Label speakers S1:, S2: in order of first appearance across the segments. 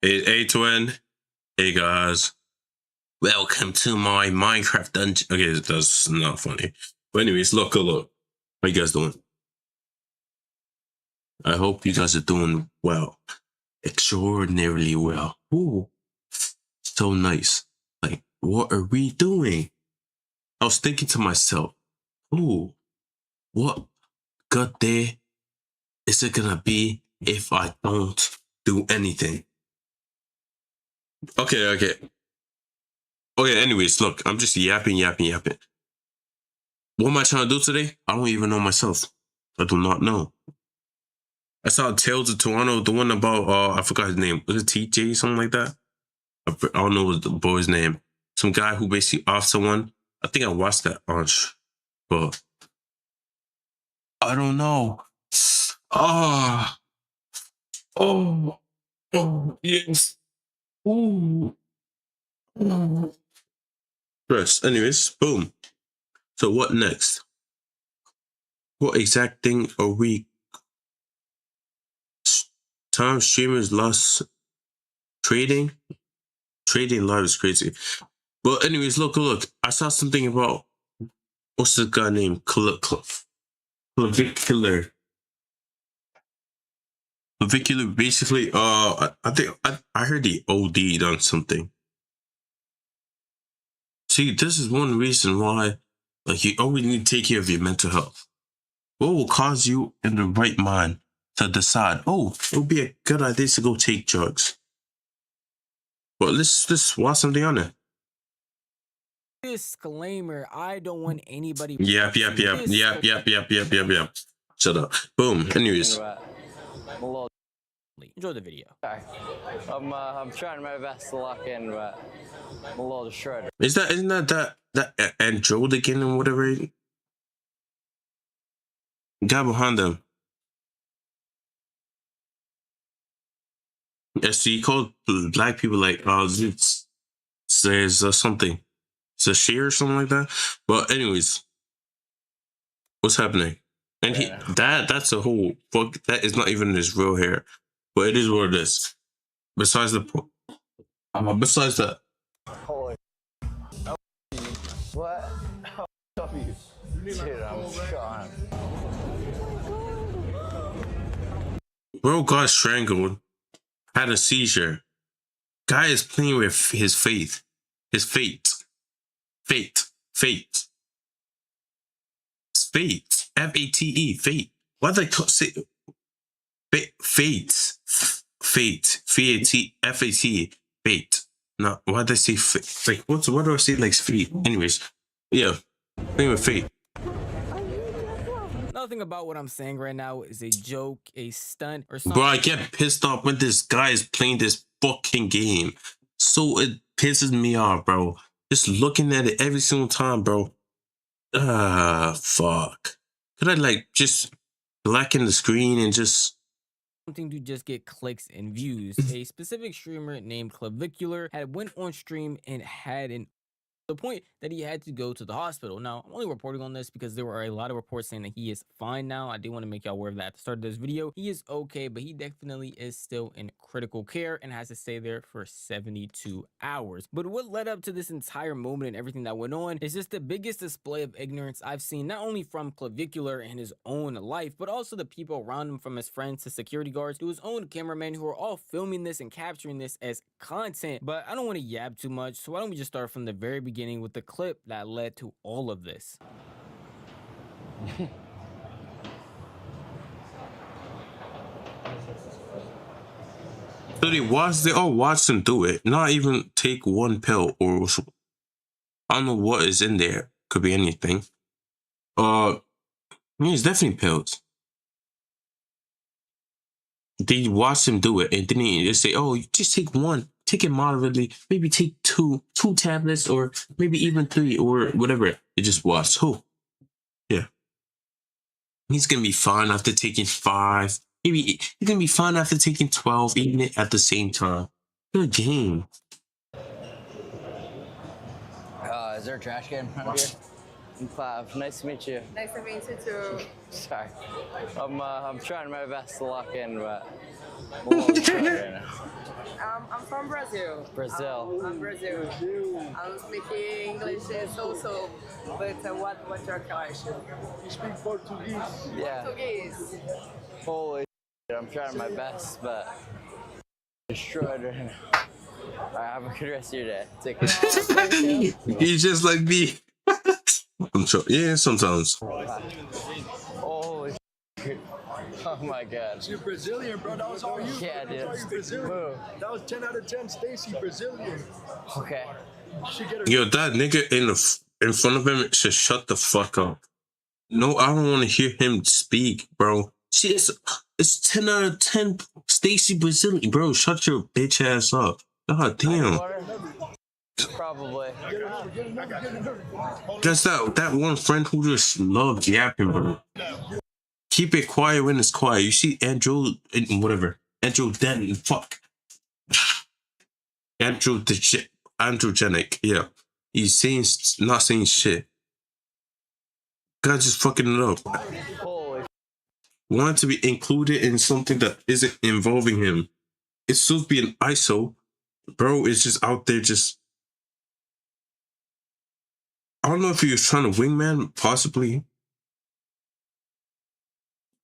S1: Hey, Twin. Hey, guys. Welcome to my Minecraft dungeon. Okay, that's not funny. But anyways, look. How you guys doing? I hope you guys are doing well. Extraordinarily well. Ooh, so nice. Like, what are we doing? I was thinking to myself, ooh, what good day is it gonna be if I don't do anything? Okay. Anyways, look, I'm just yapping. What am I trying to do today? I don't even know myself. I do not know. I saw Tales of Toronto, the one about I forgot his name. Was it TJ, something like that? I don't know what the boy's name. Some guy who basically off someone. I think I watched that on, but I don't know. Oh, yes. Ooh. Press. Anyways, boom. So what next? What exact thing are we? Time streamers lost trading. Trading live is crazy. But anyways, look. I saw something about what's the guy named Clavicular. Clavicular basically I think I heard he OD'd on something. See, this is one reason why like you always need to take care of your mental health. What will cause you in the right mind to decide, oh, it would be a good idea to go take drugs? Well, let's watch something on it.
S2: Disclaimer, I don't want anybody.
S1: Yep. Shut up. Boom. Anyways.
S2: Enjoy the video.
S3: Sorry. I'm trying my best to lock in, but I'm a little shredded.
S1: Isn't that Android again or whatever? Guy behind them. Yeah, so you called black people like says something. It's a share or something like that. But anyways, what's happening? And that's a whole fuck. That is not even his real hair, but it is what it is. Besides that.
S3: Holy. What? Oh, dude, I'm gone.
S1: Bro got strangled. Had a seizure. Guy is playing with his faith. His fate. Fate. It's fate. F-A-T-E. Fate. Why they say fate? Fate. F-A-T. Fate. No, why they say fate? Like what do I say like fate? Anyways, yeah. Playing with fate.
S2: Nothing about what I'm saying right now is a joke, a stunt, or something.
S1: Bro, I get pissed off when this guy is playing this fucking game. So it pisses me off, bro. Just looking at it every single time, bro. Fuck. Could I like just blacken the screen and just
S2: something to just get clicks and views? A specific streamer named Clavicular had went on stream and had the point that he had to go to the hospital. Now, I'm only reporting on this because there were a lot of reports saying that he is fine now. I do want to make y'all aware of that at the start of this video. He is okay, but he definitely is still in critical care and has to stay there for 72 hours. But what led up to this entire moment and everything that went on is just the biggest display of ignorance I've seen, not only from Clavicular in his own life, but also the people around him, from his friends to security guards to his own cameramen, who are all filming this and capturing this as content. But I don't want to yab too much, so why don't we just start from the very beginning with the clip that led to all of this.
S1: So they all watched him do it. Not even take one pill or I don't know what is in there. Could be anything. It's definitely pills. They watched him do it and then they just say, oh, you just take one. Take it moderately, maybe take two tablets, or maybe even 3 or whatever. You just watch. Oh, yeah. He's gonna be fine after taking 5. Maybe he's gonna be fine after taking 12, eating it at the same time. Good game.
S3: Is there a trash can around here? I'm 5. Nice to meet you.
S4: Nice to meet you too.
S3: Sorry. I'm trying my best to lock in, but I'm a little shredded right now.
S4: I'm from Brazil.
S3: Brazil.
S4: I'm Brazil. I'm speaking English so. But what's your question?
S5: You speak Portuguese.
S3: Yeah.
S4: Portuguese.
S3: Holy shit, I'm trying my best, but destroyed right now. Alright, have a good rest of your day. Take care.
S1: He's just like me. I'm sure. Yeah, sometimes.
S3: Holy shit. Oh my god.
S5: You're Brazilian, bro. That was all you.
S3: Yeah,
S5: That's all
S3: dude.
S5: you Brazilian.
S3: Who?
S5: That was 10 out of 10. Stacy, Brazilian.
S3: Okay.
S5: You should get her.
S1: Yo, that nigga in front of him should shut the fuck up. No, I don't want to hear him speak, bro. See, it's 10 out of 10. Stacy Brazilian, bro. Shut your bitch ass up. God damn.
S3: Water? Probably.
S1: That's that one friend who just loves yapping, bro. Keep it quiet when it's quiet. You see Andrew, whatever. Andrew Denton, fuck. Androgenic, yeah. He's saying, not saying shit. God just fucking it up.
S3: Holy
S1: Want to be included in something that isn't involving him. It's supposed to be an ISO. Bro is just out there just... I don't know if he was trying to wingman, possibly.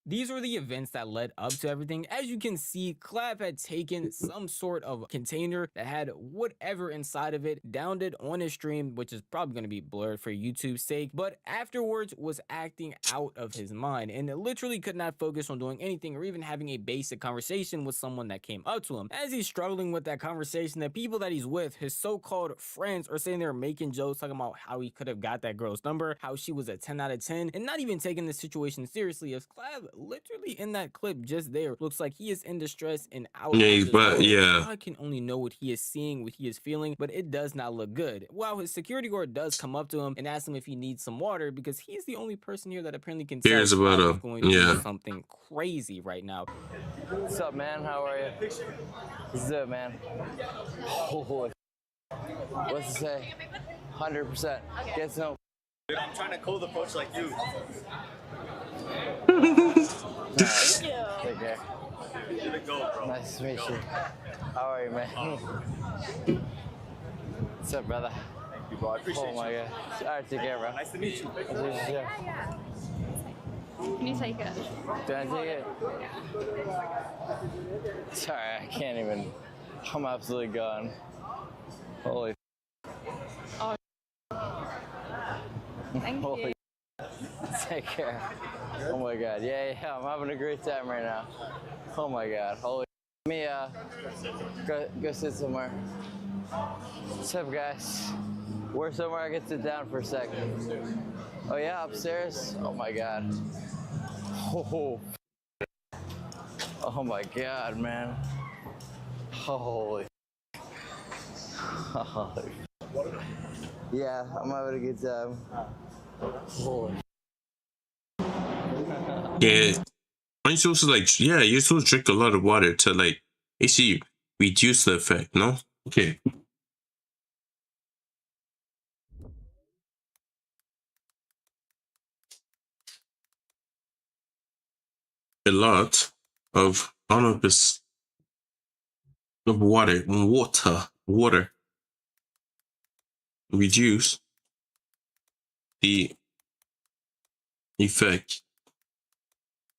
S2: These were the events that led up to everything. As you can see, Clap had taken some sort of container that had whatever inside of it, downed it on his stream, which is probably going to be blurred for YouTube's sake, but afterwards was acting out of his mind and literally could not focus on doing anything or even having a basic conversation with someone that came up to him. As he's struggling with that conversation, the people that he's with, his so-called friends, are sitting there making jokes, talking about how he could have got that girl's number, how she was a 10 out of 10, and not even taking the situation seriously, as Clap literally in that clip just there looks like he is in distress and out.
S1: Yeah, but yeah.
S2: I can only know what he is seeing, what he is feeling, but it does not look good. While his security guard does come up to him and ask him if he needs some water, because he's the only person here that apparently can
S1: Cares
S2: tell
S1: about
S2: Clap
S1: him.
S2: is going to
S1: Yeah.
S2: do something crazy right now.
S3: What's up, man? How are you? What's up, man? Holy what's it say? 100%. Get some.
S6: Dude, I'm trying to cold approach like you.
S3: Take care.
S6: You're the goat, bro.
S3: Nice to meet you. How are you, man? What's up, brother?
S6: Thank you, bro. I appreciate
S3: Oh my god. Alright, take care, bro.
S6: you. Nice to meet you.
S3: Yeah.
S7: Can you take it?
S3: Do I take it? Sorry, I can't even. I'm absolutely gone. Holy.
S7: Thank
S3: Holy.
S7: you.
S3: Take care. Oh my god. Yeah, I'm having a great time right now. Oh my god. Holy. Let me go sit somewhere. What's up, guys? Where's somewhere I can sit down for a second? Oh yeah, upstairs? Oh my god. Oh. Oh my god, man. Holy. Holy. Yeah, I'm having a good time. Holy.
S1: Yeah. Aren't you supposed to like, yeah, you're supposed to drink a lot of water to like, actually reduce the effect, no? Okay. A lot of, I don't know if it's of water, reduce the effect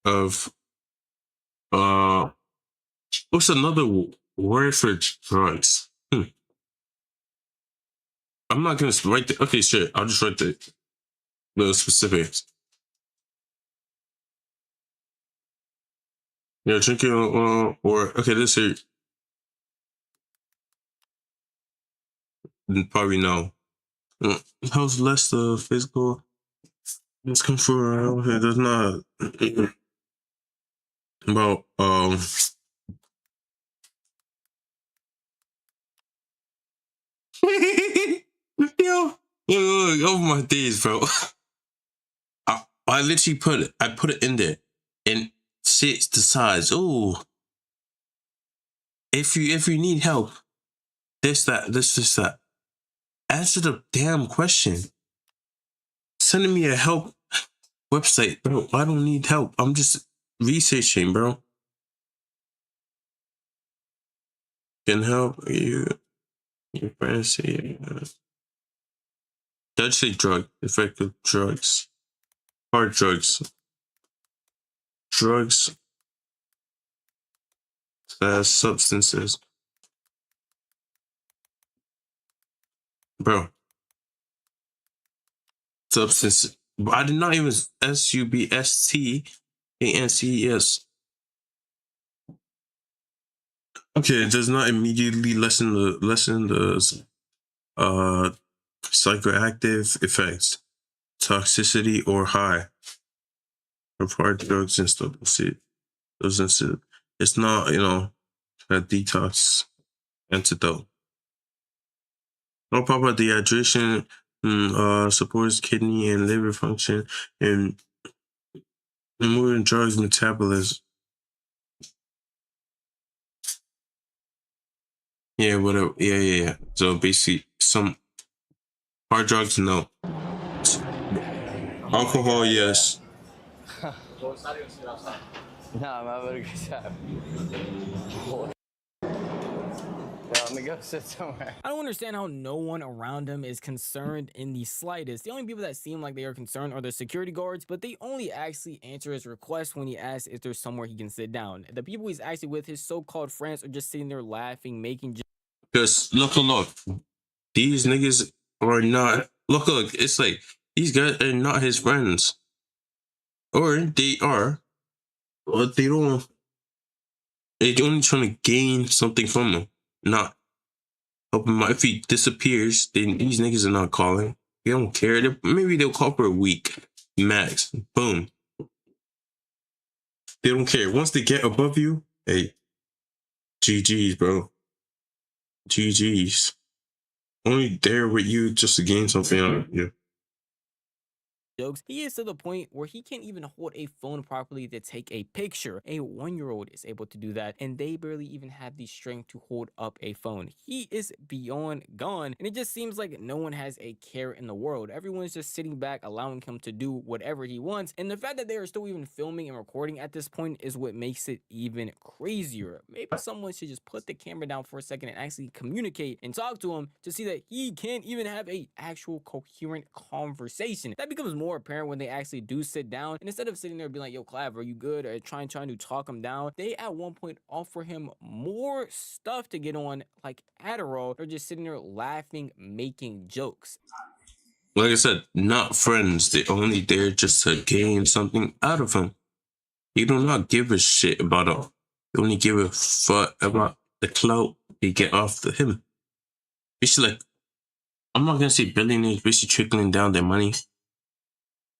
S1: of, what's another word for drugs? I'm not gonna write the, okay, sure, I'll just write the specifics. Yeah, drinking or okay, let's say probably no. How's less the physical? Let's come for okay, there's not about yo, over my days, bro. I literally put it in there and sits decides, oh, if you need help, this, that. Answer the damn question. Sending me a help website, bro. I don't need help. I'm just researching, bro. can help you. Your friends say, Dutch say drug, effective drugs, hard drugs, substances, bro. Substance. I did not even substances. Okay, it does not immediately lessen the uh psychoactive effects, toxicity, or high of hard drugs and stuff. See, it's not a detox antidote. No proper dehydration supports kidney and liver function and removing drugs metabolism. Yeah, whatever. Yeah. So basically, some hard drugs, no. Alcohol, yes.
S3: No, I'm having a good time. Yeah, let me go sit somewhere.
S2: I don't understand how no one around him is concerned in the slightest. The only people that seem like they are concerned are the security guards, but they only actually answer his request when he asks if there's somewhere he can sit down. The people he's actually with, his so-called friends, are just sitting there laughing, making jokes.
S1: Because look, these niggas are not. Look, it's like these guys are not his friends, or they are, but they don't. They're only trying to gain something from him, not help him out. If he disappears, then these niggas are not calling. They don't care. Maybe they'll call for a week, max. Boom. They don't care. Once they get above you, hey, GG's, bro. GG's. Only there with you just to gain something out of you.
S2: Jokes. He is to the point where he can't even hold a phone properly to take a picture. A 1-year-old is able to do that, and they barely even have the strength to hold up a phone. He is beyond gone, and it just seems like no one has a care in the world. Everyone's just sitting back, allowing him to do whatever he wants, and the fact that they are still even filming and recording at this point is what makes it even crazier. Maybe someone should just put the camera down for a second and actually communicate and talk to him to see that he can't even have a actual coherent conversation. That becomes more apparent when they actually do sit down, and instead of sitting there being like, yo, Clav, are you good, or trying to talk him down, they at one point offer him more stuff to get on, like Adderall. They're just sitting there laughing, making jokes.
S1: Like I said, not friends. They're only there just to gain something out of him. You do not give a shit about it. You only give a fuck about the clout they get off the him. Basically, like, I'm not gonna say billionaires basically trickling down their money.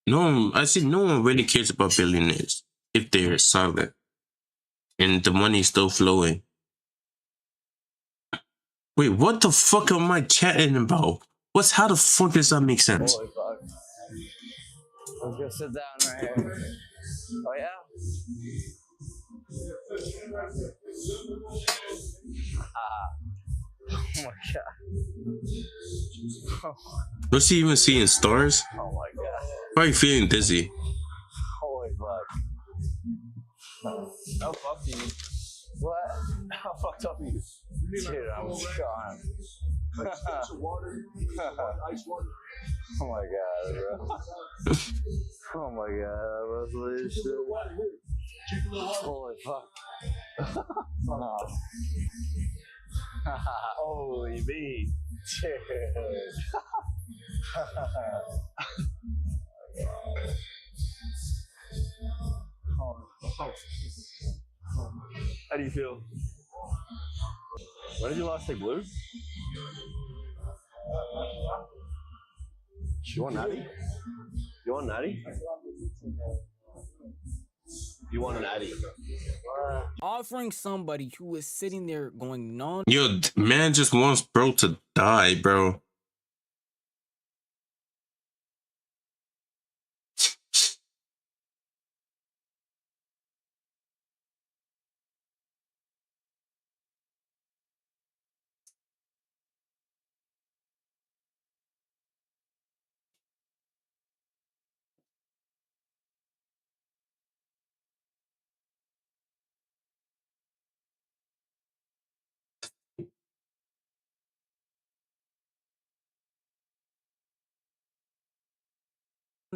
S1: No one really cares about billionaires if they're silent and the money's still flowing. Wait, what the fuck am I chatting about? How the fuck does that make sense?
S3: Holy fuck. Let's go sit down right here. Oh, yeah? Oh my god.
S1: Was he even seeing stars?
S3: Oh my god.
S1: Probably feeling dizzy.
S3: Holy fuck. How fucked are you? What? How fucked up are you? Dude, I'm gone. Oh my god, bro. Oh my god, I was really shit. Holy fuck. Holy me. Dude. How do you feel? When did you last take blues? You want natty? You want natty? You want an addy?
S2: Offering somebody who is sitting there going non.
S1: Yo, man just wants bro to die, bro.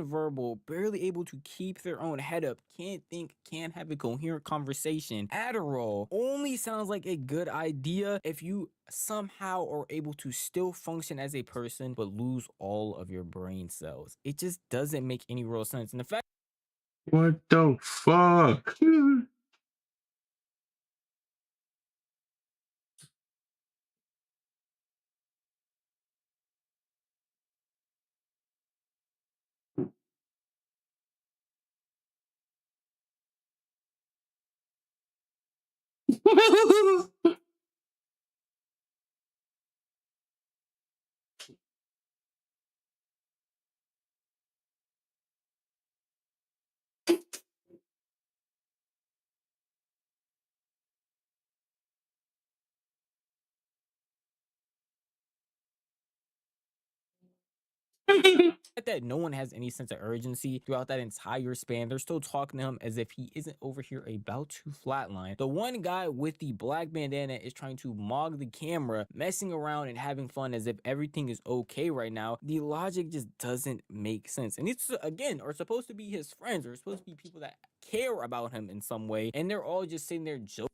S2: verbal, barely able to keep their own head up, can't think, can't have a coherent conversation. Adderall only sounds like a good idea if you somehow are able to still function as a person but lose all of your brain cells. It just doesn't make any real sense. And the fact
S1: What the fuck?
S2: that no one has any sense of urgency throughout that entire span. They're still talking to him as if he isn't over here about to flatline. The one guy with the black bandana is trying to mog the camera, messing around and having fun as if everything is okay right now. The logic just doesn't make sense. And these, again, are supposed to be his friends, or supposed to be people that care about him in some way, and they're all just sitting there joking.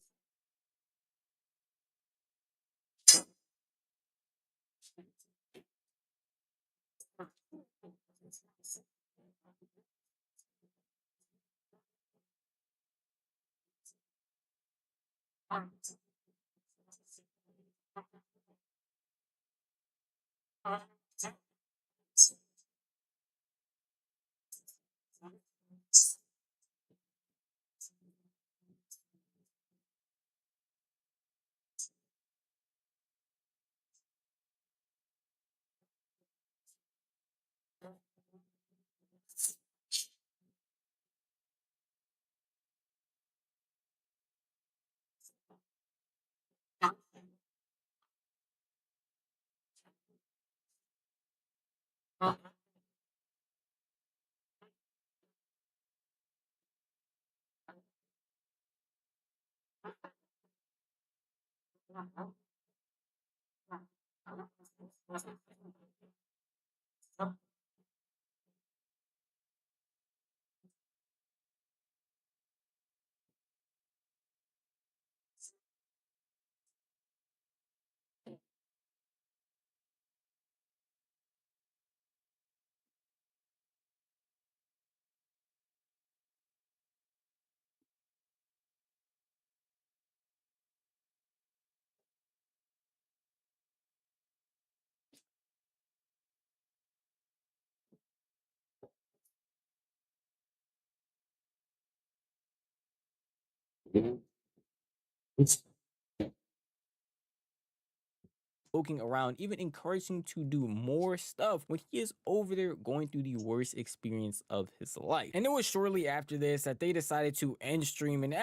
S2: Joking around, even encouraging to do more stuff when he is over there going through the worst experience of his life. And it was shortly after this that they decided to end stream and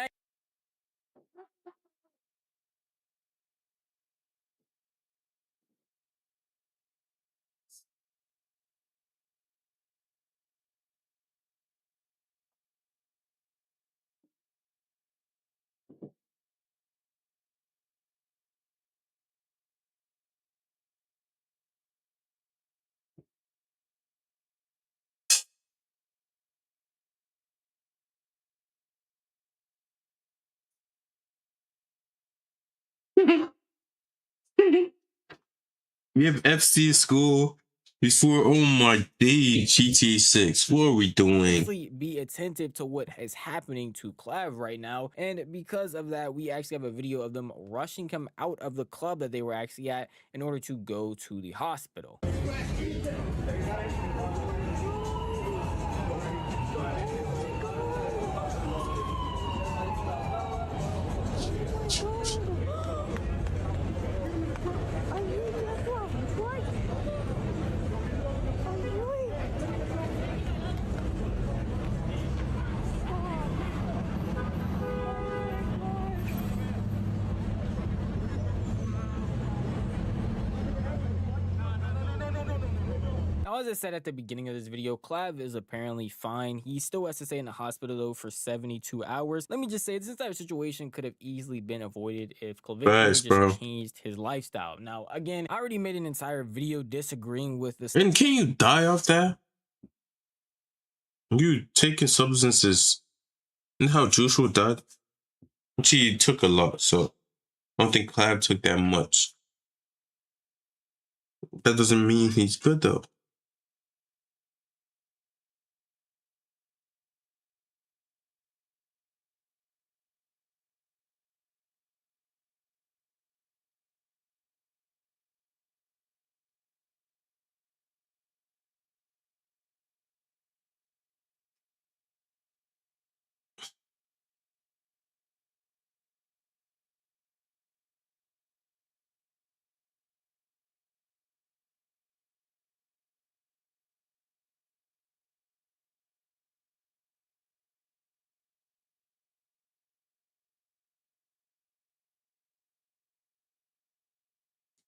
S1: We have FC school before. Oh my day, GTA 6. What are we doing?
S2: actually be attentive to what is happening to Clav right now. And because of that, we actually have a video of them rushing him out of the club that they were actually at in order to go to the hospital. Now, as I said at the beginning of this video, Clav is apparently fine. He still has to stay in the hospital though for 72 hours. Let me just say, this type of situation could have easily been avoided if Clavicular
S1: Facts,
S2: just
S1: bro.
S2: changed his lifestyle. Now, again, I already made an entire video disagreeing with this.
S1: And can you die off that? You taking substances. And how Joshua died? She took a lot, so I don't think Clav took that much. That doesn't mean he's good though.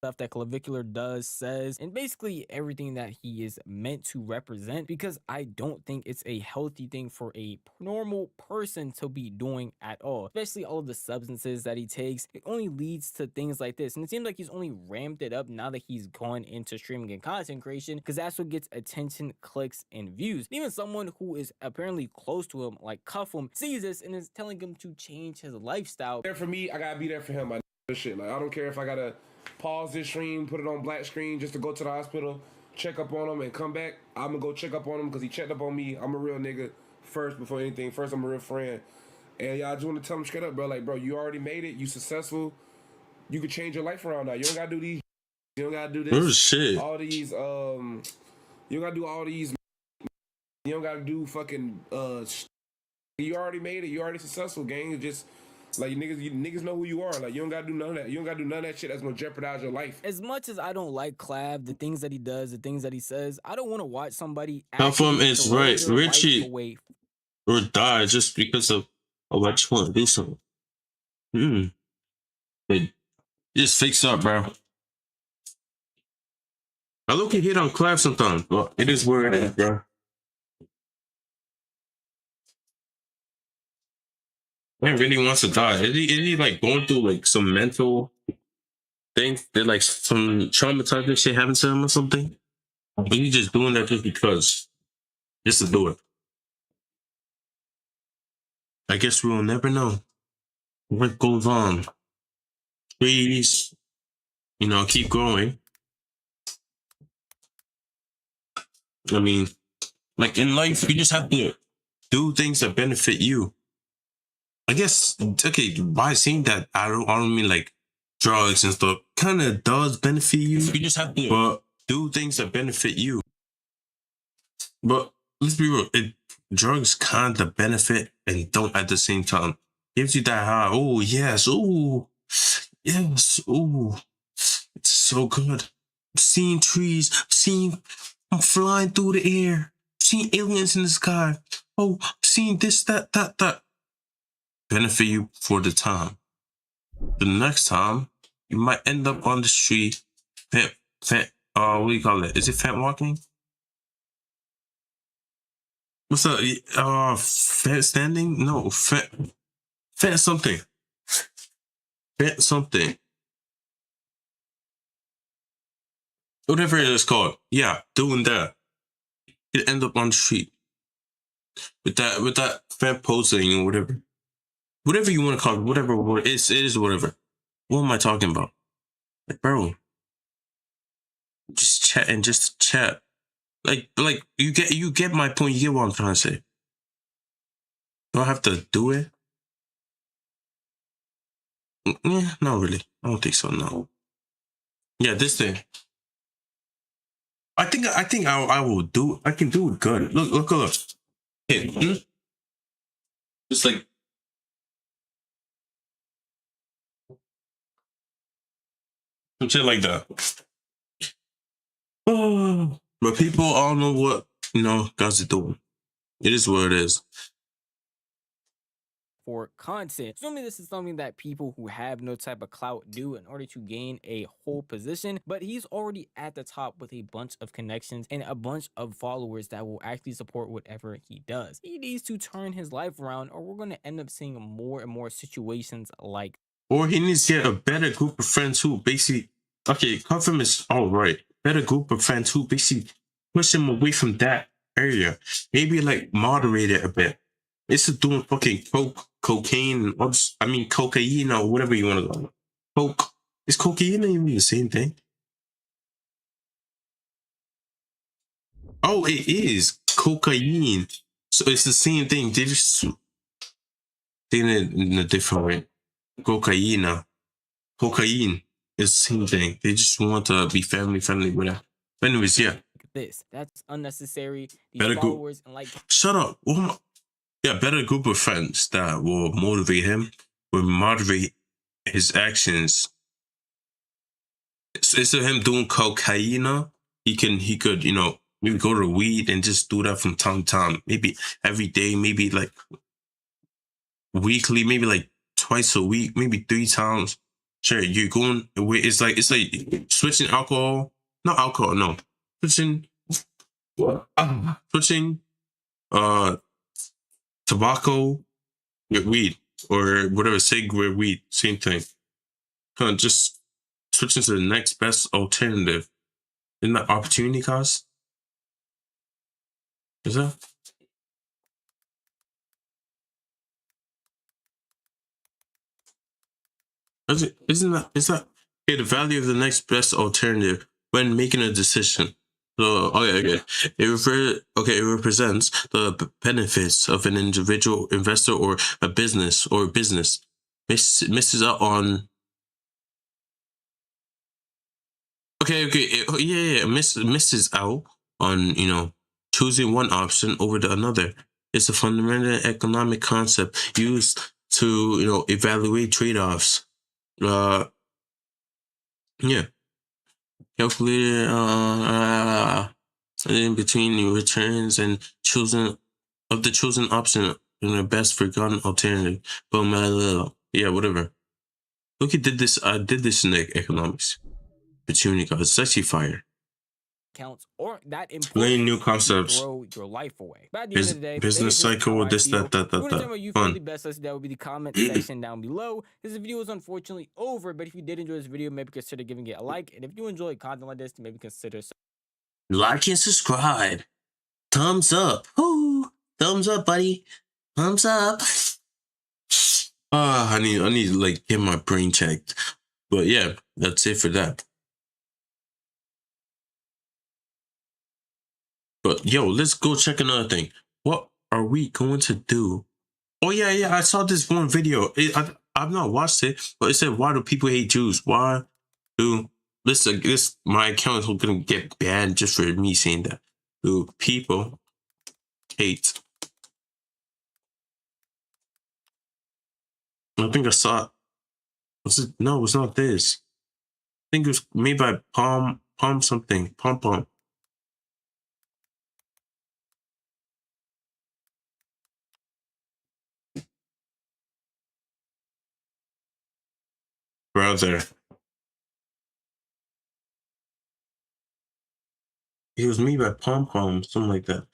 S2: Stuff that Clavicular does, says, and basically everything that he is meant to represent, because I don't think it's a healthy thing for a normal person to be doing at all, especially all of the substances that he takes. It only leads to things like this, and it seems like he's only ramped it up now that he's gone into streaming and content creation, because that's what gets attention, clicks, and views. Even someone who is apparently close to him, like Cuffham, sees this and is telling him to change his lifestyle.
S8: There for me, I gotta be there for him. Shit, like I don't care if I gotta pause this stream, put it on black screen just to go to the hospital, check up on him, and come back. I'm gonna go check up on him because he checked up on me. I'm a real nigga first before anything. First, I'm a real friend. And y'all just want to tell him straight up, bro. Like, bro, you already made it. You successful. You can change your life around now. You don't gotta do these. You don't gotta do this.
S1: Oh shit.
S8: All these. You don't gotta do all these. You don't gotta do fucking. You already made it. You already successful, gang. It's just. Like, you niggas know who you are. Like, you don't gotta do none of that. You don't gotta do none of that shit that's gonna jeopardize your life.
S2: As much as I don't like Clav, the things that he does, the things that he says, I don't want to watch somebody
S1: Cuffham is
S2: throw
S1: right.
S2: their life
S1: Richie
S2: away.
S1: or die just because of I just want to do something. It just fix up, bro. I look at hit on Clav sometimes, but it is where it is, bro. Man really wants to die. Is he like going through like some mental things? That like some traumatizing shit happened to him or something? Or he just doing that just because? Just to do it. I guess we will never know what goes on. Trees, keep growing. I mean, like in life, you just have to do things that benefit you. I guess, okay, by saying that, I don't mean like drugs and stuff. Kind of does benefit you. You just have to but do things that benefit you. But let's be real, drugs kind of benefit and don't at the same time. Gives you that high. Oh, yes. Oh, yes. Oh, it's so good. Seeing trees, I'm flying through the air, seeing aliens in the sky. Oh, seeing this, that. Benefit you for the time. The next time, you might end up on the street, what do you call it? Is it fat walking? What's up? Fat standing? No, fat something. Fat something. Whatever it is called. Yeah, doing that. You end up on the street. With that fat posing or whatever. Whatever you want to call it, whatever it is whatever. What am I talking about? Like, bro, just chat. Like you get my point. You get what I'm trying to say. Do I have to do it? Yeah, not really. I don't think so. No. Yeah, this thing. I think I will do. I can do it good. Look. Hey, just like. Some shit like that. But people all know what, guys are doing. It is what it is.
S2: For content. Assuming this is something that people who have no type of clout do in order to gain a whole position, but he's already at the top with a bunch of connections and a bunch of followers that will actually support whatever he does. He needs to turn his life around, or we're going to end up seeing more and more situations like.
S1: Or he needs to get a better group of friends who basically, okay, Cuffham is all right. Better group of friends who basically push him away from that area. Maybe like moderate it a bit. Instead of doing fucking cocaine, or I mean cocaine or whatever you want to call it. Coke. Is cocaine even the same thing? Oh, it is cocaine. So it's the same thing. They just saying it in a different way. Cocaine. Cocaine is the same thing. They just want to be family friendly with it. But anyways, yeah.
S2: This. That's unnecessary. These
S1: Better go-
S2: followers and like
S1: Shut up. Yeah, better group of friends that will motivate him, will moderate his actions. Instead of him doing cocaine, he could, maybe go to weed and just do that from time to time. Maybe every day, maybe like weekly, maybe like twice a week, maybe 3 times. Sure, you're going away. It's like switching alcohol. Not alcohol, no. Switching tobacco with weed or whatever, cigarette weed, same thing. Kind of just switching to the next best alternative. Isn't that opportunity cost? Is that? Is that okay, the value of the next best alternative when making a decision? So okay. It represents the benefits of an individual investor or a business misses out on. Misses out on choosing one option over the other. It's a fundamental economic concept used to evaluate trade-offs. Calculated in between returns and choosing the chosen option in the best forgotten alternative. Yeah, whatever. Look, I did this in economics. Opportunity cost. It's actually fire.
S2: counts or that important.
S1: Learning new concepts.
S2: Throw your life away. But at the end of the day,
S1: Business cycle, this, that.
S2: If you want to tell me what you feel
S1: Fun.
S2: the best, that would be the comment section down below. This video is unfortunately over, but if you did enjoy this video, maybe consider giving it a like. And if you enjoy content like this, maybe consider
S1: Like and subscribe. Thumbs up. Woo! Thumbs up, buddy. Thumbs up. I need to like get my brain checked. But yeah, that's it for that. But yo, let's go check another thing. What are we going to do? Oh yeah, I saw this one video. I've not watched it, but it said, "Why do people hate Jews? Why do this? My account is gonna get banned just for me saying that. Do people hate?" I think I saw it. Was it? No, it's not this. I think it was made by Palm something. Palm. Brother. It was made by Palm, something like that.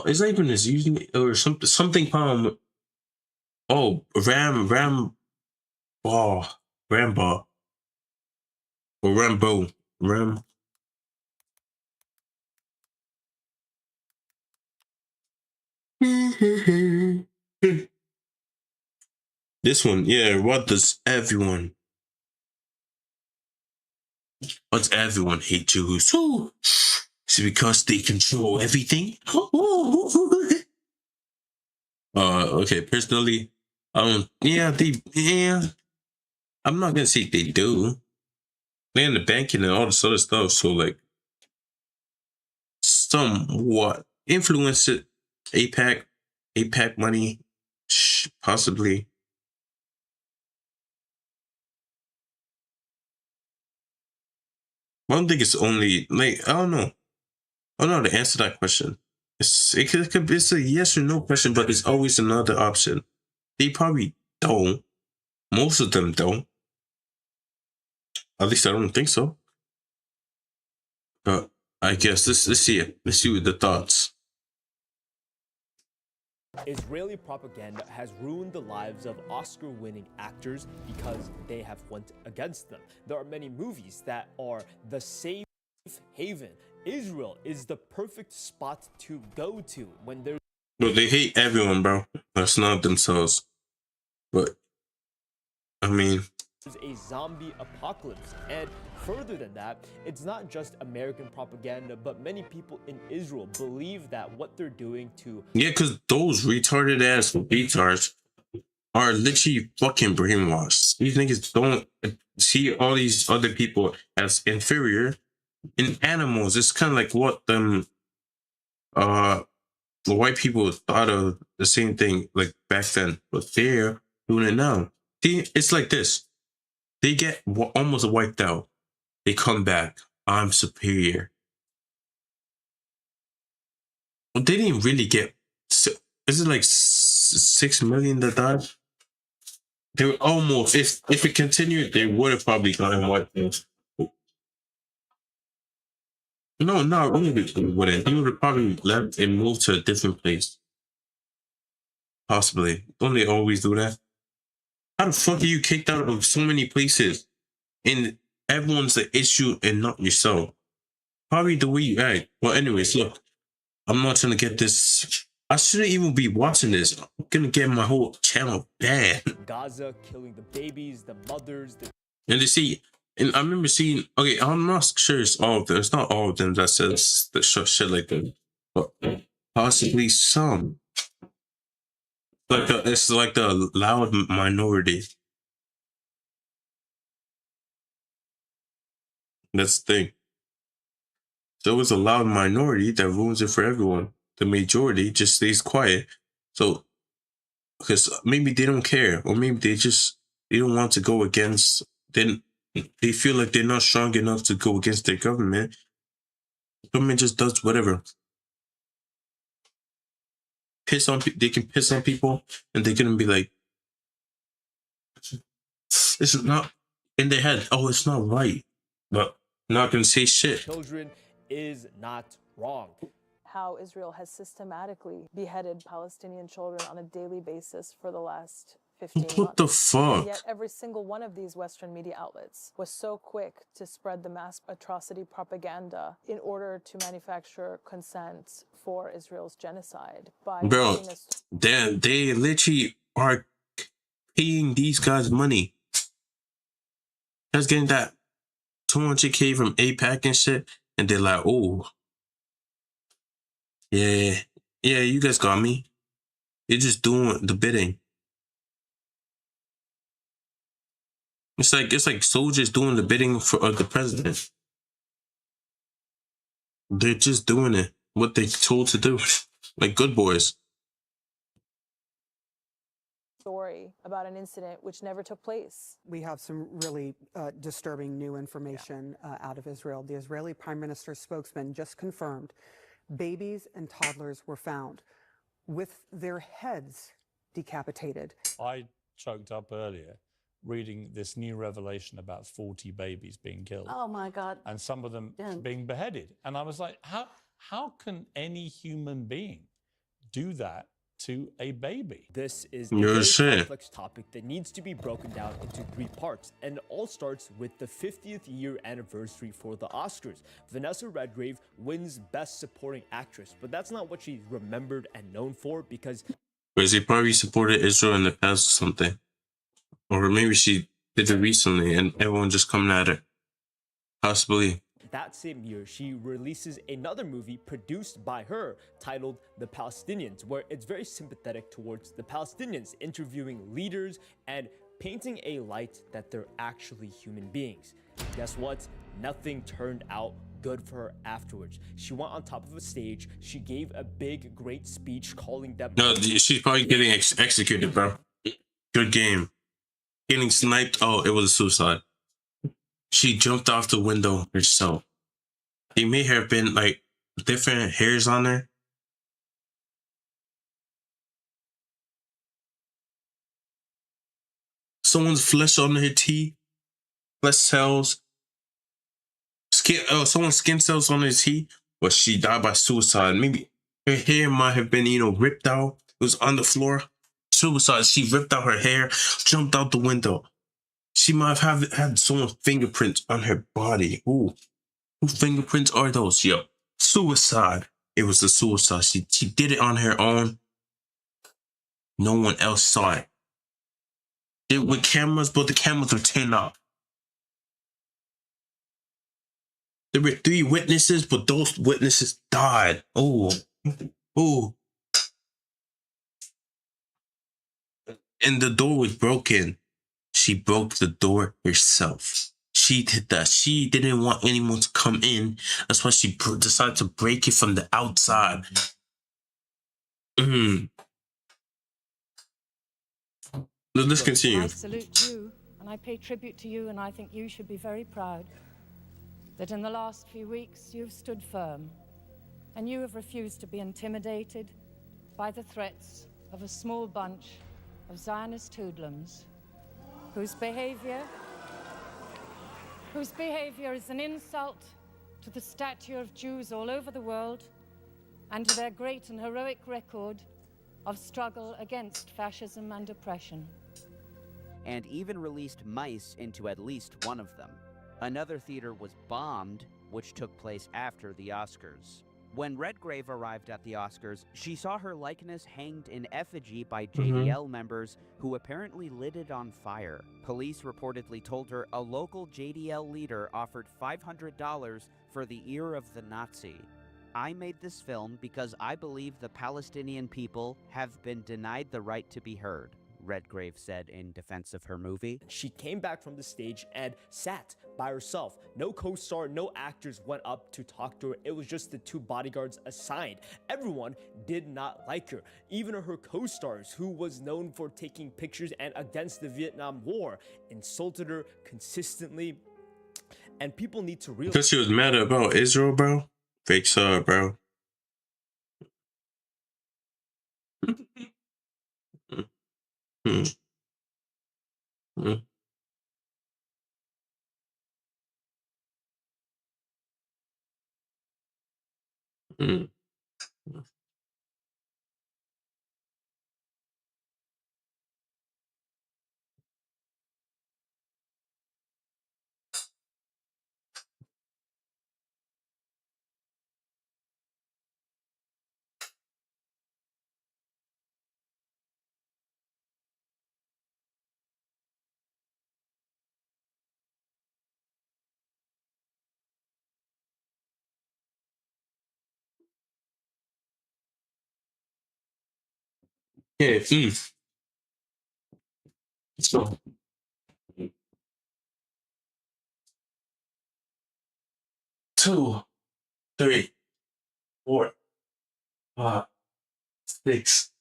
S1: It's not even his using or something Palm. Oh, Rambo. Or Rambo. This one, yeah. Why does everyone hate Jews? Is it because they control everything? Okay. Personally, I'm not gonna say they do. They're in the banking and all this other stuff, so like, somewhat influence it. APAC money, possibly. I don't think it's only like I don't know how to answer that question. It's a yes or no question, but it's always another option. They probably don't. Most of them don't. At least I don't think so. But I guess let's see it. Let's see what the thoughts.
S9: Israeli propaganda has ruined the lives of Oscar-winning actors because they have went against them. There are many movies that are the same haven. Israel is the perfect spot to go to when there's
S1: Bro, they hate everyone, bro. That's not themselves. But I mean,
S9: a zombie apocalypse. And further than that, it's not just American propaganda, but many people in Israel believe that what they're doing to
S1: yeah, because those retarded ass retards are literally fucking brainwashed. These niggas don't see all these other people as inferior in animals. It's kind of like what them the white people thought of the same thing like back then, but they're doing it now. See, it's like this. They get almost wiped out. They come back. I'm superior. Well, they didn't really get. Is it like 6 million that died? They were almost. If it continued, they would have probably gotten wiped out. No, not really. They wouldn't. He would have probably left and moved to a different place. Possibly. Don't they always do that? How the fuck are you kicked out of so many places? And everyone's the issue and not yourself. Probably the way you act. Well, anyways, look. I'm not trying to get this. I shouldn't even be watching this. I'm gonna get my whole channel bad.
S9: Gaza killing the babies, the mothers, the
S1: And they see, and I remember seeing, okay, I'm not sure it's all of them. It's not all of them that says the shit like that. But possibly some. It's like the loud minority. That's the thing. So it's a loud minority that ruins it for everyone. The majority just stays quiet. So, because maybe they don't care, or maybe they don't want to go against. Then they feel like they're not strong enough to go against their government. The government just does whatever. They can piss on people, and they're gonna be like, "This is not," in their head. Oh, it's not right, but not gonna say shit.
S9: children is not wrong.
S10: How Israel has systematically beheaded Palestinian children on a daily basis for the last 15 months.
S1: What the fuck?
S10: And yet every single one of these Western media outlets was so quick to spread the mass atrocity propaganda in order to manufacture consent for Israel's genocide.
S1: Bro, they literally are paying these guys money. Just getting that 200K from APAC and shit, and they're like, oh, yeah, you guys got me. They're just doing the bidding. It's like soldiers doing the bidding for the president. They're just doing it, what they're told to do, like good boys.
S10: Story about an incident which never took place.
S11: We have some really disturbing new information out of Israel. The Israeli Prime Minister's spokesman just confirmed babies and toddlers were found with their heads decapitated.
S12: I choked up earlier reading this new revelation about 40 babies being killed.
S4: Oh my God.
S12: And some of them being beheaded. And I was like, how can any human being do that to a baby?
S9: This is a very complex topic that needs to be broken down into 3 parts, and it all starts with the 50th year anniversary for the Oscars. Vanessa Redgrave wins Best Supporting Actress, but that's not what she's remembered and known for, because
S1: she probably supported Israel in the past or something, or maybe she did it recently and everyone just coming at her. Possibly.
S9: that same year, she releases another movie produced by her titled The Palestinians, where it's very sympathetic towards the Palestinians, interviewing leaders and painting a light that they're actually human beings. Guess what? Nothing turned out good for her afterwards. She went on top of a stage, she gave a big, great speech calling them...
S1: No, she's probably getting executed, bro. Good game. Getting sniped, oh, it was a suicide. She jumped off the window herself. They may have been like different hairs on her. Someone's flesh on her teeth, flesh cells, skin. Oh, someone's skin cells on her teeth. But she died by suicide. Maybe her hair might have been, ripped out. It was on the floor. Suicide. She ripped out her hair, jumped out the window. She might have had someone's fingerprints on her body. Ooh. Whose fingerprints are those? Yo, suicide. It was a suicide. She did it on her own. No one else saw it. Did with cameras, but the cameras were turned off. There were 3 witnesses, but those witnesses died. Oh. And the door was broken. She broke the door herself. She did that. She didn't want anyone to come in. That's why she decided to break it from the outside. Let's continue.
S13: I salute you, and I pay tribute to you, and I think you should be very proud that in the last few weeks you've stood firm, and you have refused to be intimidated by the threats of a small bunch of Zionist hoodlums whose behavior is an insult to the stature of Jews all over the world and to their great and heroic record of struggle against fascism and oppression.
S14: And even released mice into at least one of them. Another theater was bombed, which took place after the Oscars. When Redgrave arrived at the Oscars, she saw her likeness hanged in effigy by JDL members who apparently lit it on fire. Police reportedly told her a local JDL leader offered $500 for the ear of the Nazi. I made this film because I believe the Palestinian people have been denied the right to be heard, Redgrave said in defense of her movie.
S9: She came back from the stage and sat by herself. No co-star, no actors went up to talk to her. It was just the 2 bodyguards assigned. Everyone did not like her. Even her co-stars, who was known for taking pictures and against the Vietnam War, insulted her consistently. And people need to realize...
S1: Because she was mad about Israel, bro? Fake saw, bro. Yeah. Let's go. 2, 3, 4, 5, 6,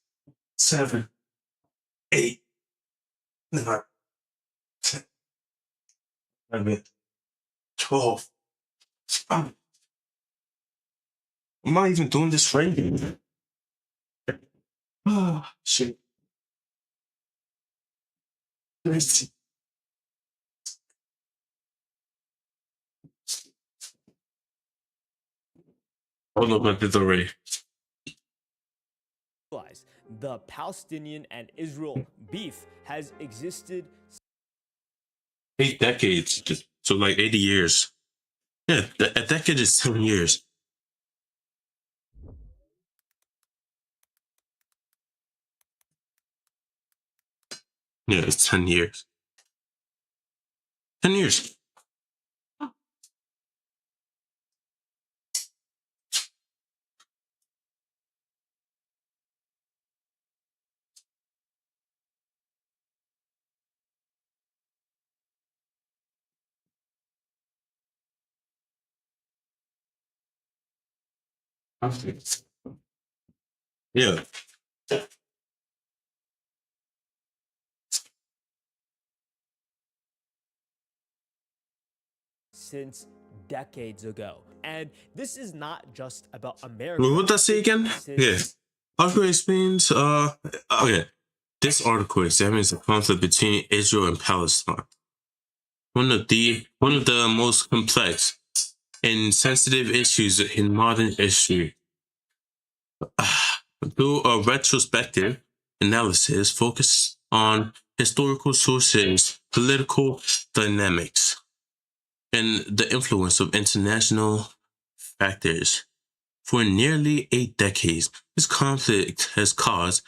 S1: 7, 8, 9, 10, 11, 12. Am I even doing this right? Oh, shit. 13. Oh no, but it's already.
S9: The Palestinian and Israel beef has existed
S1: 8 decades. So like 80 years. Yeah, a decade is 10 years. Yeah, it's 10 years. 10 years. Yeah.
S9: since decades ago. And this is not just about America.
S1: What would that say again? Yeah. Article explains, okay. This article examines the conflict between Israel and Palestine. One of the most complex and sensitive issues in modern history. Through a retrospective analysis focused on historical sources, political dynamics, and the influence of international factors. For nearly 8 decades, this conflict has caused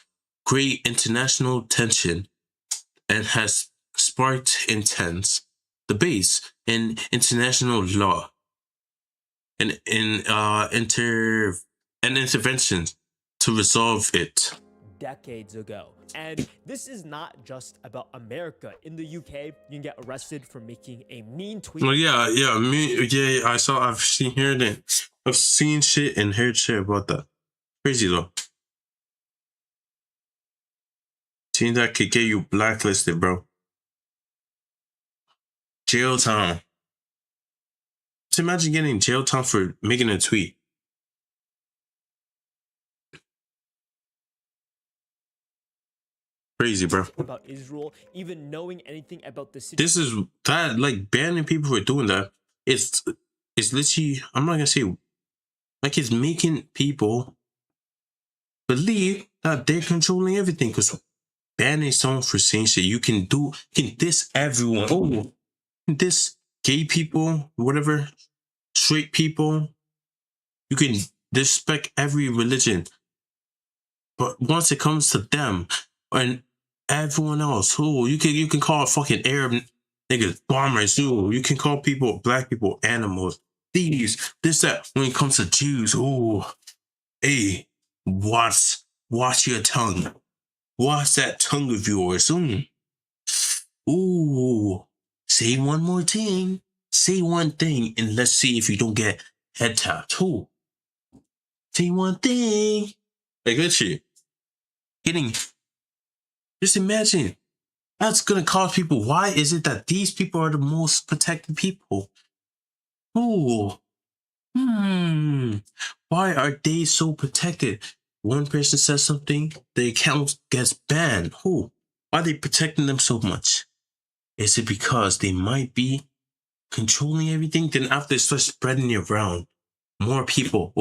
S1: great international tension and has sparked intense debates in international law and interventions to resolve it.
S9: Decades ago. And this is not just about America. In the UK, you can get arrested for making a mean tweet.
S1: Well, yeah. I've seen shit and heard shit about that. Crazy though. Seeing that could get you blacklisted, bro. Jail time. Just imagine getting jail time for making a tweet. Crazy, bro.
S9: About Israel, even knowing anything about the situation.
S1: This is that, like, banning people for doing that. It's literally, I'm not gonna say, like, it's making people believe that they're controlling everything. Because banning someone for saying shit, you can diss everyone. Oh, you can diss gay people, whatever, straight people. You can disrespect every religion. But once it comes to them and everyone else, you can call fucking Arab niggas bombers, you can call black people animals, thieves, this, that. When it comes to Jews, hey, watch your tongue. Watch that tongue of yours. Say one more thing. Say one thing, and let's see if you don't get head tapped. Say one thing. Like that shit. Just imagine. That's gonna cause people. Why is it that these people are the most protected people? Why are they so protected? One person says something, the account gets banned. Why are they protecting them so much? Is it because they might be controlling everything? Then after it starts spreading it around, more people,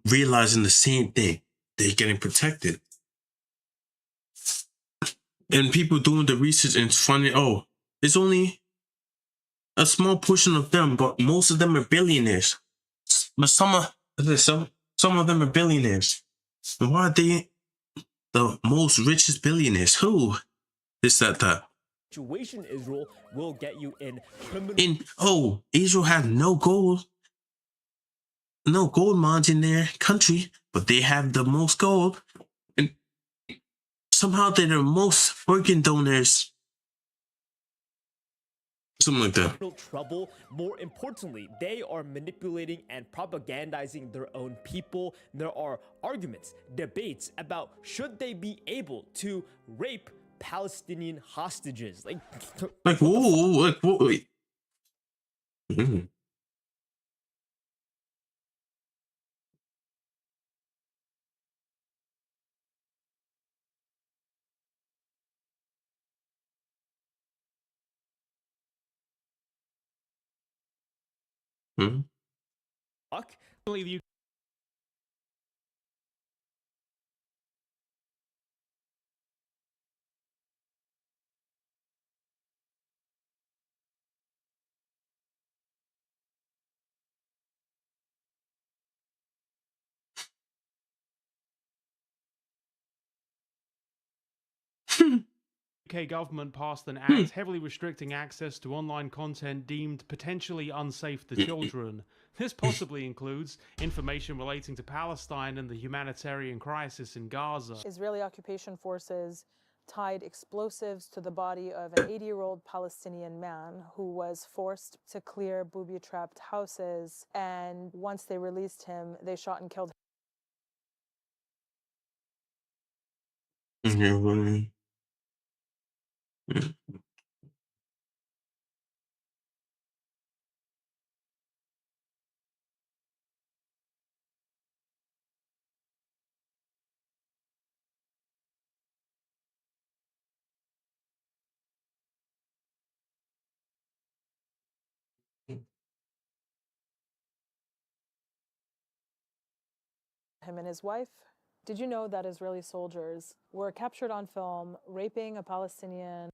S1: realizing the same thing, they're getting protected. And people doing the research and finding, it's only a small portion of them, but most of them are billionaires. But some of them are billionaires. And why are they the most richest billionaires? Who? This, that.
S9: Situation Israel will get you in criminal.
S1: Israel has no gold mines in their country, but they have the most gold. And somehow they're the most organ donors. Something like that.
S9: Trouble. More importantly, they are manipulating and propagandizing their own people. There are arguments, debates about should they be able to rape Palestinian hostages. Wait.
S15: UK government passed an act heavily restricting access to online content deemed potentially unsafe to children. This possibly includes information relating to Palestine and the humanitarian crisis in Gaza.
S10: Israeli occupation forces tied explosives to the body of an 80-year-old Palestinian man who was forced to clear booby-trapped houses, and once they released him, they shot and killed him. Him and his wife. Did you know that Israeli soldiers were captured on film raping a Palestinian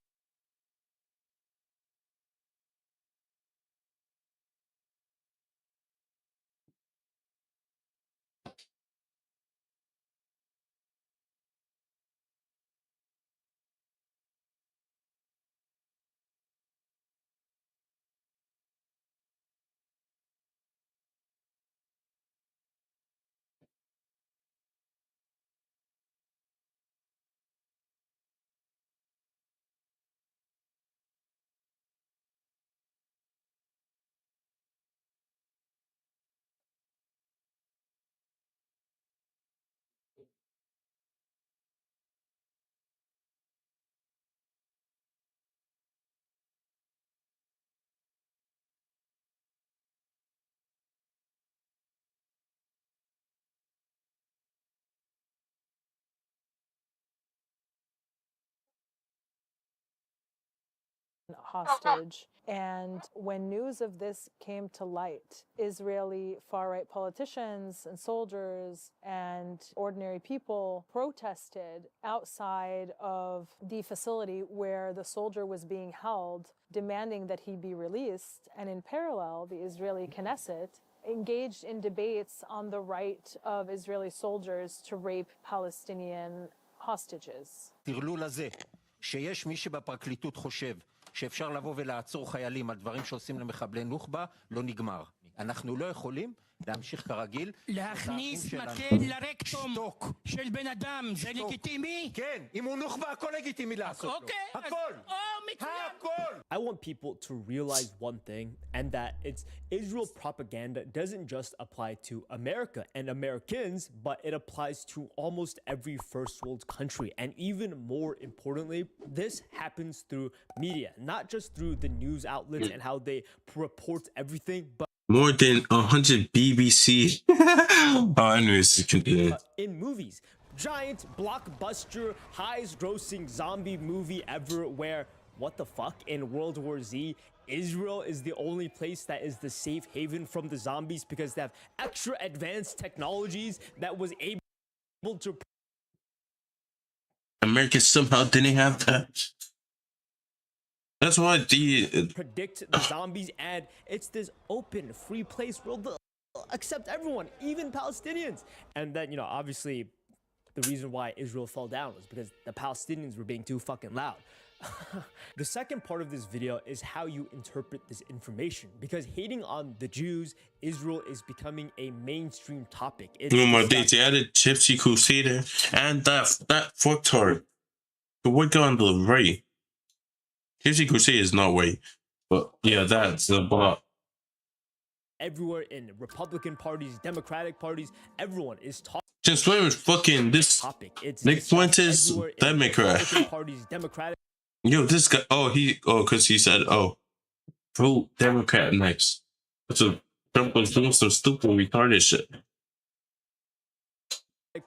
S10: hostage. And when news of this came to light, Israeli far-right politicians and soldiers and ordinary people protested outside of the facility where the soldier was being held, demanding that he be released. And in parallel, the Israeli Knesset engaged in debates on the right of Israeli soldiers to rape Palestinian hostages.
S16: שיש מי שבפרקליטות חושב שאפשר לבוא ולעצור חיילים על דברים שעושים למחבלי נוח'בה, לא נגמר. אנחנו לא יכולים להמשיך כרגיל.
S17: להכניס מקל לרקטום של בן אדם, זה לגיטימי?
S16: כן, אם הוא נוח'בה, הכל לגיטימי לעשות לו. הכל. הכל.
S9: I want people to realize one thing, and that it's Israel propaganda doesn't just apply to America and Americans, but it applies to almost every first world country. And even more importantly, this happens through media, not just through the news outlets and how they report everything, but
S1: more than 100 BBC. Anyways,
S9: in movies. Giant blockbuster, highest grossing zombie movie ever, where, what the fuck, in World War Z, Israel is the only place that is the safe haven from the zombies because they have extra advanced technologies that was able to...
S1: America somehow didn't have that. That's why the
S9: predict the zombies, and it's this open, free place where they'll accept everyone, even Palestinians. And then, you know, obviously, the reason why Israel fell down was because the Palestinians were being too fucking loud. The second part of this video is how you interpret this information, because hating on the Jews, Israel is becoming a mainstream topic.
S1: No more dates. They added Gypsy Crusader and that fucktard. The white guy on the right. Gypsy Crusader is not white, but yeah, that's the bot.
S9: Everywhere in Republican parties, Democratic parties, everyone is talking.
S1: Just wait, fucking this Nick Fuentes, Democrat.
S9: Parties, Democratic.
S1: Yo, this guy. Because he said, vote Democrat next. So Trump was doing some stupid, retarded shit.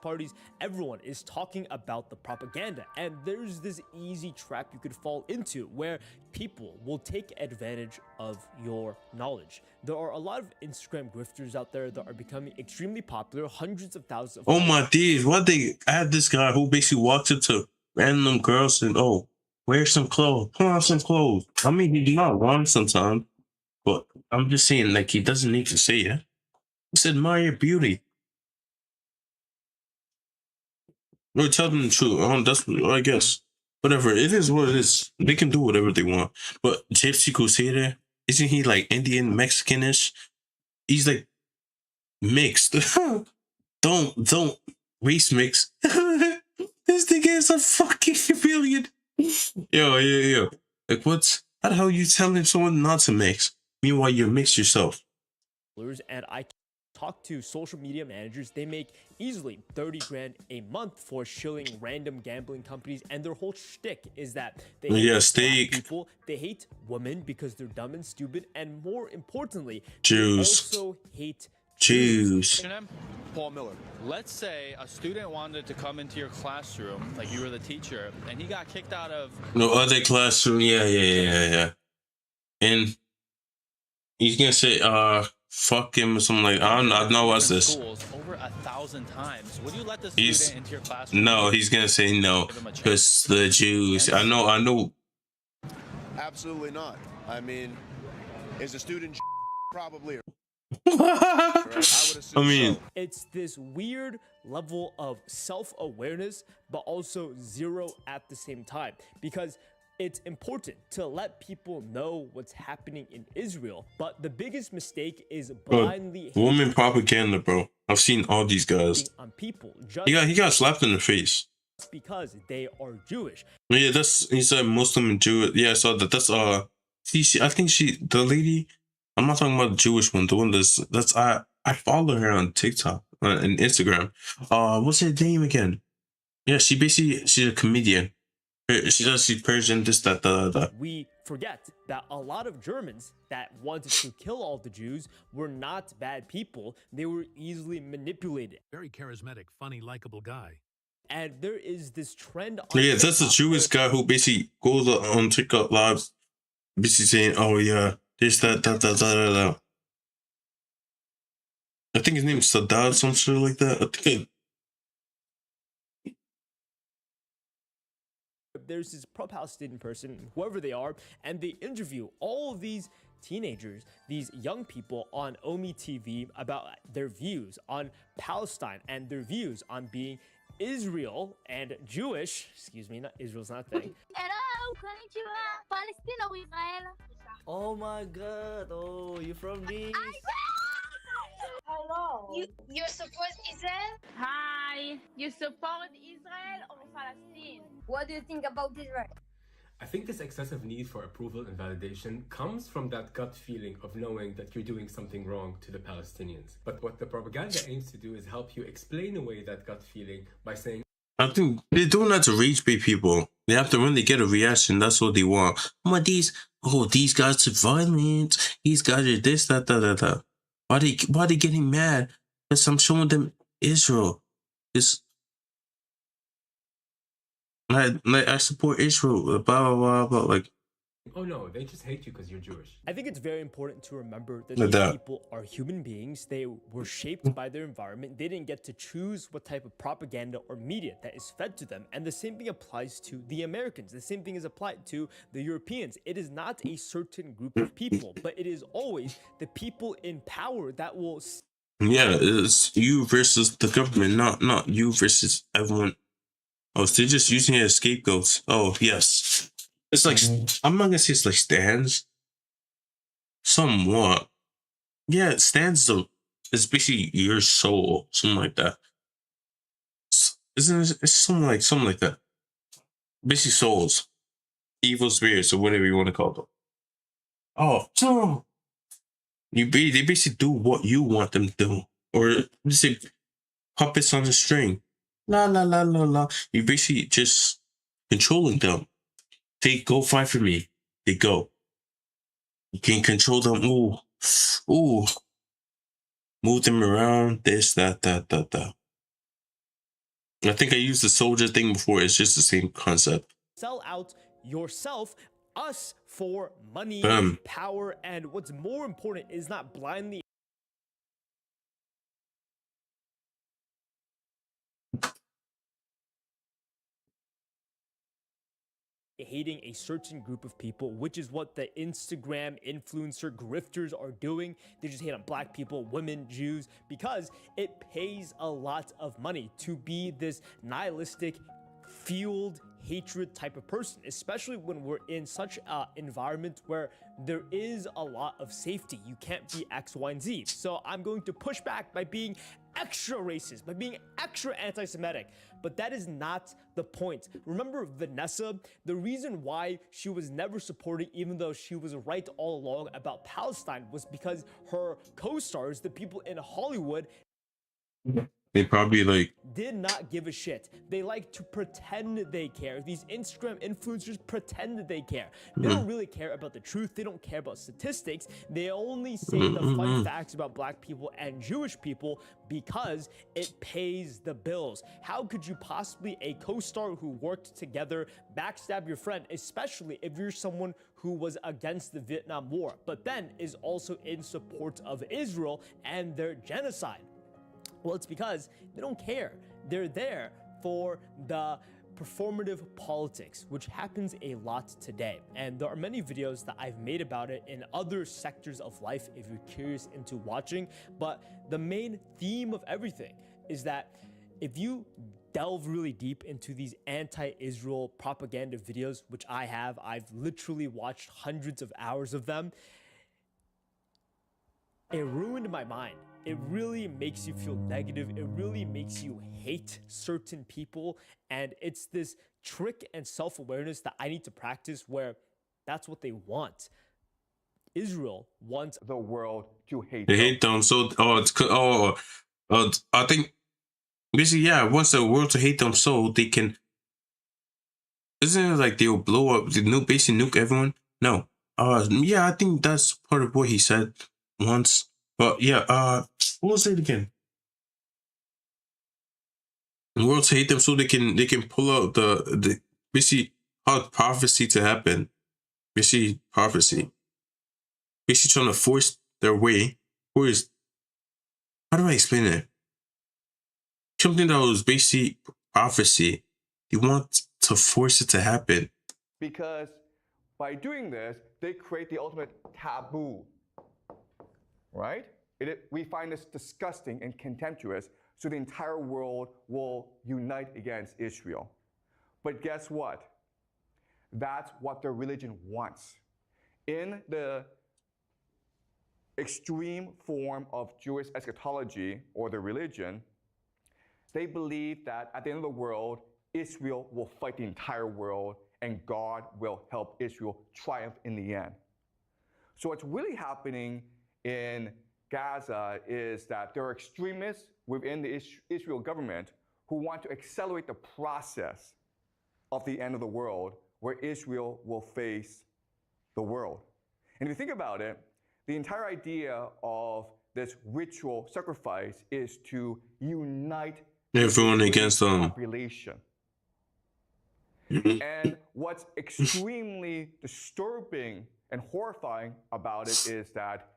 S9: Parties, everyone is talking about the propaganda, and there's this easy trap you could fall into where people will take advantage of your knowledge. There are a lot of Instagram grifters out there that are becoming extremely popular, hundreds of thousands of
S1: Oh my days, why they add this guy who basically walks up to random girls and wear some clothes, put on some clothes. I mean, he's not wrong sometimes, but I'm just saying, like, he doesn't need to say it. Just admire your beauty. Or tell them the truth. That's, I guess. Whatever. It is what it is. They can do whatever they want. But Gypsy Crusader, isn't he like Indian, Mexicanish? He's like mixed. don't race mix. This thing is a fucking chameleon. Yo. Like, how the hell are you telling someone not to mix? Meanwhile, you mix yourself.
S9: And I talk to social media managers, they make easily 30 grand a month for shilling random gambling companies, and their whole shtick is that they hate people, they hate women because they're dumb and stupid, and more importantly,
S1: Jews.
S9: They also hate
S1: Jews.
S18: Paul Miller. Let's say a student wanted to come into your classroom, like you were the teacher, and he got kicked out of
S1: no other classroom. Yeah. And he's gonna say, fuck him or something like I don't know what's this.
S18: Over 1,000 times. Would you let the student into your classroom?
S1: No, he's gonna say no because the Jews. I know.
S6: Absolutely not. I mean, is a student probably?
S1: I mean,
S9: it's this weird level of self-awareness, but also zero at the same time, because it's important to let people know what's happening in Israel, but the biggest mistake is blindly
S1: woman propaganda, bro. I've seen all these guys.
S9: On people
S1: he got slapped in the face
S9: because they are Jewish.
S1: Yeah, he said Muslim and Jewish. Yeah, I saw that. That's I think the lady. I'm not talking about the Jewish one. The one that's I follow her on TikTok and Instagram. What's her name again? Yeah, she's a comedian. She's Persian, this, that.
S9: We forget that a lot of Germans that wanted to kill all the Jews were not bad people. They were easily manipulated.
S19: Very charismatic, funny, likable guy.
S9: And there is this trend.
S1: Yeah, that's a Jewish guy who basically goes on TikTok lives basically saying, "Oh yeah, this that." I think his name is Sadat, some shit like that. I think.
S9: There's this pro-Palestinian person, whoever they are, and they interview all of these teenagers, these young people on Omi TV about their views on Palestine and their views on being Israel and Jewish. Excuse me, not Israel's not a thing.
S20: Hello, konnichiwa. Palestine or Israel?
S21: Oh my god, oh, you from this?
S20: Hello. You support Israel? Hi. You support Israel or Palestine? What do you think about Israel?
S22: I think this excessive need for approval and validation comes from that gut feeling of knowing that you're doing something wrong to the Palestinians. But what the propaganda aims to do is help you explain away that gut feeling by saying,
S1: I think they're doing that to reach big people. They have to, when they get a reaction, that's what they want. These guys are violent. These guys are this, that. Why they getting mad? Because I'm showing them Israel. I support Israel. Blah blah blah. Like,
S22: oh no, they just hate you because you're Jewish.
S9: I think it's very important to remember that
S1: Like
S9: these
S1: that.
S9: people are human beings. They were shaped by their environment. They didn't get to choose what type of propaganda or media that is fed to them. And the same thing applies to the Americans. The same thing is applied to the Europeans. It is not a certain group of people, but it is always the people in power that will.
S1: yeah, it's you versus the government, not you versus everyone. Oh, so they're just using it as scapegoats. Oh yes, it's like I'm not gonna say it's like stands. Somewhat, yeah, stands though. It's basically your soul, something like that. Isn't it? It's something like that. Basically, souls, evil spirits, or whatever you want to call them. Oh, no. They basically do what you want them to do, or just say puppets on a string. La la la la la. You basically just controlling them. They go fight for me. They go. You can control them. Ooh. Move them around. This, that. I think I used the soldier thing before. It's just the same concept.
S9: Sell out yourself, us, for money, power, and what's more important is not blindly hating a certain group of people, which is what the Instagram influencer grifters are doing. They just hate on black people, women, Jews, because it pays a lot of money to be this nihilistic, fueled hatred type of person, especially when we're in such an environment where there is a lot of safety. You can't be X, Y, and Z. So I'm going to push back by being extra racist, by being extra anti-Semitic. But that is not the point. Remember Vanessa? The reason why she was never supported, even though she was right all along about Palestine, was because her co-stars, the people in Hollywood,
S1: They probably
S9: did not give a shit. They like to pretend they care. These Instagram influencers pretend that they care. They don't really care about the truth. They don't care about statistics. They only say the fun facts about black people and Jewish people because it pays the bills. How could you possibly, a co-star who worked together, backstab your friend, especially if you're someone who was against the Vietnam War, but then is also in support of Israel and their genocide? Well, it's because they don't care. They're there for the performative politics, which happens a lot today. And there are many videos that I've made about it in other sectors of life if you're curious into watching. But the main theme of everything is that if you delve really deep into these anti-Israel propaganda videos, which I've literally watched hundreds of hours of them, it ruined my mind. It really makes you feel negative. It really makes you hate certain people. And it's this trick and self-awareness that I need to practice where that's what they want. Israel wants the world to hate
S1: they hate them. So I think basically wants the world to hate them so they can. Isn't it like they'll blow up, basically nuke everyone? No. I think that's part of what he said once. But what was it again? The world to hate them so they can pull out the basically how prophecy to happen. basically prophecy. Basically trying to force their way. How do I explain it? Something that was basically prophecy. They want to force it to happen.
S5: Because by doing this, they create the ultimate taboo, right? We find this disgusting and contemptuous, so the entire world will unite against Israel. But guess what? That's what their religion wants. In the extreme form of Jewish eschatology, or their religion, they believe that at the end of the world, Israel will fight the entire world and God will help Israel triumph in the end. So what's really happening in Gaza is that there are extremists within the Israel government who want to accelerate the process of the end of the world, where Israel will face the world. And if you think about it, the entire idea of this ritual sacrifice is to unite
S1: everyone against them.
S5: Population. And what's extremely disturbing and horrifying about it is that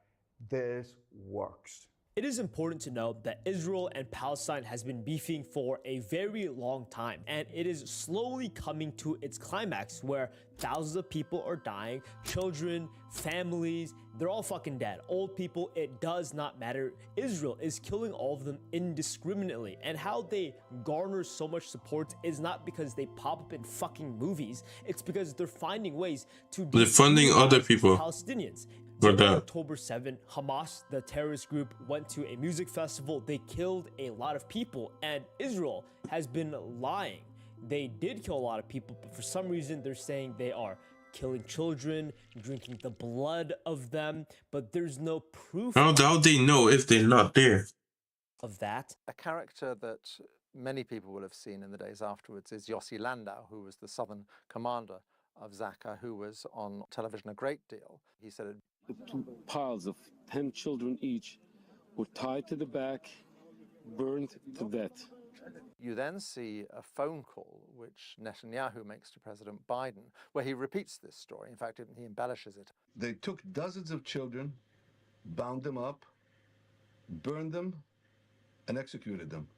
S5: this works.
S9: It is important to note that Israel and Palestine has been beefing for a very long time, and it is slowly coming to its climax where thousands of people are dying, children, families, they're all fucking dead. Old people, it does not matter. Israel is killing all of them indiscriminately, and how they garner so much support is not because they pop up in fucking movies, it's because they're finding ways to
S1: they're funding other people.
S9: Palestinians. On October 7, Hamas, the terrorist group, went to a music festival. They killed a lot of people, and Israel has been lying. They did kill a lot of people, but for some reason they're saying they are killing children, drinking the blood of them, but there's no proof.
S1: How they know if they're not there?
S9: Of that.
S7: A character that many people will have seen in the days afterwards is Yossi Landau, who was the southern commander of Zaka, who was on television a great deal. He said,
S23: the two piles of 10 children each were tied to the back, burned to death.
S7: You then see a phone call which Netanyahu makes to President Biden, where he repeats this story. In fact, he embellishes it.
S24: They took dozens of children, bound them up, burned them, and executed them.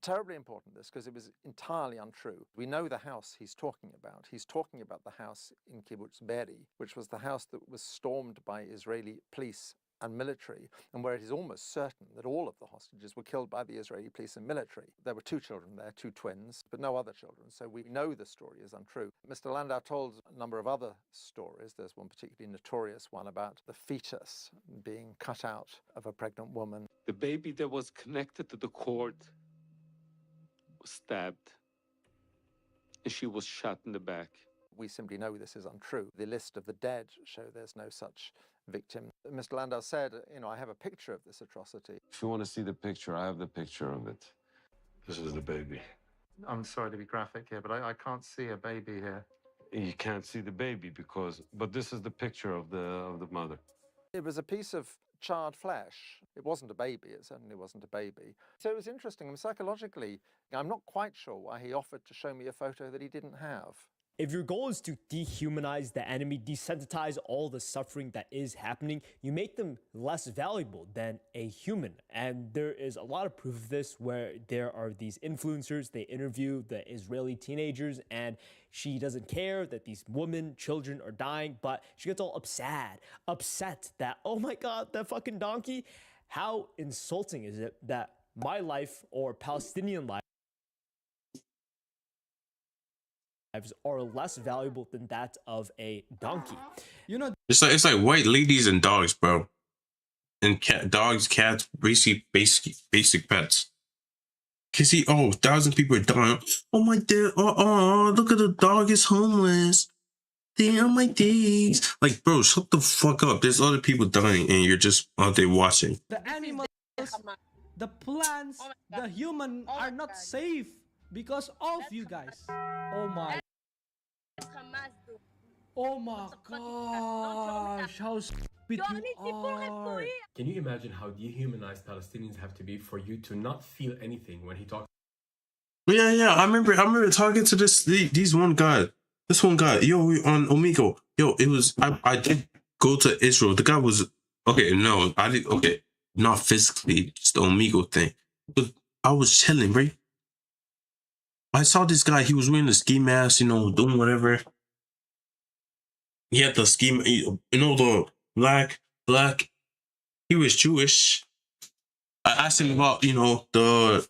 S7: Terribly important, this, because it was entirely untrue. We know the house he's talking about. He's talking about the house in Kibbutz Be'eri, which was the house that was stormed by Israeli police and military, and where it is almost certain that all of the hostages were killed by the Israeli police and military. There were 2 children there, 2 twins, but no other children, so we know the story is untrue. Mr. Landau told a number of other stories. There's one particularly notorious one about the fetus being cut out of a pregnant woman.
S23: The baby that was connected to the cord was stabbed, and she was shot in the back.
S7: We simply know this is untrue. The list of the dead show there's no such victim. Mr. Landau said, I have a picture of this atrocity.
S23: If you want to see the picture, I have the picture of it. This is the baby.
S25: I'm sorry to be graphic here, but I can't see a baby here.
S23: You can't see the baby but this is the picture of the mother.
S7: It was a piece of charred flesh. It wasn't a baby. It certainly wasn't a baby. So it was interesting. Psychologically, I'm not quite sure why he offered to show me a photo that he didn't have.
S9: If your goal is to dehumanize the enemy, desensitize all the suffering that is happening, you make them less valuable than a human. And there is a lot of proof of this, where there are these influencers, they interview the Israeli teenagers, and she doesn't care that these women, children are dying, but she gets all upset that, oh my God, that fucking donkey. How insulting is it that my life or Palestinian life are less valuable than that of a donkey?
S1: It's like white ladies and dogs, bro, and dogs, cats, basic pets. Cause 1,000 people are dying. Oh my dad! Oh, look at the dog is homeless. Damn my days! Like, bro, shut the fuck up. There's other people dying, and you're just out there watching.
S26: The animals, the plants, the human are not safe because of you guys. Oh my. Oh my gosh, how stupid you are.
S22: Can you imagine how dehumanized Palestinians have to be for you to not feel anything when he talks?
S1: Yeah. I remember talking to these one guy. This one guy, yo, on Omegle, yo, it was I did go to Israel. The guy was okay. No, I did okay, not physically, just the Omegle thing. But I was chilling, right? I saw this guy. He was wearing a ski mask, you know, doing whatever. He had the ski, you know, the black. He was Jewish. I asked him about, you know, the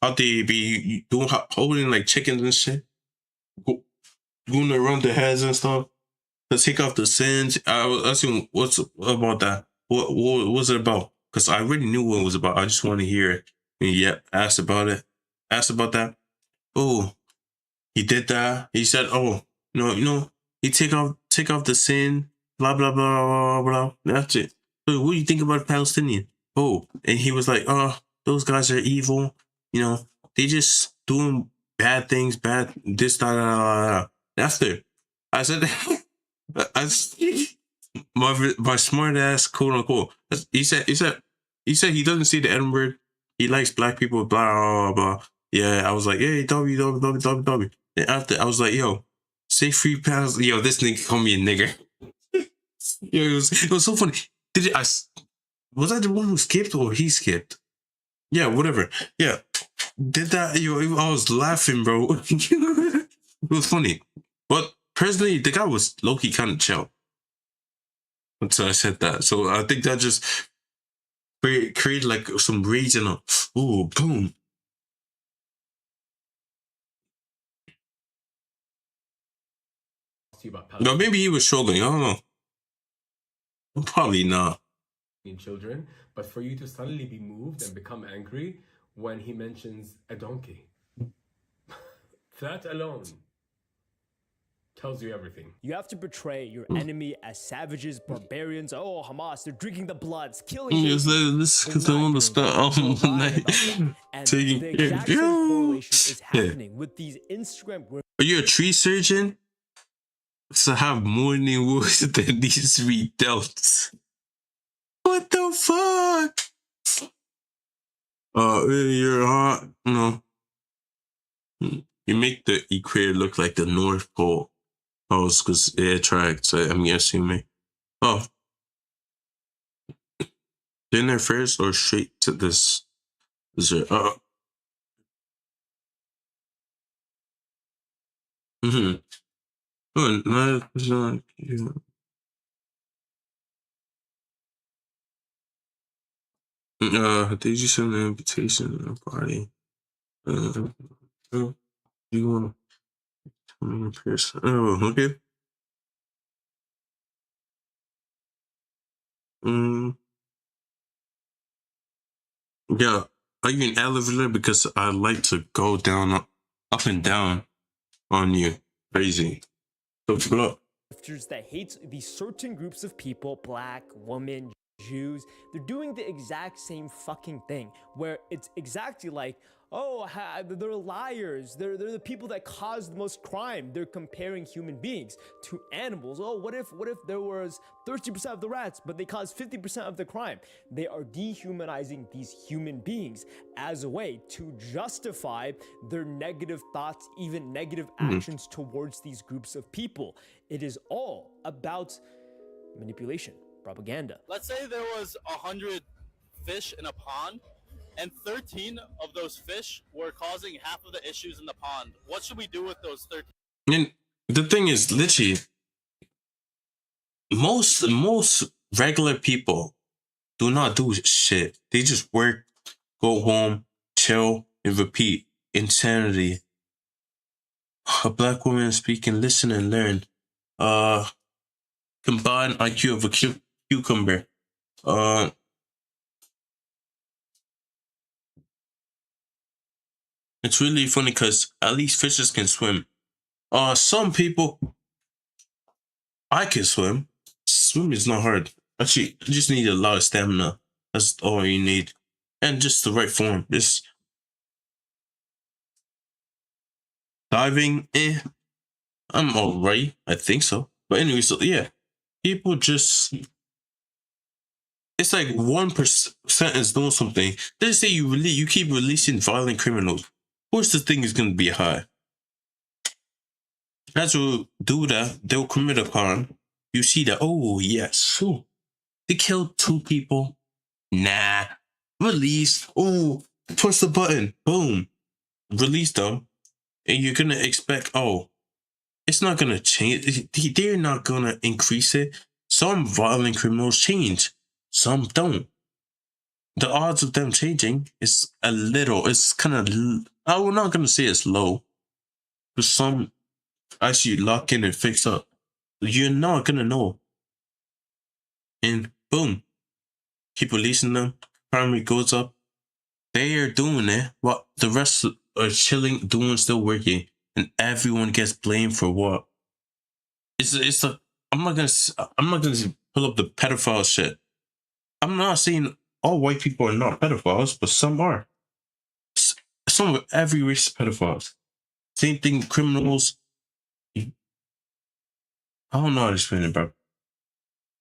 S1: how they be doing holding like chickens and shit, going around the heads and stuff to take off the sins. I was asking what's about that. What was it about? Because I already knew what it was about. I just want to hear it. And yeah, asked about it. Asked about that. Oh, he did that. He said, "Oh, no, he take off the sin." Blah blah blah blah blah. That's it. So what do you think about Palestinian? Oh, and he was like, "Oh, those guys are evil. You know, they just doing bad things, bad this that that." After I said, my smart ass, quote unquote. He said he doesn't see the N word. He likes black people. Blah blah blah. Yeah, I was like, hey, W. And after I was like, yo, say free Palestine. Yo, this nigga called me a nigger. Yo, it was so funny. Was I the one who skipped or he skipped? Yeah, whatever. Yeah. Did that, yo, I was laughing, bro. It was funny. But personally, the guy was low-key kind of chill. Until I said that. So I think that just created like some rage and ooh, boom. No, maybe he was trolling. I don't know. Probably not.
S22: Children, but for you to suddenly be moved and become angry when he mentions a donkey. That alone tells you everything.
S9: You have to portray your enemy as savages, barbarians. Oh, Hamas, they're drinking the bloods, killing
S1: yes, this because I want to start taking
S9: the exact same correlation is happening with these Instagram.
S1: Are you a tree surgeon? So have more than words than these 3 delts. What the fuck? You're hot. No. You make the equator look like the North Pole. Oh, it's because it attracts. I'm assuming. Oh. Dinner first or straight to this dessert? Mm-hmm. Oh, no, it's not. Did you send an invitation to the party? You want to come in person? Oh, okay. Yeah, are you an elevator? Because I like to go down, up and down on you. Crazy. So,
S9: that hates these certain groups of people, black, women, Jews. They're doing the exact same fucking thing where it's exactly like, oh, they're liars. They're the people that cause the most crime. They're comparing human beings to animals. Oh, what if there was 30% of the rats, but they caused 50% of the crime? They are dehumanizing these human beings as a way to justify their negative thoughts, even negative actions towards these groups of people. It is all about manipulation, propaganda.
S18: Let's say there was 100 fish in a pond, and 13 of those fish were causing half of the issues in the pond. What should we do with those 13?
S1: And the thing is, literally, most regular people do not do shit. They just work, go home, chill, and repeat. Insanity. A black woman speaking, listen and learn. Combined IQ of a cucumber. It's really funny because at least fishes can swim. Some people, I can swim. Swim is not hard. Actually, you just need a lot of stamina. That's all you need. And just the right form. Just diving, I'm alright. I think so. But anyway, so yeah. People just... It's like 1% is doing something. Let's say you keep releasing violent criminals. Of course, the thing is going to be high. As will do that, they'll commit a crime. You see that, oh, yes, oh, they killed 2 people. Nah, release. Oh, push the button. Boom. Release them. And you're going to expect, oh, it's not going to change. They're not going to increase it. Some violent criminals change. Some don't. The odds of them changing is a little, it's kind of, I'm not going to say it's low. But some actually lock in and fix up. You're not going to know. And boom. Keep releasing them. Crime rate goes up. They are doing it, but the rest are chilling, doing, still working, and everyone gets blamed for what? It's a. I'm not gonna pull up the pedophile shit. I'm not saying all white people are not pedophiles, but some are. Some of every race is pedophiles. Same thing, criminals. I don't know how to explain it, bro.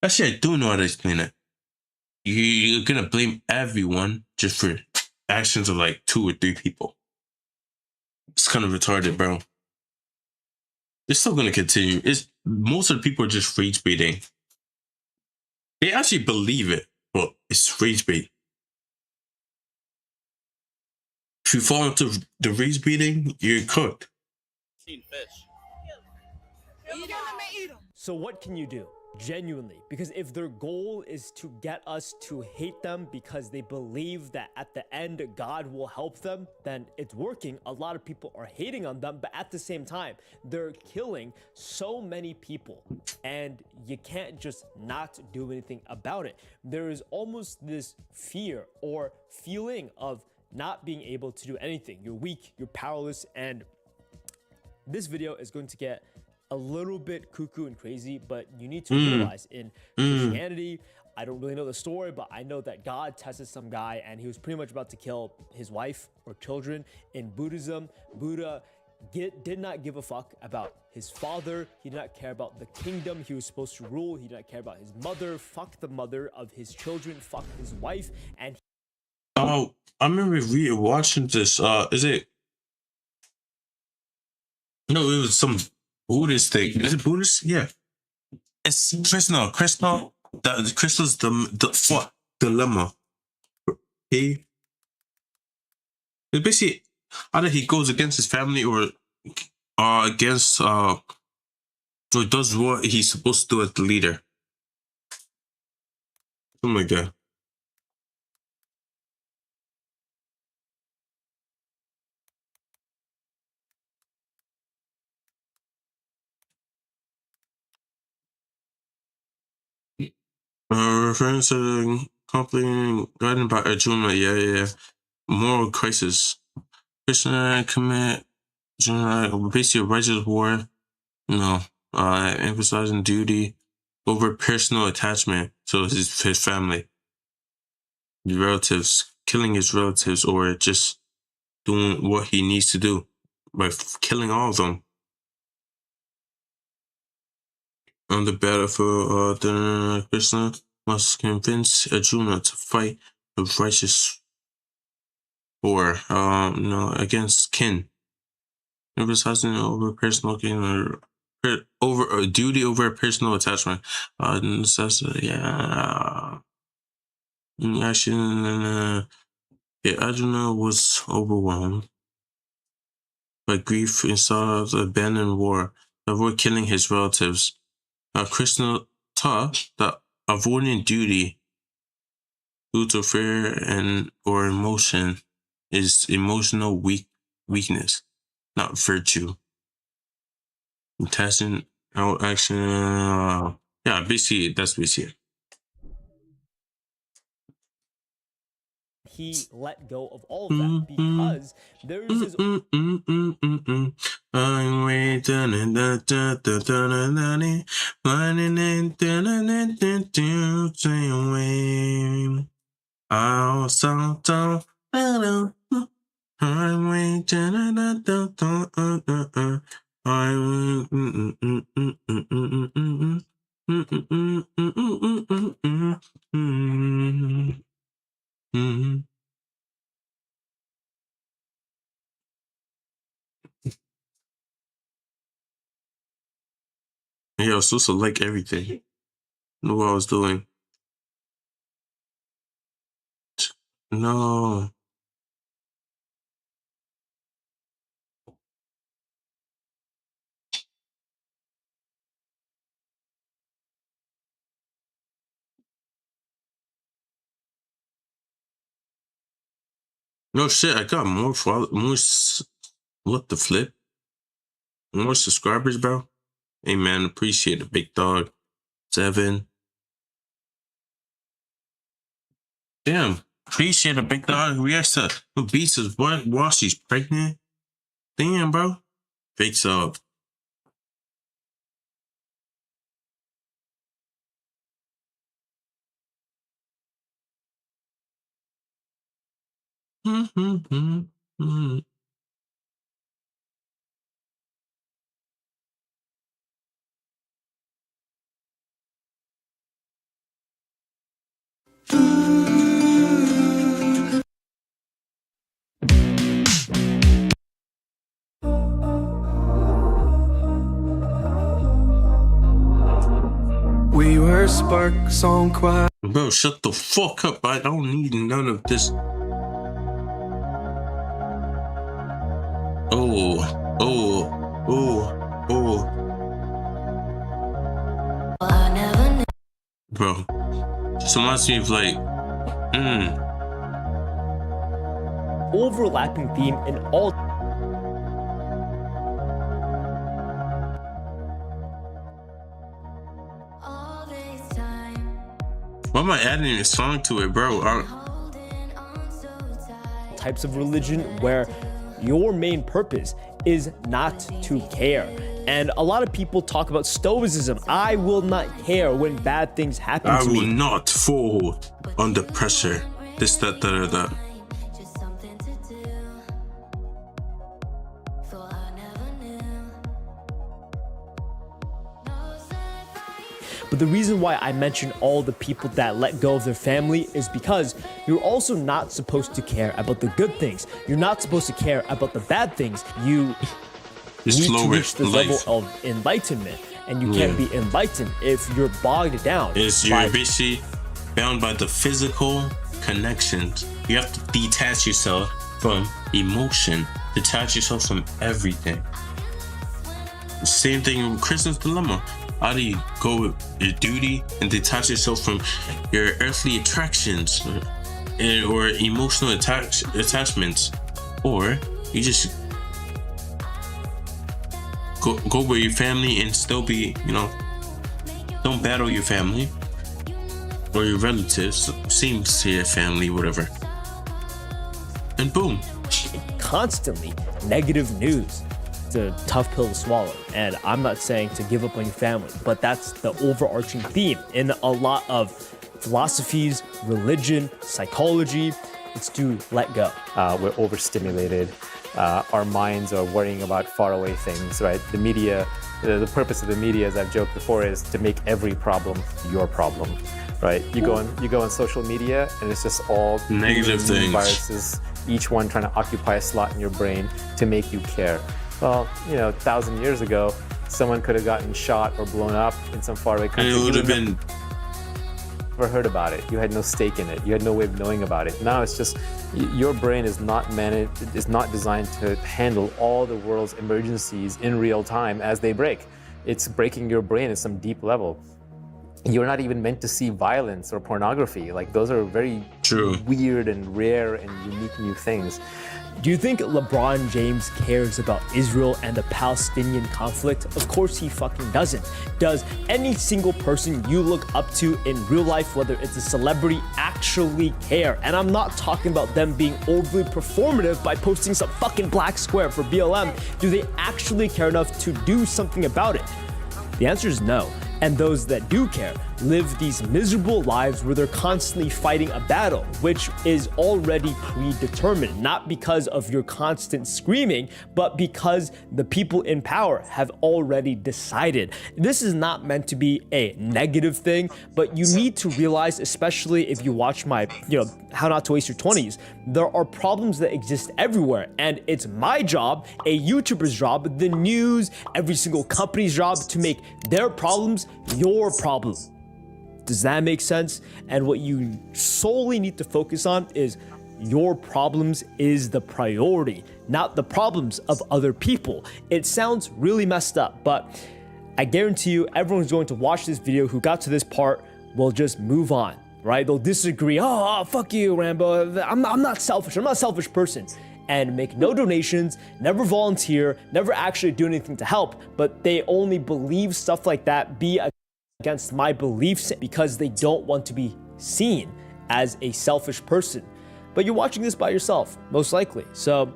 S1: Actually, I do know how to explain it. You're gonna blame everyone just for actions of like 2 or 3 people. It's kind of retarded, bro. It's still gonna continue. Most of the people are just rage baiting. They actually believe it, but it's rage bait. If you fall into the rage baiting, you're cooked.
S9: So what can you do? Genuinely, because if their goal is to get us to hate them because they believe that at the end God will help them, then it's working. A lot of people are hating on them, but at the same time, they're killing so many people, and you can't just not do anything about it. There is almost this fear or feeling of not being able to do anything. You're weak, you're powerless, and this video is going to get a little bit cuckoo and crazy, but you need to realize in Christianity, I don't really know the story, but I know that God tested some guy and he was pretty much about to kill his wife or children. In Buddhism, Buddha did not give a fuck about his father. He did not care about the kingdom he was supposed to rule. He did not care about his mother. Fuck the mother of his children. Fuck his wife. And
S1: oh, I remember watching this. Is it? No, it was some Buddhist thing. Is it Buddhist? Yeah. It's Krishna. Krishna's the what? Dilemma. It's basically either he goes against his family or against or does what he's supposed to do as the leader. Something like that. Reference to the company written by Arjuna, yeah. Moral crisis. Krishna commit basically a righteous war. No. Emphasizing duty over personal attachment. So his family. His relatives. Killing his relatives or just doing what he needs to do. By killing all of them. On the battlefield, Krishna must convince Arjuna to fight the righteous war, against kin. Emphasizing over personal gain or over duty over personal attachment. Necessity, yeah. Action, Arjuna was overwhelmed by grief and saw the abandoned war, avoid killing his relatives. Krishna taught that avoiding duty due to fear or emotion is emotional weakness, not virtue. Testing out action, yeah, basically that's basically it.
S9: He let go of all of that because there is his
S1: I'm waiting Yeah, I was supposed to like everything. Know what I was doing. No. No shit, I got more what the flip? More subscribers, bro. Hey man, appreciate it, big dog. 7. Damn, appreciate it, big dog. We asked her who beats his butt while she's pregnant. Damn, bro. Fakes up.
S2: We were sparks on quiet.
S1: Bro, shut the fuck up. I don't need none of this. Bro, just reminds me of like,
S9: Overlapping theme in all.
S1: Why am I adding a song to it, bro?
S9: Types of religion where your main purpose is not to care. And a lot of people talk about stoicism. I will not care when bad things happen to me.
S1: I will not fall under pressure. This, that, that.
S9: But the reason why I mention all the people that let go of their family is because you're also not supposed to care about the good things. You're not supposed to care about the bad things. You need to reach the level of enlightenment, and you can't be enlightened if you're bogged down.
S1: You're basically bound by the physical connections. You have to detach yourself from emotion, detach yourself from everything. The same thing with Christian's dilemma. How do you go with your duty and detach yourself from your earthly attractions or emotional attachments? Or you just go with your family and still be, don't battle your family or your relatives, seems to your family, whatever. And boom.
S9: Constantly negative news. It's a tough pill to swallow, and I'm not saying to give up on your family, but that's the overarching theme in a lot of philosophies, religion, psychology. It's to let go.
S3: We're overstimulated. Our minds are worrying about faraway things, right? The media, the purpose of the media, as I've joked before, is to make every problem your problem, right? You go on social media, and it's just all
S1: negative things,
S3: viruses, each one trying to occupy a slot in your brain to make you care. Well, 1,000 years ago, someone could have gotten shot or blown up in some faraway country.
S1: And it would have been.
S3: Never heard about it. You had no stake in it. You had no way of knowing about it. Now it's just your brain is not designed to handle all the world's emergencies in real time as they break. It's breaking your brain at some deep level. You're not even meant to see violence or pornography. Like, those are very weird and rare and unique new things.
S9: Do you think LeBron James cares about Israel and the Palestinian conflict? Of course he fucking doesn't. Does any single person you look up to in real life, whether it's a celebrity, actually care? And I'm not talking about them being overly performative by posting some fucking black square for BLM. Do they actually care enough to do something about it? The answer is no. And those that do care live these miserable lives where they're constantly fighting a battle, which is already predetermined, not because of your constant screaming, but because the people in power have already decided. This is not meant to be a negative thing, but you need to realize, especially if you watch my, How Not to Waste Your 20s, there are problems that exist everywhere, and it's my job, a YouTuber's job, the news, every single company's job to make their problems your problem. Does that make sense? And what you solely need to focus on is your problems is the priority, not the problems of other people. It sounds really messed up, but I guarantee you everyone's going to watch this video who got to this part will just move on, right? They'll disagree. Oh, fuck you, Rambo. I'm not selfish. I'm not a selfish person. And make no donations, never volunteer, never actually do anything to help, but they only believe stuff like that be against my beliefs because they don't want to be seen as a selfish person. But you're watching this by yourself, most likely. So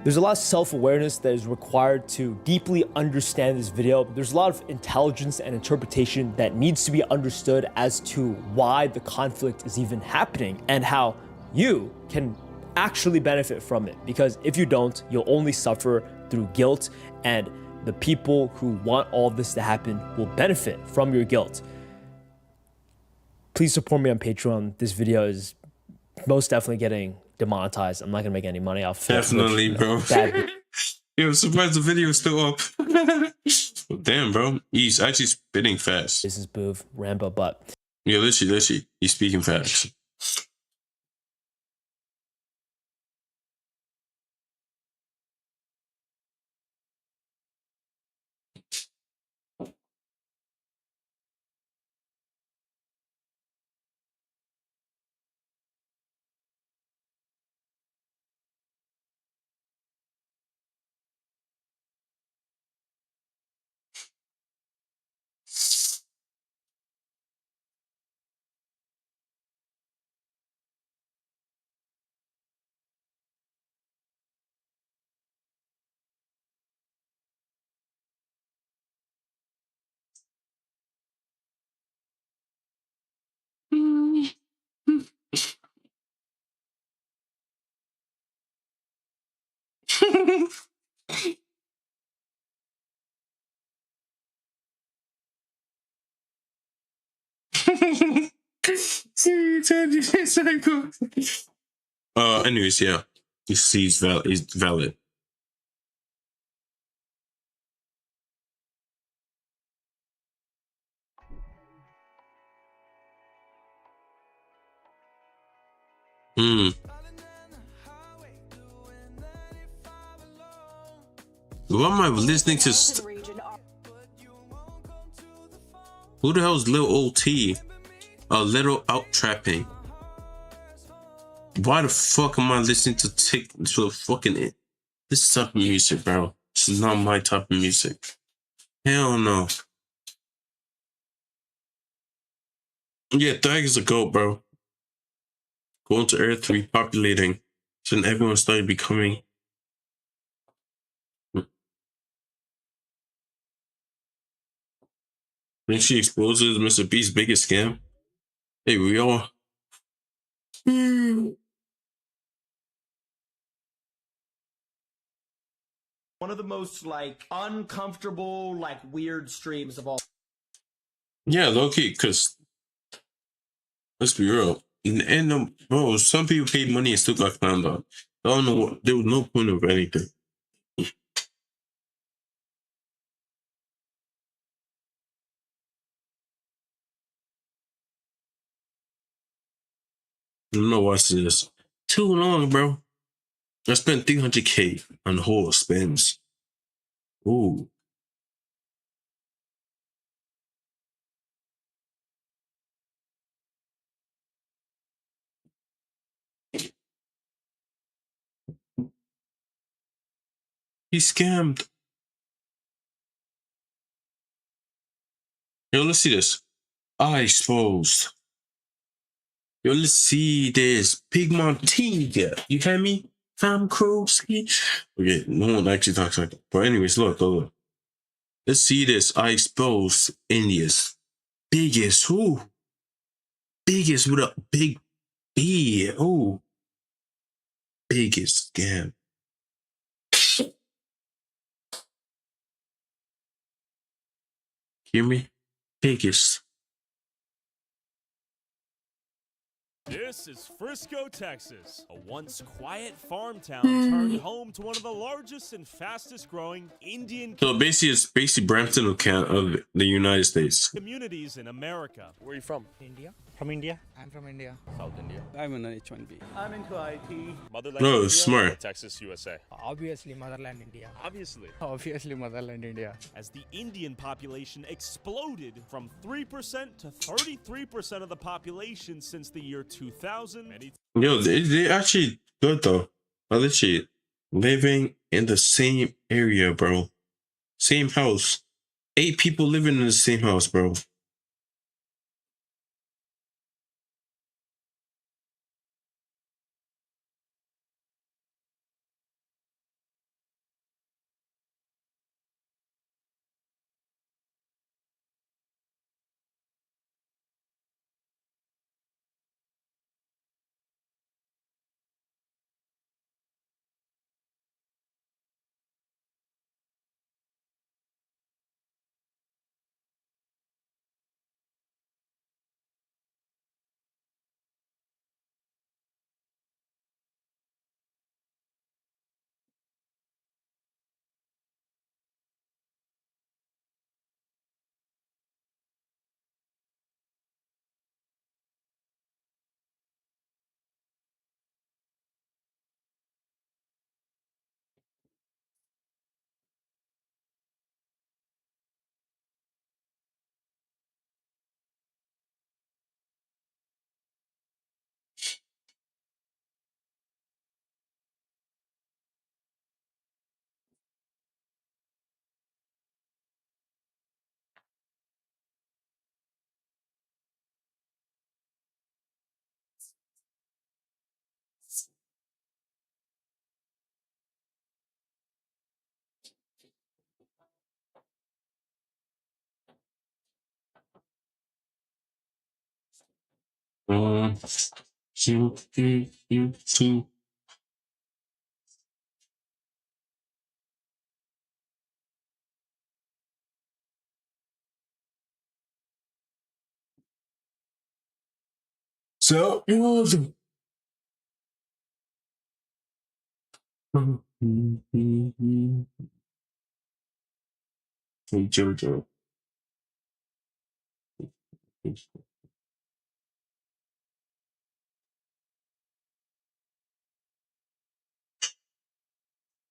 S9: there's a lot of self-awareness that is required to deeply understand this video. There's a lot of intelligence and interpretation that needs to be understood as to why the conflict is even happening and how you can actually benefit from it. Because if you don't, you'll only suffer through guilt, and the people who want all this to happen will benefit from your guilt. Please support me on Patreon. This video is most definitely getting demonetized. I'm not gonna make any money off of it.
S1: Definitely, bro. Yo, I'm surprised the video is still up. Damn, bro. He's actually spitting fast.
S9: This is Boov, Rambo, but
S1: yeah, literally, he's speaking fast. Anyways, yeah, he's valid. Why am I listening to? Who the hell is Lil Old T? A little out trapping. Why the fuck am I listening to fucking it? This type of music, bro. This is not my type of music. Hell no. Yeah, Thag is a goat, bro. Going to Earth, repopulating. So then everyone started becoming. Then she exposes Mr. Beast's biggest scam. Hey, we all.
S4: One of the most uncomfortable, weird streams of all.
S1: Yeah, low key, because let's be real. In the end, bro, some people paid money and still got clowned on. I don't know what, there was no point of anything. I'm not watching this. Too long, bro. I spent 300K on whole spins. Ooh. He scammed. Yo, let's see this. I exposed. Yo, let's see this. Big Montego. You hear me? Fam Krowski. Okay, no one actually talks like that. But anyways, look. Let's see this. I exposed India's. Biggest. Who? Biggest with a big B. Oh. Biggest scam. Hear me? Biggest.
S8: This is Frisco, Texas, a once quiet farm town turned home to one of the largest and fastest growing Indian
S1: So basically, it's basically Brampton of the United States.
S8: communities in America.
S11: Where are you from?
S12: India.
S11: From India?
S12: I'm from India.
S11: South India.
S12: I'm an H1B.
S11: I'm into IT.
S8: Motherland
S1: No,
S8: India
S1: smart.
S8: or Texas, USA.
S12: Obviously, motherland India.
S8: Obviously.
S12: Obviously, motherland India.
S8: As the Indian population exploded from 3% to 33% of the population since the year 2000.
S1: Yo, they actually good though. Literally living in the same area, bro. Same house. 8 people living in the same house, bro. Two. So it was. Hey Jojo.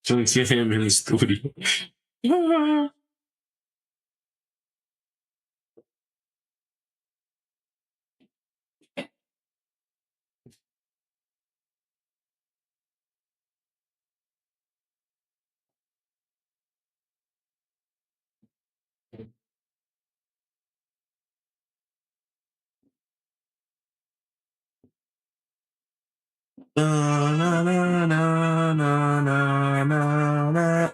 S1: So you get him in the studio. Na na na na na na na na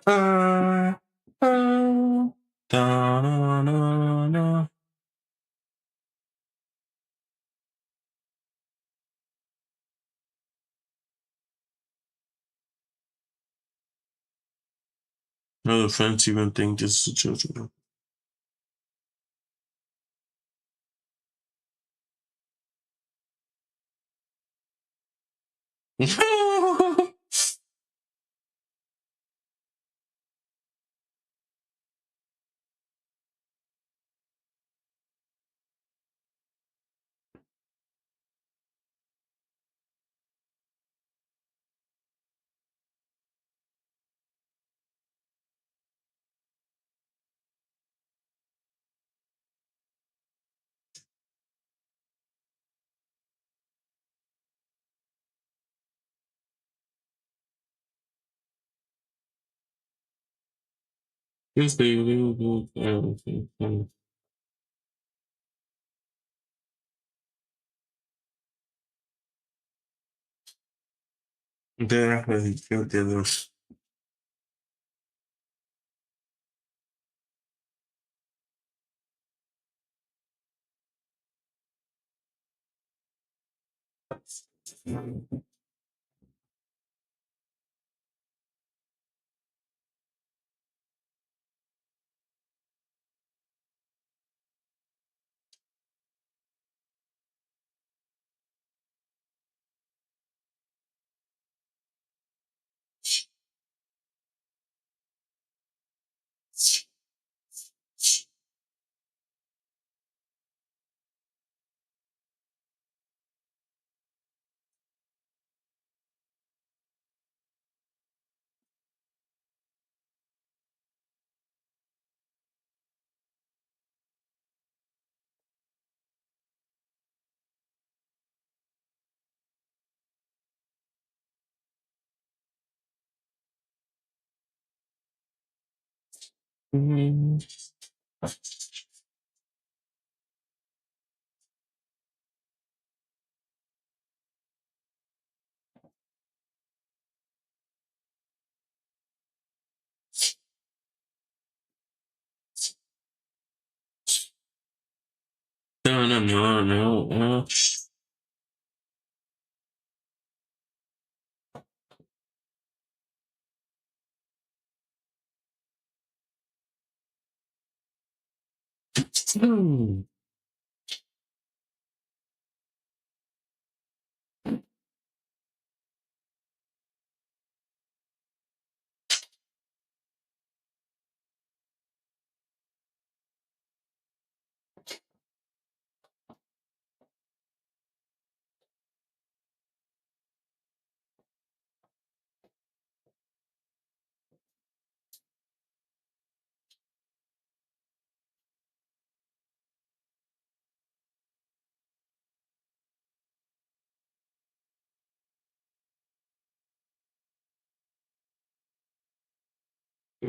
S1: da na na na. No offense, even think this is a children. Yes, they do everything. They're really good. No.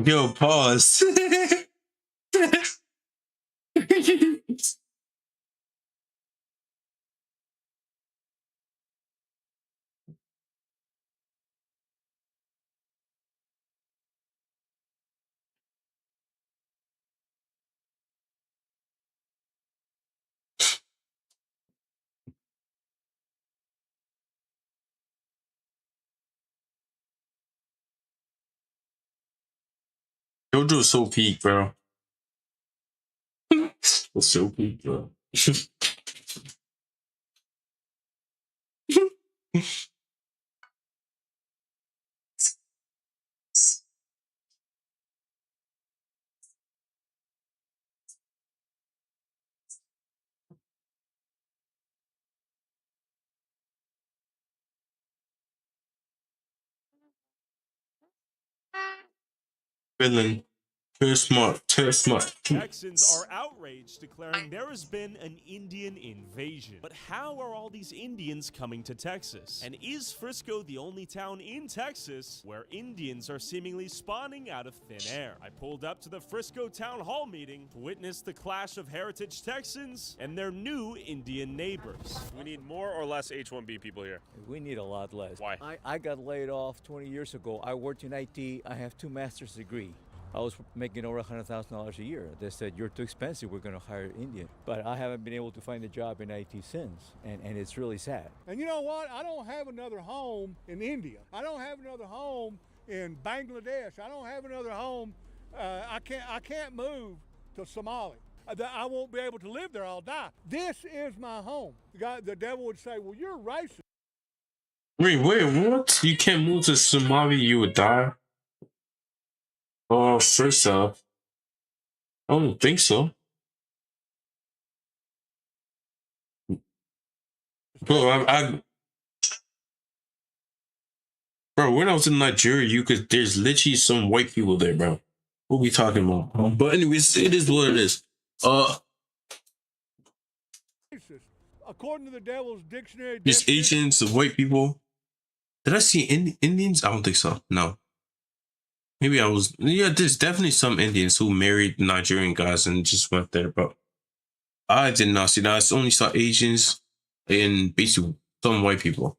S1: Yo, pause. JoJo's so peak, bro. It's so peak, bro. Villain. Very smart. Very smart.
S8: Texans are outraged, declaring there has been an Indian invasion. But how are all these Indians coming to Texas? And is Frisco the only town in Texas where Indians are seemingly spawning out of thin air? I pulled up to the Frisco Town Hall meeting to witness the clash of heritage Texans and their new Indian neighbors. We need more or less H-1B people here?
S10: We need a lot less.
S8: Why?
S10: I got laid off 20 years ago. I worked in IT. I have 2 master's degrees. I was making over $100,000 a year. They said, you're too expensive, we're gonna hire Indian. But I haven't been able to find a job in IT since, and it's really sad.
S11: And you know what? I don't have another home in India. I don't have another home in Bangladesh. I don't have another home. I can't move to Somalia. I won't be able to live there. I'll die. This is my home. The devil would say, well, you're racist.
S1: Wait, what? You can't move to Somalia, you would die? Oh, first off, I don't think so. Bro, bro, when I was in Nigeria, there's literally some white people there, bro. What we talking about? But anyways, it is what it is.
S11: According to the devil's dictionary,
S1: There's Asians, white people. Did I see Indians? I don't think so. No. Maybe I was. Yeah, there's definitely some Indians who married Nigerian guys and just went there, but I did not see that. I only saw Asians and basically some white people.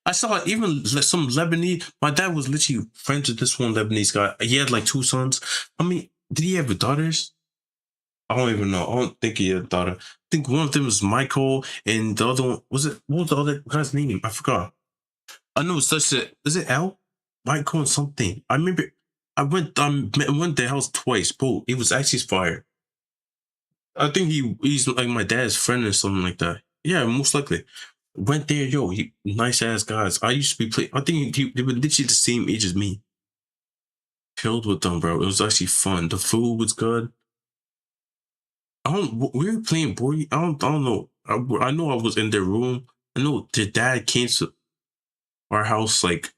S1: I saw even some Lebanese. My dad was literally friends with this one Lebanese guy. He had like 2 sons. I mean, did he have daughters? I don't even know. I don't think he had a daughter. think one of them was Michael, and the other one was it? What was the other guy's name? I forgot. I know it's such a. Is it L? Michael and something. I remember. I went their house twice. Bro, it was actually fire. I think he's like my dad's friend or something like that. Yeah, most likely. Went there, yo. Nice ass guys. I used to be playing. I think they were literally the same age as me. Chilled with them, bro. It was actually fun. The food was good. We were playing board. I don't know. I know I was in their room. I know their dad came to our house like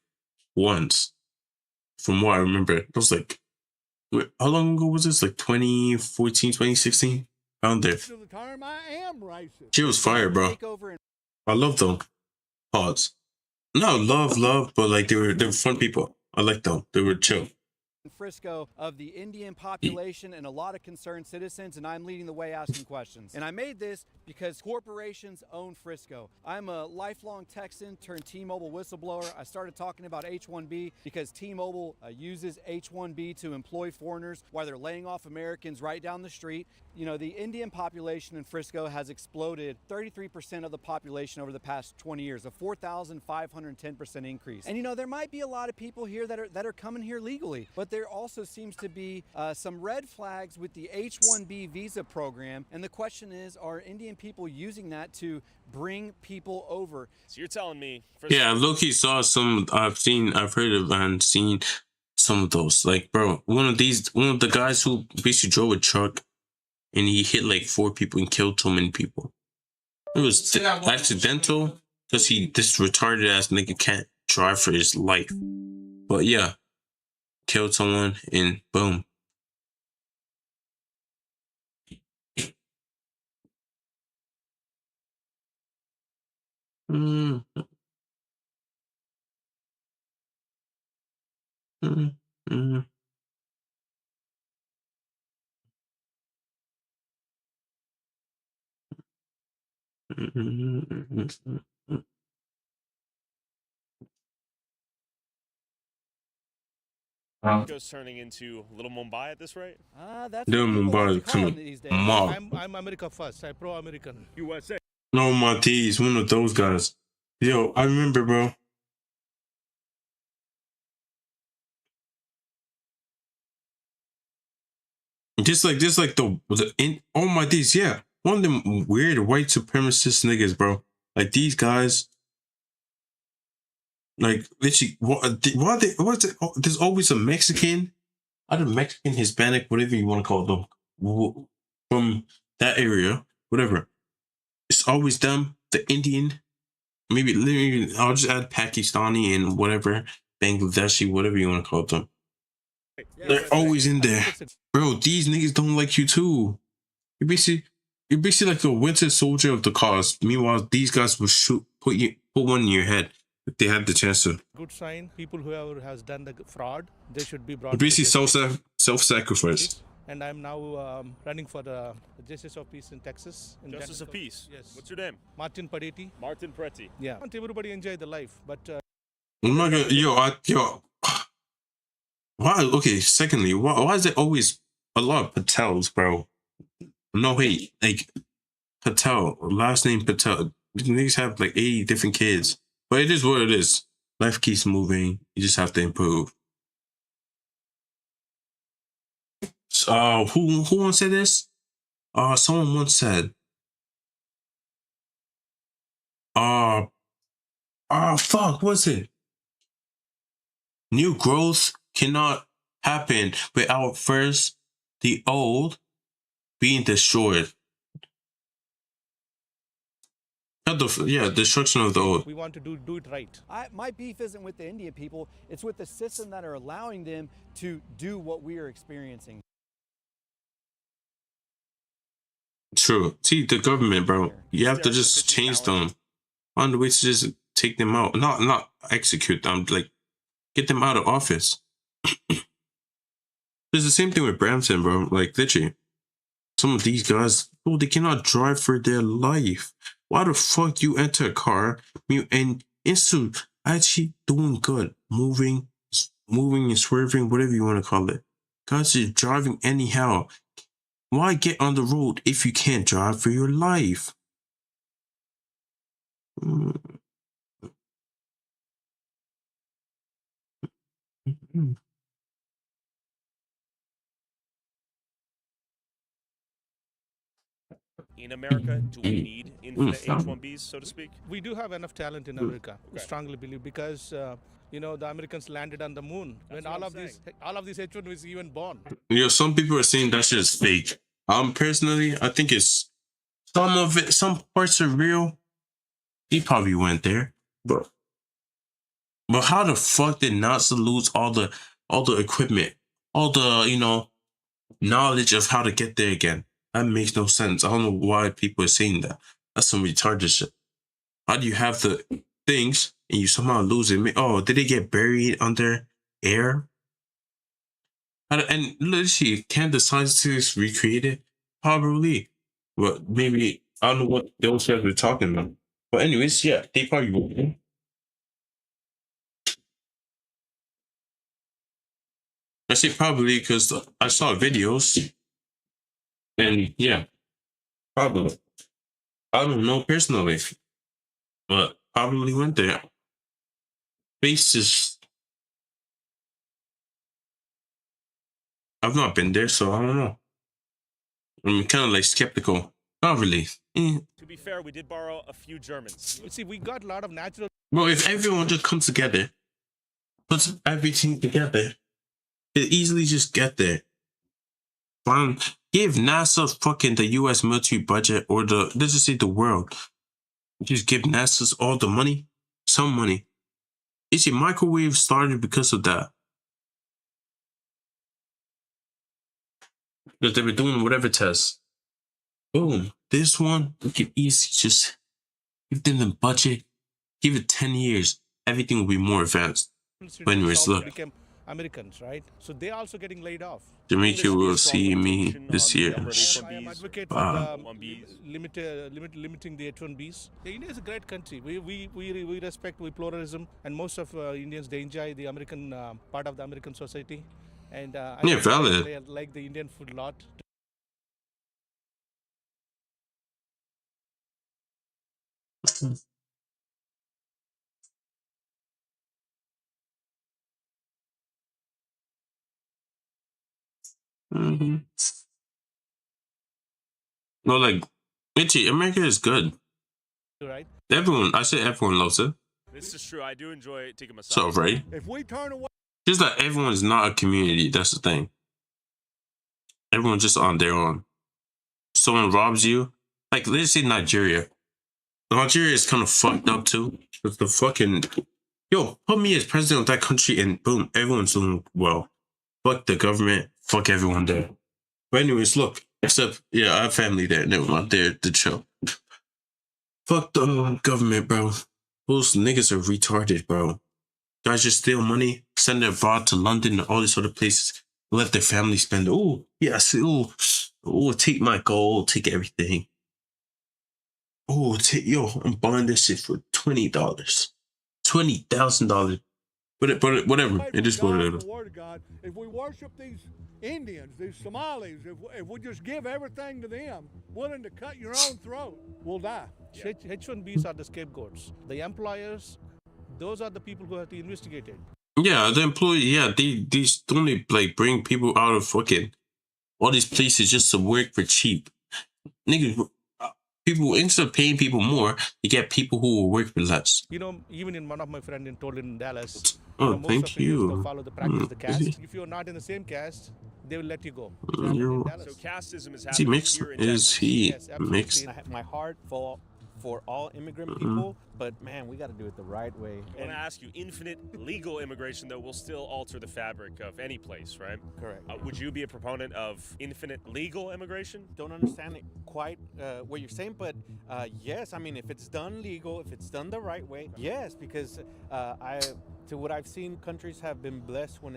S1: once. From what I remember, it was like, how long ago was this? Like 2014, 2016? Around there.
S11: To the term, I am racist.
S1: She was fire, bro. I love them. Pause. No, love, but like they were fun people. I like them. They were chill.
S6: Frisco of the Indian population and a lot of concerned citizens, and I'm leading the way asking questions. And I made this because corporations own Frisco. I'm a lifelong Texan turned T-Mobile whistleblower. I started talking about H-1B because T-Mobile uses H-1B to employ foreigners while they're laying off Americans right down the street. You know, the Indian population in Frisco has exploded 33% of the population over the past 20 years, a 4,510% increase. And you know, there might be a lot of people here that are coming here legally, but there also seems to be some red flags with the H-1B visa program. And the question is, are Indian people using that to bring people over?
S8: So you're telling me...
S1: Yeah, low-key saw some, I've heard of and seen some of those. Like, bro, one of the guys who basically drove a truck and he hit like 4 people and killed so many people. It was accidental because this retarded ass nigga can't drive for his life. But yeah, killed someone and boom.
S8: Goes turning into Little Mumbai at this rate?
S6: That's
S1: Little Mumbai to mob.
S13: I'm America first. I'm pro-American.
S8: USA.
S1: No, Monty's one of those guys. Yo, I remember, bro. Just like oh my days, yeah. One of them weird white supremacist niggas, bro. Like these guys. Like literally, there's always a Mexican, either Mexican, Hispanic, whatever you want to call them, from that area, whatever. It's always them, the Indian, maybe I'll just add Pakistani and whatever, Bangladeshi, whatever you want to call them. They're always in there. Bro, these niggas don't like you too. You're basically like a winter soldier of the cause. Meanwhile, these guys will put one in your head if they had the chance to.
S13: Good sign. People who has done the fraud, they should be brought.
S1: Basically self-sacrifice.
S13: And I'm now running for the Justice of Peace in Texas.
S8: Justice of Peace?
S13: Yes.
S8: What's your name?
S13: Martin Paretti.
S8: Martin Paretti.
S13: Yeah. I want everybody enjoy the life, but...
S1: I'm not gonna... Yo. Why? Okay, secondly, why is there always a lot of Patels, bro? No hate. Like, Patel, last name Patel. These niggas have like 80 different kids. But it is what it is. Life keeps moving. You just have to improve. Who once said this? Someone once said, fuck, what's it? New growth cannot happen without first the old being destroyed. Destruction of the old.
S13: We want to do it right.
S6: My beef isn't with the Indian people. It's with the system that are allowing them to do what we are experiencing.
S1: True. See, the government, bro. You have to just change them. On the way to just take them out. Not execute them. Like, get them out of office. It's the same thing with Brampton, bro. Like, literally. Some of these guys, bro, they cannot drive for their life. Why the fuck you enter a car and instead of actually doing good, moving and swerving, whatever you want to call it, guys are driving anyhow. Why get on the road if you can't drive for your life?
S8: In America, do we need infinite H-1Bs, so to speak?
S13: We do have enough talent in America. I strongly believe because the Americans landed on the moon when all of these H1 was even born.
S1: Some people are saying that shit is fake. Personally, I think it's some of it. Some parts are real. He probably went there, but how the fuck did NASA lose all the equipment, all the knowledge of how to get there again? That makes no sense. I don't know why people are saying that. That's some retarded shit. How do you have the things and you somehow lose it? Oh, did they get buried under air? And let's see, can the scientists recreate it? Probably. But maybe, I don't know what those guys were talking about. But anyways, yeah, they probably will. I say probably because I saw videos. And yeah, probably. I don't know personally, but probably went there. Space I've not been there, so I don't know. I'm kind of like skeptical. Not really.
S8: To be fair, we did borrow a few Germans.
S13: See, we got a lot of natural.
S1: Well, if everyone just comes together, puts everything together, they easily just get there. Give NASA fucking the U.S. military budget, or let's just say the world. Just give NASA all the money, some money. You see, microwave started because of that. Because they were doing whatever tests. Boom. This one, we can easily just give them the budget, give it 10 years. Everything will be more advanced. But anyways, look.
S13: Americans, right? So they're also getting laid off.
S1: Jamaica will see me this year.
S13: I am advocate for limiting the H1Bs. India is a great country. We respect pluralism, and most of Indians, they enjoy the American part of the American society. And
S1: yeah, valid.
S13: They like the Indian food a lot.
S1: Mm-hmm. No, like, Mitchie, America is good.
S13: Right.
S1: I say everyone loves it.
S8: This is true. I do enjoy taking massage.
S1: So, right?
S11: If we turn away,
S1: just that everyone is not a community. That's the thing. Everyone's just on their own. Someone robs you, like let's say Nigeria. Nigeria is kind of fucked up too. With the fucking put me as president of that country, and boom, everyone's doing well. Fuck the government. Fuck everyone there. But anyways, look. Except, I have family there. Never mind. They're chill. Fuck the government, bro. Those niggas are retarded, bro. Guys just steal money, send it abroad to London and all these other places. Let their family spend. Oh, yes. Oh, take my gold. Take everything. Oh, I'm buying this shit for $20. $20,000. But whatever. It is what it is.
S11: If we worship these Indians, these Somalis, if we just give everything to them, willing to cut your own throat, we'll die.
S13: H1Bs are the scapegoats. The employers, those are the people who have to investigate it.
S1: Yeah, the employee, they only like bring people out of fucking all these places just to work for cheap. Niggas, people, instead of paying people more, you get people who will work for less.
S13: Even in one of my friends in Dallas,
S1: most
S13: of you follow the practice, the caste. If you're not in the same caste, they will let you go.
S8: So casteism is happening
S1: mixed?
S8: here in
S1: Is he
S6: Yes,
S1: mixed?
S6: I have my heart for all immigrant people, but man, we got to do it the right way.
S8: I want to ask you, infinite legal immigration, though, will still alter the fabric of any place, right?
S6: Correct.
S8: Would you be a proponent of infinite legal immigration?
S6: Don't understand it quite what you're saying, but yes, I mean, if it's done legal, if it's done the right way, yes, because
S13: To what I've seen, countries have been blessed when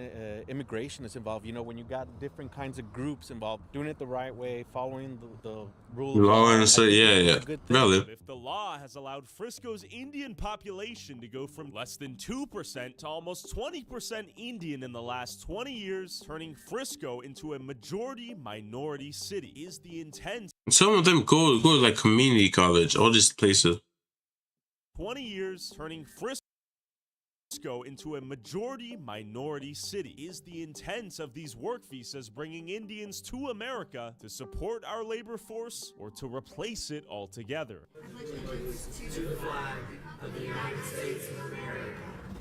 S13: immigration is involved. You know, when you got different kinds of groups involved, doing it the right way, following the rules.
S1: Law and so yeah. Valid.
S8: But if the law has allowed Frisco's Indian population to go from less than 2% to almost 20% Indian in the last 20 years, turning Frisco into a majority-minority city is the intent.
S1: Some of them go to like community college, all these places.
S8: 20 years, turning Frisco into a majority-minority city is the intent of these work visas, bringing Indians to America to support our labor force or to replace it altogether.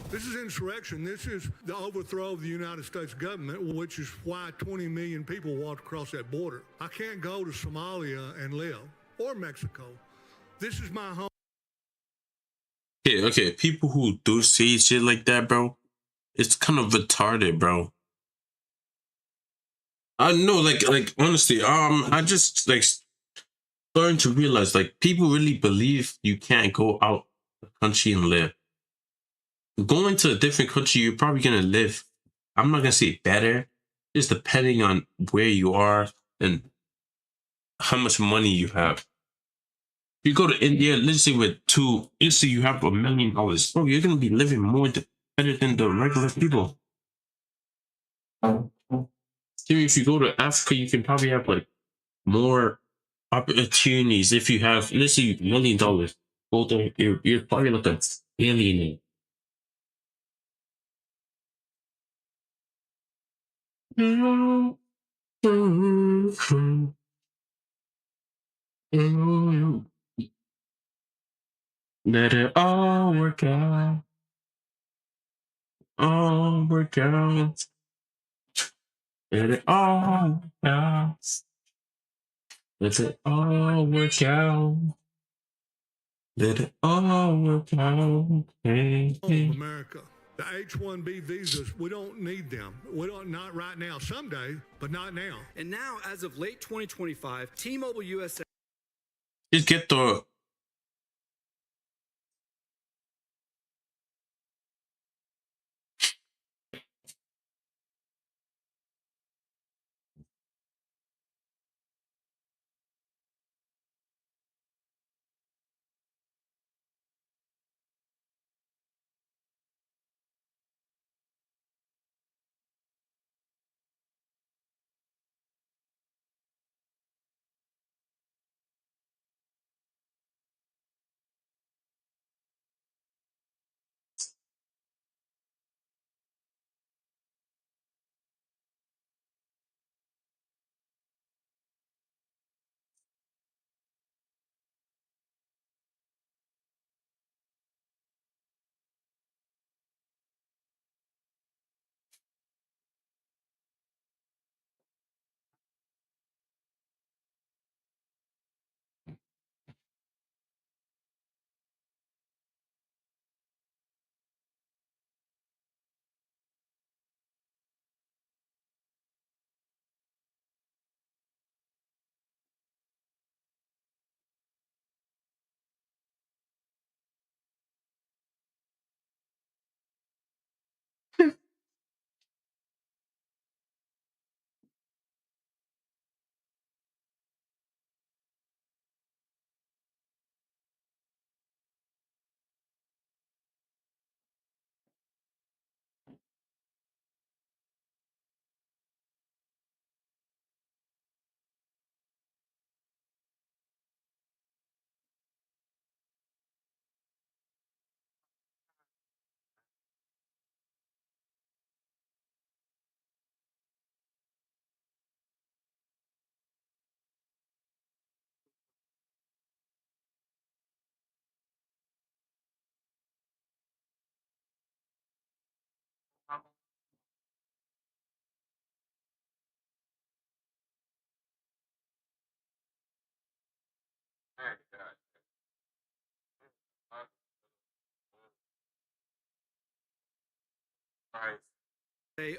S11: This is insurrection. This is the overthrow of the United States government, which is why 20 million people walked across that border. I can't go to Somalia and live, or Mexico. This is my home.
S1: Okay, people who do say shit like that, bro, it's kind of retarded, bro. I know, like honestly, I just like starting to realize, like, people really believe you can't go out the country and live. Going to a different country, you're probably gonna live, I'm not gonna say better, just depending on where you are and how much money you have. You go to India, let's say let's say you have $1 million. Bro, you're gonna be living better than the regular people. If you go to Africa, you can probably have like more opportunities. If you have, let's say, $1 million, go there, you're probably like an alien. Let it all work out. All work out. Let it all work out. Let it all work out. Let it all work out. Hey, hey.
S11: America. The H-1B visas, we don't need them. We don't, not right now. Someday, but not now.
S2: And now, as of late 2025, T-Mobile USA.
S1: Just get the.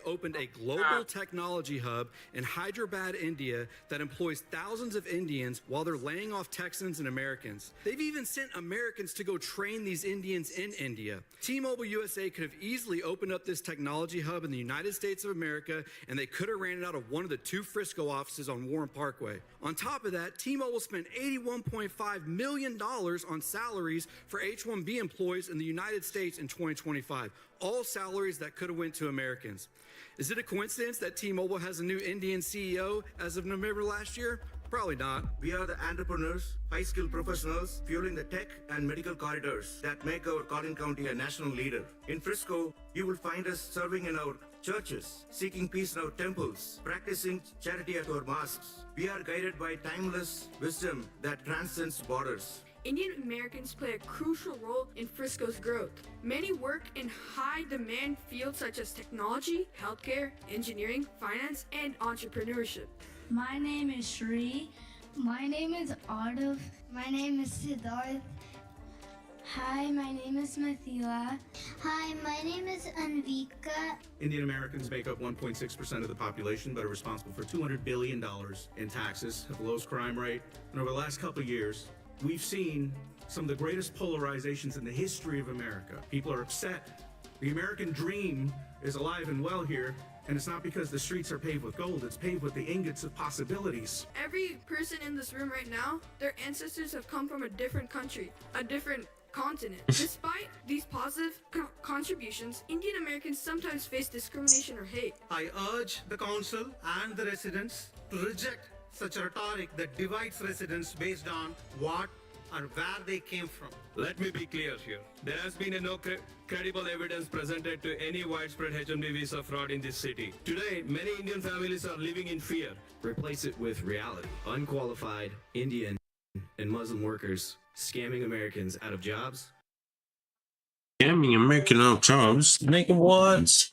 S2: opened a global technology hub in Hyderabad, India that employs thousands of Indians while they're laying off Texans and Americans. They've even sent Americans to go train these Indians in India. T-Mobile USA could have easily opened up this technology hub in the United States of America, and they could have ran it out of one of the 2 Frisco offices on Warren Parkway. On top of that, T-Mobile spent $81.5 million on salaries for H-1B employees in the United States in 2025. All salaries that could have went to Americans. Is it a coincidence that T-Mobile has a new Indian CEO as of November last year? Probably not.
S14: We are the entrepreneurs, high-skilled professionals fueling the tech and medical corridors that make our Collin County a national leader. In Frisco, you will find us serving in our churches, seeking peace in our temples, practicing charity at our mosques. We are guided by timeless wisdom that transcends borders.
S15: Indian Americans play a crucial role in Frisco's growth. Many work in high-demand fields such as technology, healthcare, engineering, finance, and entrepreneurship.
S20: My name is Shri. My name is Ardav. My name is Siddharth. Hi, my name is Mathila. Hi, my name is Anvika.
S16: Indian Americans make up 1.6% of the population, but are responsible for $200 billion in taxes, have the lowest crime rate, and over the last couple of years, we've seen some of the greatest polarizations in the history of America. People are upset. The American dream is alive and well here, and it's not because the streets are paved with gold, it's paved with the ingots of possibilities.
S15: Every person in this room right now, their ancestors have come from a different country, a different continent. Despite these positive contributions, Indian Americans sometimes face discrimination or hate.
S14: I urge the council and the residents to reject such a rhetoric that divides residents based on what or where they came from.
S17: Let me be clear here. There has been no credible evidence presented to any widespread H-1B visa fraud in this city. Today, many Indian families are living in fear.
S19: Replace it with reality. Unqualified Indian and Muslim workers scamming Americans out of jobs.
S1: Scamming American out of jobs? Nigga, what?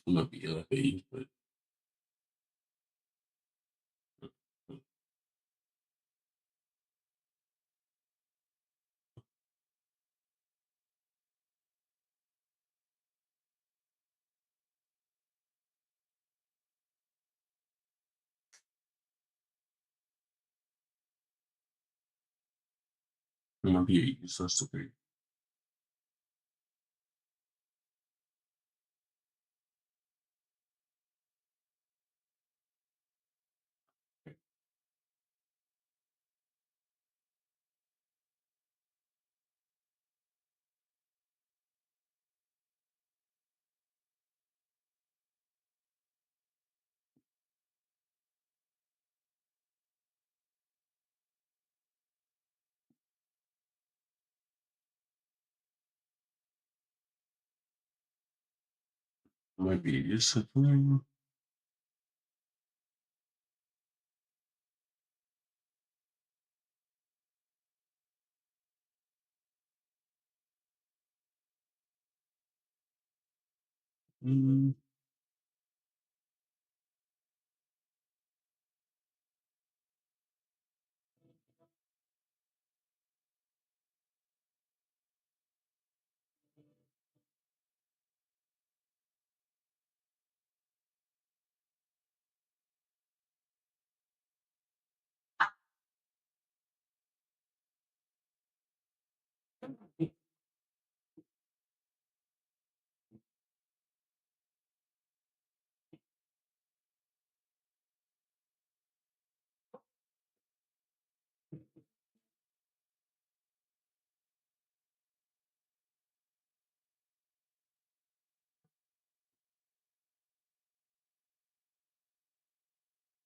S1: Might be LFA, but it might be a useless degree. Might be a useless degree. Mm.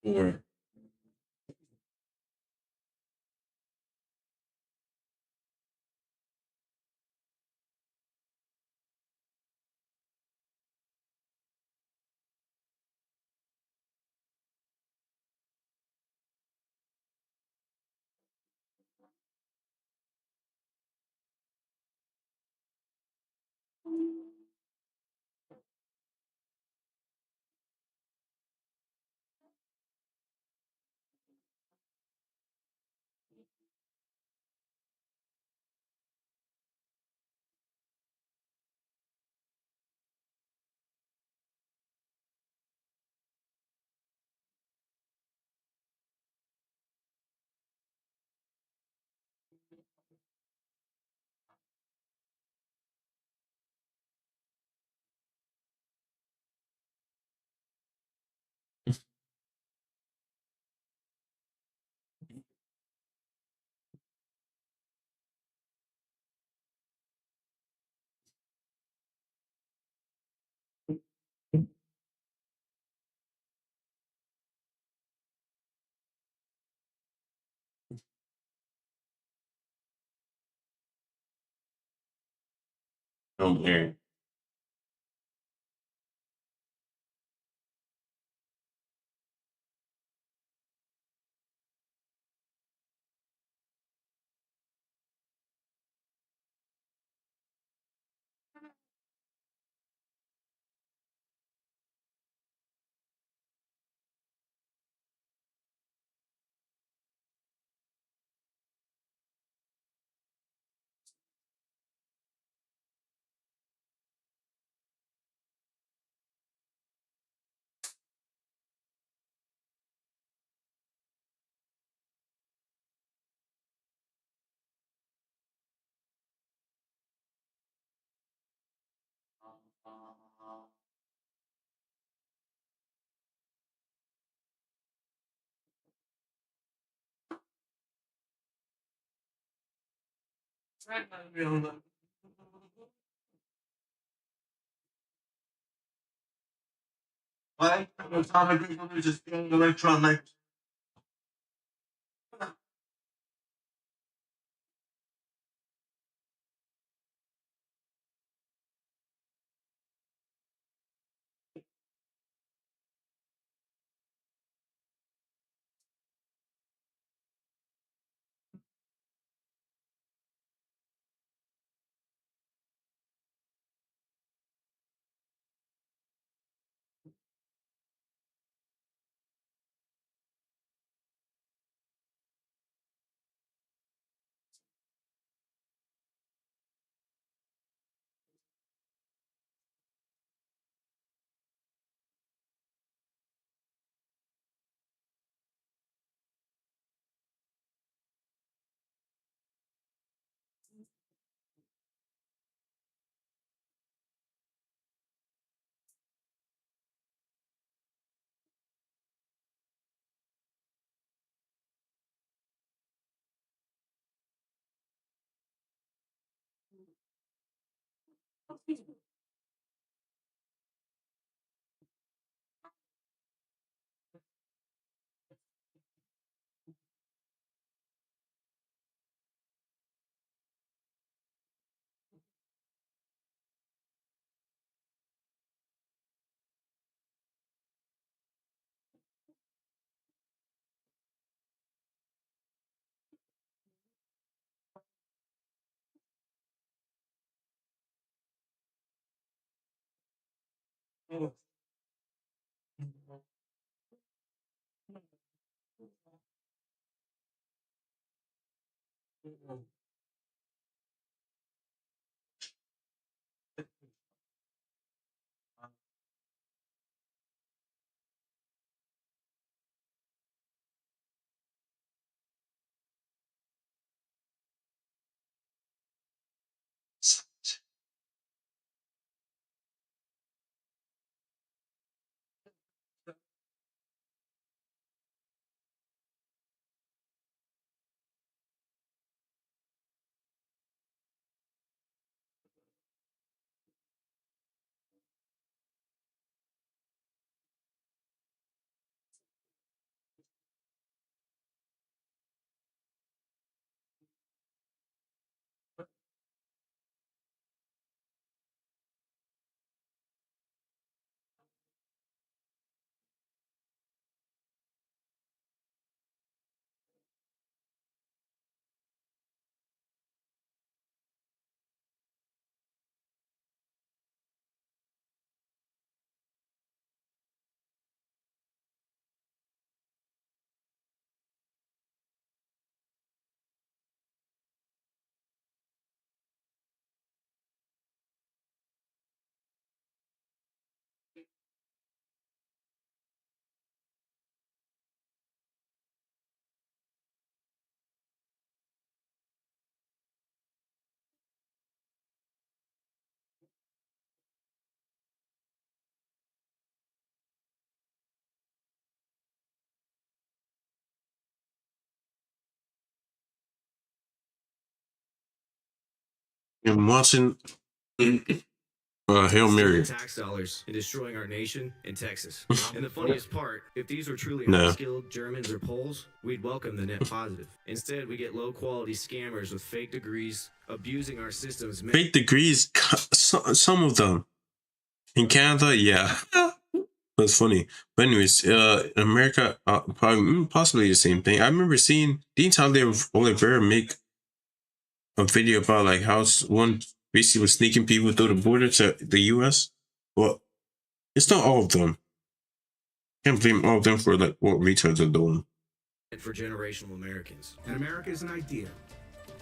S1: Or okay. Why? Atomic people just being electronic. I'm watching Hail
S19: Stealing
S1: Mary.
S19: tax dollars and destroying our nation in Texas. And the funniest part, if these were truly
S1: No.
S19: high-skilled Germans or Poles, we'd welcome the net positive. Instead, we get low-quality scammers with fake degrees abusing our systems.
S1: Fake degrees, some of them. In Canada, yeah. That's funny. But anyways, in America, possibly the same thing. I remember seeing, didn't Tyler Oliveira make a video about like how one basically was sneaking people through the border to the US? Well, it's not all of them. Can't blame all of them for like what retards are doing.
S19: For generational Americans.
S16: And America is an idea.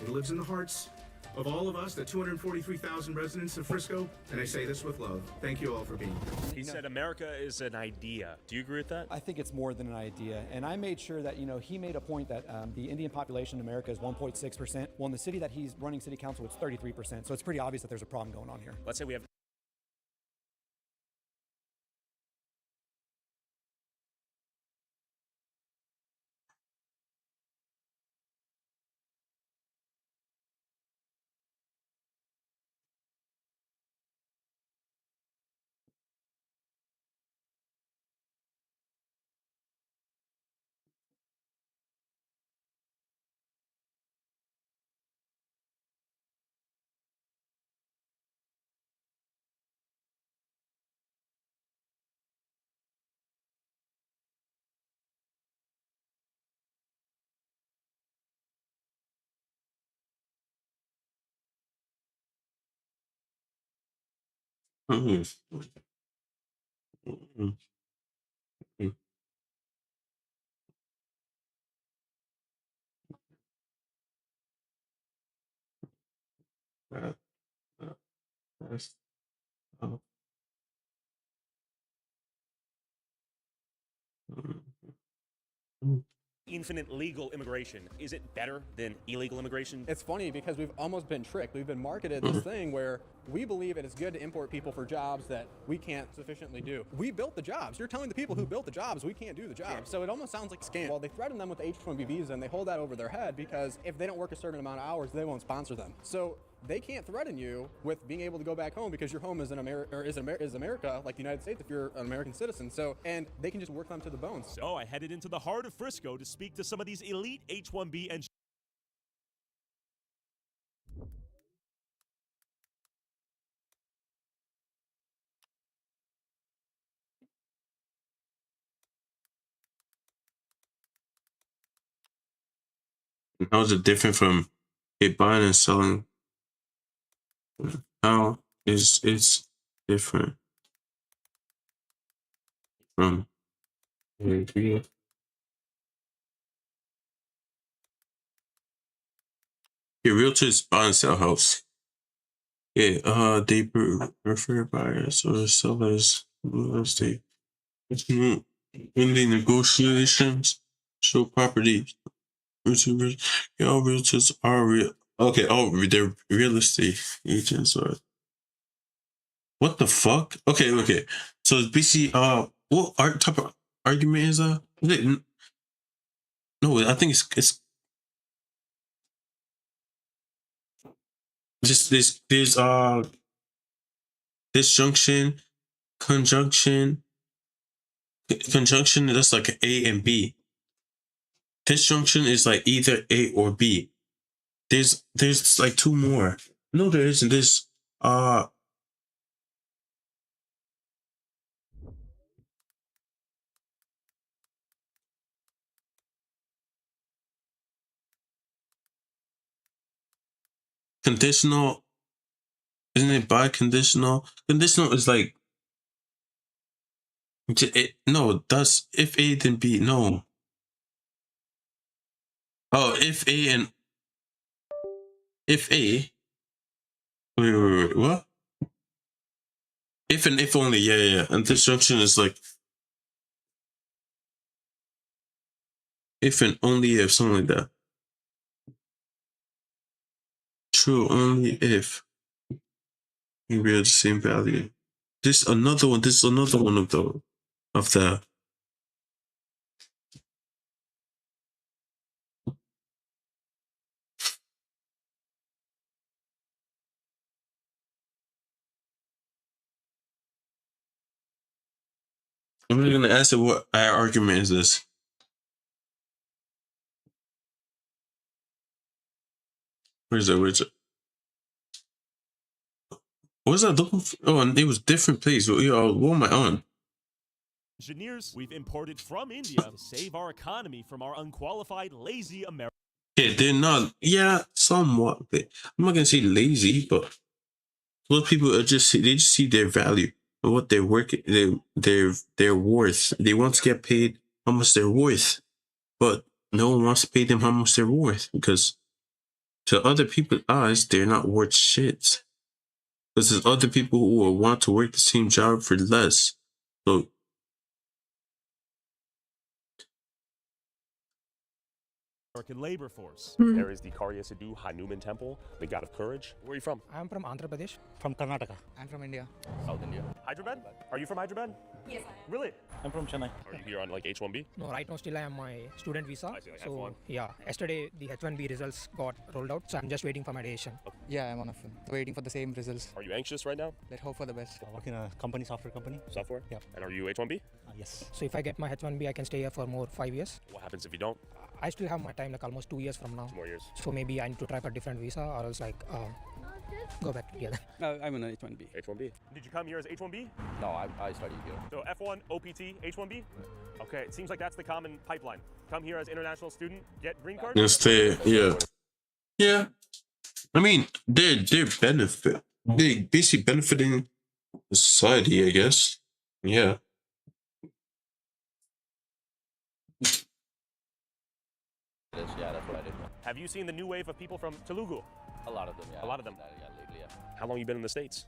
S16: It lives in the hearts of all of us, the 243,000 residents of Frisco, and I say this with love. Thank you all for being here.
S8: He said America is an idea. Do you agree with that?
S6: I think it's more than an idea. And I made sure that, he made a point that the Indian population in America is 1.6%. Well, in the city that he's running city council, it's 33%. So it's pretty obvious that there's a problem going on here.
S8: Let's say we have infinite legal immigration. Is it better than illegal immigration?
S5: It's funny because we've almost been tricked. We've been marketed this thing where we believe it is good to import people for jobs that we can't sufficiently do. We built the jobs. You're telling the people who built the jobs we can't do the job. So it almost sounds like a scam. Well, they threaten them with the H-1B visa and they hold that over their head because if they don't work a certain amount of hours, they won't sponsor them. So they can't threaten you with being able to go back home because your home is in America, or is America, like the United States, if you're an American citizen. So, and they can just work them to the bone.
S8: So I headed into the heart of Frisco to speak to some of these elite H-1B and
S1: How is it different from it buying and selling? How is it's different? Yeah, realtors buy and sell house. Yeah, they prefer buyers or sellers real estate. In the negotiations, show property. Yeah, all realtors are real. Okay, they're real estate agents or what the fuck? Okay. So it's basically what type of argument is that? No, I think it's just there's disjunction, conjunction, that's like A and B. Disjunction is like either A or B. There's like two more. No, there isn't. There's conditional. Isn't it biconditional? Conditional is like no. That's if A then B. No. Oh, if A and if A. Wait. What? If and if only. Yeah. And disjunction is like if and only if, something like that. True only if we are the same value. This is another one of the. I'm really gonna ask you what our argument is this. Where's it? What was that looking for? Oh, and it was different place. What am I on?
S8: Engineers we've imported from India to save our economy from our unqualified, lazy Americans.
S1: Yeah, they're not. Yeah, somewhat. I'm not gonna say lazy, but most people are just see their value and what they're working. Their worth. They want to get paid how much they're worth, but no one wants to pay them how much they're worth because to other people's eyes, they're not worth shit. Because there's other people who will want to work the same job for less. So
S8: American labor force.
S7: There is the Karya Sidhu Hanuman Temple, the god of courage. Where are you from?
S12: I'm from Andhra Pradesh. From Karnataka. I'm from India.
S7: South India. Hyderabad? Are you from Hyderabad?
S12: Yes, I am.
S7: Really?
S12: I'm from Chennai.
S7: Are you here on like H1B?
S12: No, right now still I am my student visa.
S7: I see, like
S12: so
S7: F1.
S12: yeah, yesterday the H1B results got rolled out, so I'm just waiting for my decision. Yeah, I'm on a waiting for the same results.
S7: Are you anxious right now?
S12: Let's hope for the best. I work in a software company.
S7: Software?
S12: Yeah.
S7: And are you H1B?
S12: Yes. So if I get my H1B, I can stay here for more 5 years.
S7: What happens if you don't?
S12: I still have my time, like almost 2 years from now.
S7: 2 more years.
S12: So maybe I need to try for a different visa, or else like go back to India.
S7: I'm an H1B. H1B. Did you come here as H1B? No, I studied here. So F1, OPT, H1B? Okay, it seems like that's the common pipeline. Come here as international student, get green card.
S1: and stay. Yeah. I mean, they're benefit. They basically benefiting the society, I guess. Yeah.
S7: Yeah, that's what I did. Have you seen the new wave of people from Telugu? A lot of them, yeah. A lot of them? Yeah, lately, yeah. How long you been in the States?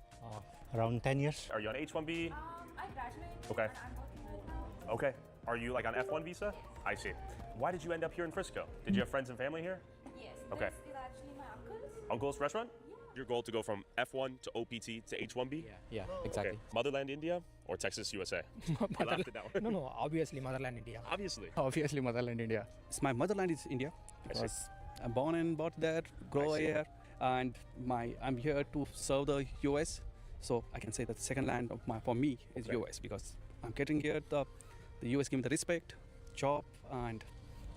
S12: Around 10 years.
S7: Are you on H1B?
S21: I graduated.
S7: Okay.
S21: I'm working right now.
S7: Okay. Are you like on F1 visa? I see. Why did you end up here in Frisco? Did you have friends and family here?
S21: Yes.
S7: Okay.
S21: This is actually my uncle's.
S7: Uncle's restaurant? Your goal to go from F1 to OPT to H1B?
S12: Yeah, exactly.
S7: Okay. Motherland, India or Texas, USA? You laughed at that one.
S12: No, obviously Motherland India.
S7: Obviously.
S12: Obviously Motherland India.
S23: My motherland is India because I'm born and brought there, grow here, and I'm here to serve the US. So I can say that the second land of for me is US because I'm getting here. The US give me the respect, job, and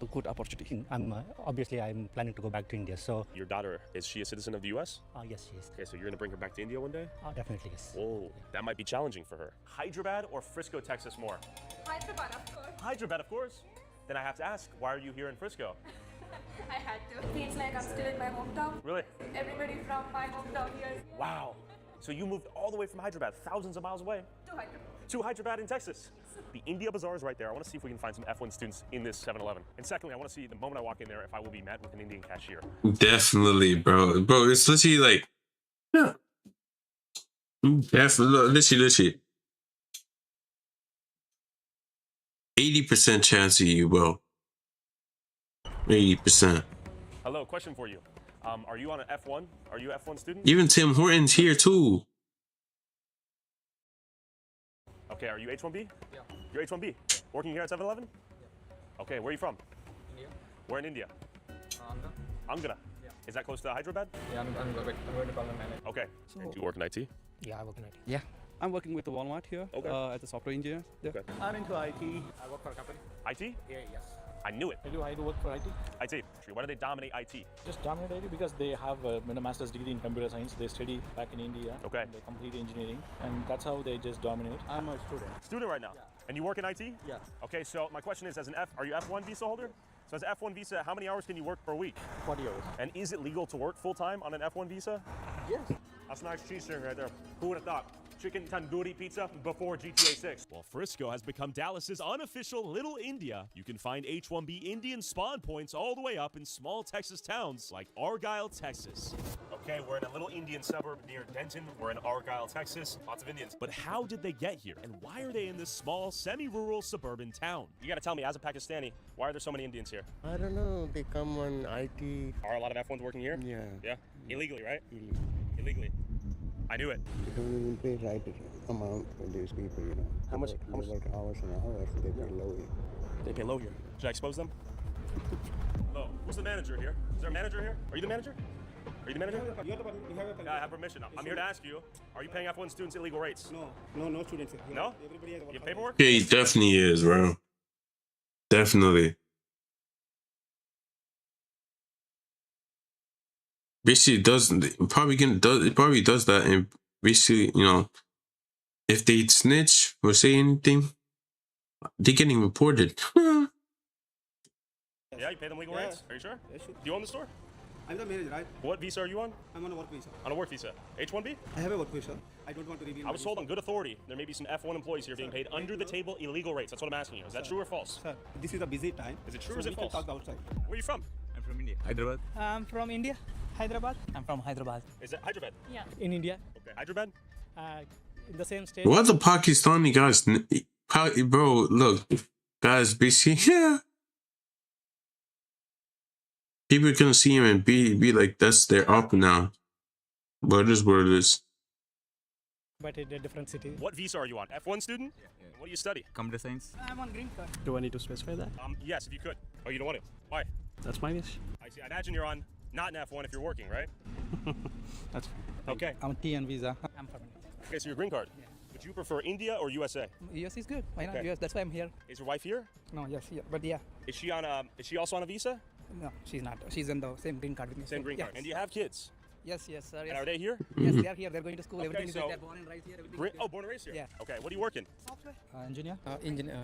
S23: the good opportunity.
S12: I'm planning to go back to India. So
S7: Your daughter, is she a citizen of the US?
S12: yes, she is.
S7: Okay, so you're gonna bring her back to India one day?
S12: Definitely yes.
S7: Whoa, that might be challenging for her. Hyderabad or Frisco, Texas more?
S21: Hyderabad, of course.
S7: Hyderabad, of course. Then I have to ask, why are you here in Frisco?
S21: I had to. Feels like I'm still in my hometown.
S7: Really?
S21: Everybody from my hometown here.
S7: Wow. So you moved all the way from Hyderabad, thousands of miles away?
S21: To Hyderabad.
S7: to Hyderabad in Texas. The India Bazaar is right there. I want to see if we can find some F1 students in this 7-Eleven. And secondly, I want to see the moment I walk in there if I will be met with an Indian cashier.
S1: Definitely, bro. Bro, it's literally like, yeah. Definitely, literally. 80% chance of you, bro. 80%.
S7: Hello, question for you. Are you on an F1? Are you an F1 student?
S1: Even Tim Hortons here too.
S7: Okay, are you H1B? Yeah. You're H1B? Working here at 7-Eleven? Yeah. Okay, where are you from? India. Where in India? Angara. Yeah. Is that close to Hyderabad?
S12: Yeah, I'm going to call the manager.
S7: Okay. So, and do you work in IT?
S12: Yeah, I work in IT. Yeah.
S23: I'm working with the Walmart here as a software engineer. Yeah.
S7: Okay.
S23: I'm into IT.
S12: I work for a company.
S7: IT?
S12: Yeah, yes.
S7: I knew it.
S12: I do work for IT.
S7: IT. Why do they dominate IT?
S12: Just dominate IT because they have a master's degree in computer science. They study back in India.
S7: Okay.
S12: They complete engineering, and that's how they just dominate. I'm a student.
S7: Student right now?
S12: Yeah.
S7: And you work in IT?
S12: Yeah.
S7: Okay, so my question is, are you F1 visa holder? So as an F1 visa, how many hours can you work per week?
S12: 40 hours.
S7: And is it legal to work full-time on an F1 visa?
S12: Yes.
S7: That's a nice cheese string right there. Who would have thought? Chicken tandoori pizza before GTA 6.
S8: While Frisco has become Dallas's unofficial Little India, you can find H-1B Indian spawn points all the way up in small Texas towns like Argyle, Texas.
S7: Okay, we're in a little Indian suburb near Denton. We're in Argyle, Texas. Lots of Indians.
S8: But how did they get here? And why are they in this small, semi-rural suburban town?
S7: You gotta tell me, as a Pakistani, why are there so many Indians here?
S3: I don't know. They come on IT.
S7: Are a lot of F1s working here?
S3: Yeah.
S7: Yeah? Illegally, right? Illegally. I knew it.
S3: They don't even pay right amount for these people, you know.
S7: How much?
S3: They work hours and hours. They pay low.
S7: They pay low here. Should I expose them? Hello. Who's the manager here? Is there a manager here? Are you the manager? Are you the manager? Yeah, I have permission. I'm here to ask you, are you paying F1 students illegal rates?
S3: No students.
S7: No? You have paperwork?
S1: Yeah, he definitely is, bro. Definitely. Basically, it probably does that, and basically, you know, if they snitch or say anything, they're getting reported.
S7: Yeah, you pay them legal rates? Are you sure?
S3: Yeah, sure.
S7: Do you own the store?
S3: I'm the manager, right?
S7: What visa are you on?
S3: I'm on a work visa.
S7: On a work visa. H1B?
S3: I have a work visa. I don't want to reveal.
S7: I was told on good authority there may be some F1 employees here being paid under the table illegal rates. That's what I'm asking you. Is that true or false?
S3: Sir, this is a busy time.
S7: Is it true
S3: so
S7: or is it
S3: we
S7: false?
S3: can talk outside.
S7: Where are you from?
S12: I'm from India. Hyderabad. I'm from India. Hyderabad. I'm from Hyderabad.
S7: Is it Hyderabad?
S12: Yeah. In India.
S7: Okay. Hyderabad?
S12: In the same state.
S1: What the Pakistani guys, bro? Look, guys, basically, yeah. People are gonna see him and be like, that's their up now. But it is what it is.
S12: But in a different city.
S7: What visa are you on? F1 student? Yeah. What do you study?
S12: Computer science. I'm on green card. Do I need to specify that?
S7: Yes, if you could. Oh, you don't want to? Why?
S12: That's my wish.
S7: I see. I imagine you're on not an F1 if you're working, right?
S12: That's
S7: okay.
S12: I'm TN visa. I'm from India.
S7: Okay, so your green card.
S12: Yeah.
S7: Would you prefer India or USA?
S12: US is good. Why not?
S7: Okay.
S12: US. That's why I'm here.
S7: Is your wife here?
S12: No, yes, here. But yeah.
S7: Is she on a? Is she also on a visa?
S12: No, she's not. She's on the same green card with me.
S7: Same green card.
S12: Yes.
S7: And do you have kids?
S12: Yes, sir. Yes.
S7: And are they here?
S12: Yes, they are here. They're going to school.
S7: Okay,
S12: Everything is
S7: so
S12: like they're born and raised here. Everything is
S7: Oh, born and raised here?
S12: Yeah.
S7: Okay, what do you work in?
S12: Software. Engineer.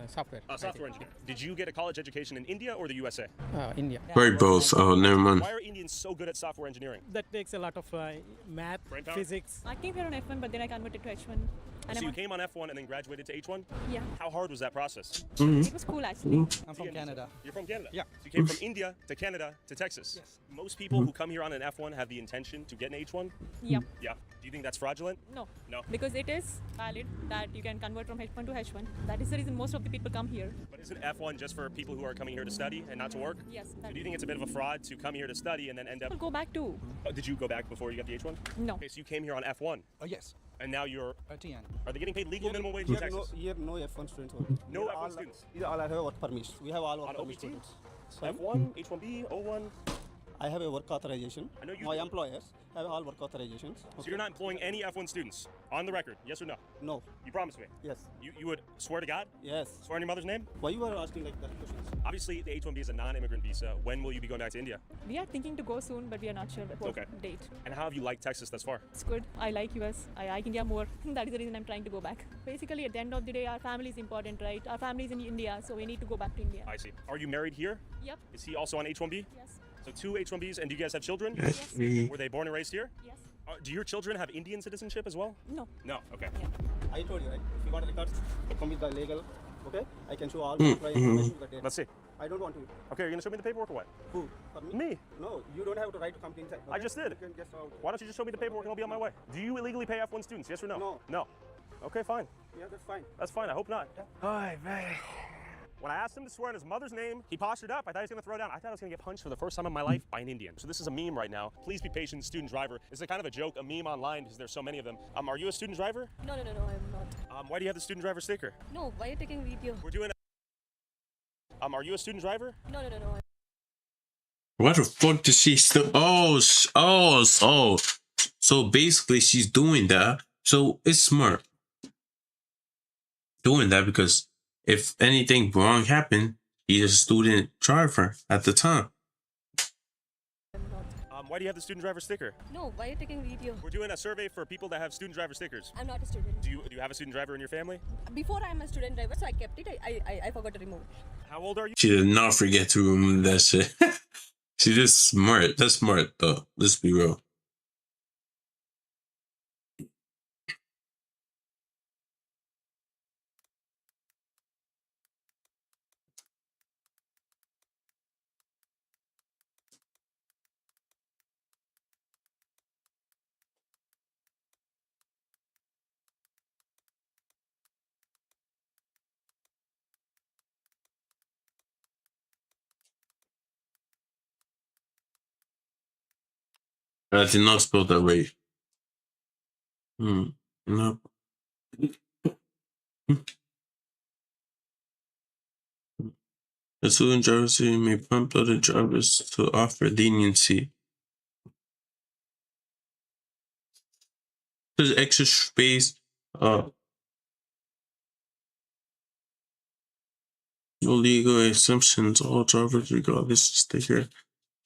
S12: Software.
S7: Software engineer. Did you get a college education in India or the USA?
S12: India.
S1: Right, both. Oh, never mind.
S7: Why are Indians so good at software engineering?
S12: That takes a lot of math,
S7: Brain power?
S12: physics.
S21: I came here on F1, but then I converted to H1. And
S7: So you came on F1 and then graduated to H1?
S21: Yeah.
S7: How hard was that process?
S21: It was cool actually.
S12: I'm from Canada.
S7: You're from Canada?
S12: Yeah.
S7: So you came from India to Canada to Texas?
S21: Yes.
S7: Most people who come here on an F1 have the intention to get an H1?
S21: Yeah.
S7: Yeah. Do you think that's fraudulent?
S21: No.
S7: No.
S21: Because it is valid that you can convert from H1 to H1. That is the reason most of the people come here.
S7: But isn't F1 just for people who are coming here to study and not to work?
S21: Yes.
S7: So do you think it's a bit of a fraud to come here to study and then end up...
S21: People go back too.
S7: Oh, did you go back before you got the H1?
S21: No.
S7: Okay, so you came here on F1.
S12: Oh, yes.
S7: And now you're...
S12: TN.
S7: Are they getting paid legal minimum wage in Texas?
S3: Here, no F1 students.
S7: No F1 students?
S3: Here all I have work permits. We have all work
S7: On
S3: permit
S7: OPT?
S3: students.
S7: F1, H1B, O1?
S3: I have a work authorization.
S7: I know you
S3: My
S7: do.
S3: employers have all work authorizations.
S7: So you're not employing any F1 students? On the record, yes or no?
S3: No.
S7: You promise me?
S3: Yes.
S7: You would swear to God?
S3: Yes.
S7: Swear on your mother's name?
S3: Why you are asking like that questions?
S7: Obviously, the H1B is a non-immigrant visa. When will you be going back to India?
S21: We are thinking to go soon, but we are not sure about
S7: Okay.
S21: date.
S7: And how have you liked Texas thus far?
S21: It's good. I like US. I like India more. That is the reason I'm trying to go back. Basically, at the end of the day, our family is important, right? Our family is in India, so we need to go back to India.
S7: I see. Are you married here?
S21: Yep.
S7: Is he also on H1B?
S21: Yes.
S7: So 2 H1Bs, and do you guys have children?
S21: Yes.
S7: Were they born and raised here?
S21: Yes.
S7: Do your children have Indian citizenship as well?
S21: No.
S7: No. Okay.
S3: I told you, right? If you got records from the legal, okay, I can show all the employee information to the date.
S7: Let's see.
S3: I don't want to.
S7: Okay, you're gonna show me the paperwork or what?
S3: Who? For me?
S7: Me.
S3: No, you don't have the right to come inside.
S7: I just did.
S3: You can just
S7: Why don't you just show me the paperwork and I'll be on my way? Do you illegally pay F1 students? Yes or no?
S3: No.
S7: No. Okay, fine.
S3: Yeah, that's fine.
S7: That's fine. I hope not. Alright, man. When I asked him to swear in his mother's name, he postured up. I thought he was going to throw down. I thought I was going to get punched for the first time in my life by an Indian. So this is a meme right now. Please be patient, student driver. It's a kind of a joke, a meme online because there's so many of them. Are you a student driver?
S21: No, I'm not.
S7: Why do you have the student driver sticker?
S21: No, why are you taking video?
S7: We're doing are you a student driver?
S21: No.
S1: What the fuck does she still? So basically, she's doing that. So it's smart doing that because if anything wrong happened, he's a student driver at the time.
S7: Why do you have the student driver sticker?
S21: No, why are you taking video?
S7: We're doing a survey for people that have student driver stickers.
S21: I'm not a student.
S7: Do you have a student driver in your family?
S21: Before I'm a student driver, so I kept it. I forgot to remove it.
S7: How old are you?
S1: She did not forget to remove that shit. She's just smart. That's smart, though. Let's be real. I did not spell that right. No. The student drivers may prompt other drivers to offer leniency. There's extra space. No legal exemptions. All drivers, regardless of sticker.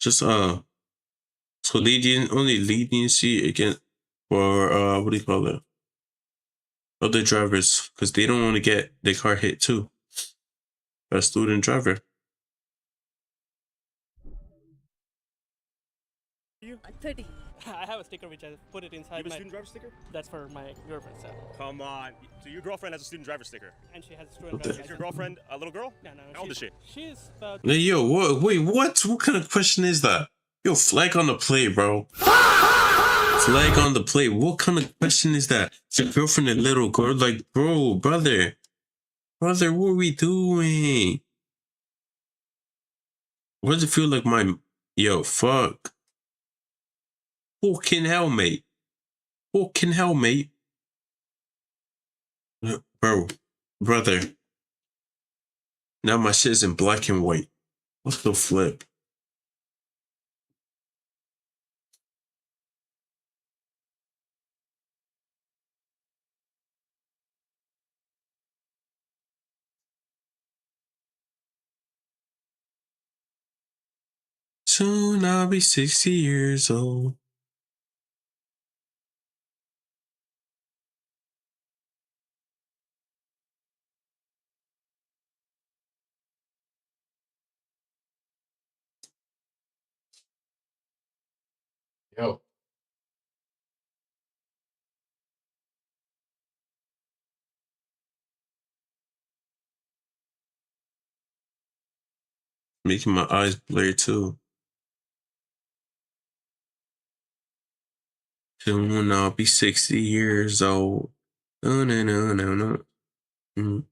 S1: Just so they didn't only leniency against for what do you call it? Other drivers because they don't want to get their car hit too. A student driver.
S21: You? 30.
S9: I have a sticker which I put it inside
S7: You have a
S9: my
S7: student driver sticker?
S9: That's for my girlfriend, so.
S7: Come on. So your girlfriend has a student driver sticker.
S9: And she has a student driver
S7: Is your girlfriend a little girl?
S9: No.
S7: How old is she?
S9: She's about.
S1: Hey, yo, wait, what? What kind of question is that? Yo, flag on the play, bro. Flag on the play. What kind of question is that? Is your girlfriend a little girl? Like, brother, what are we doing? What does it feel like yo, fuck. Fucking hell, mate. Bro, brother. Now my shit's in black and white. What's the flip? Soon I'll be 60 years old. Yo. Making my eyes blur too. Soon I'll be 60 years old. No.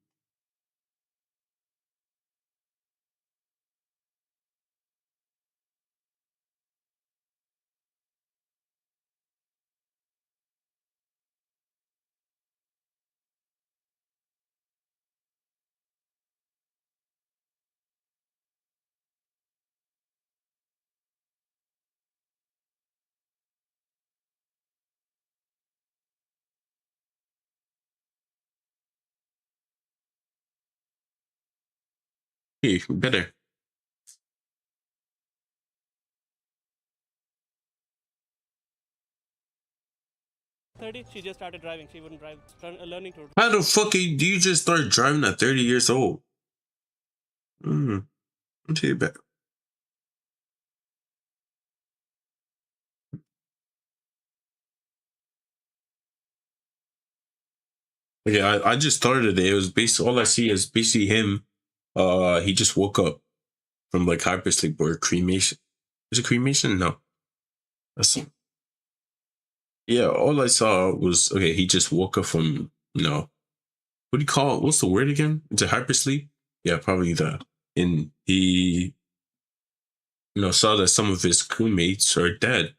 S1: Hey, better.
S9: She just started driving. She wouldn't drive, learning to.
S1: How the fuck do you just start driving at 30 years old? I'll tell you back. Okay, I just started it. It was basically all I see is basically him. He just woke up from like hypersleep or cremation. Is it cremation? No. That's yeah. All I saw was okay. He just woke up from what do you call it? What's the word again? Is it hypersleep? Yeah, probably that. And he saw that some of his crewmates are dead.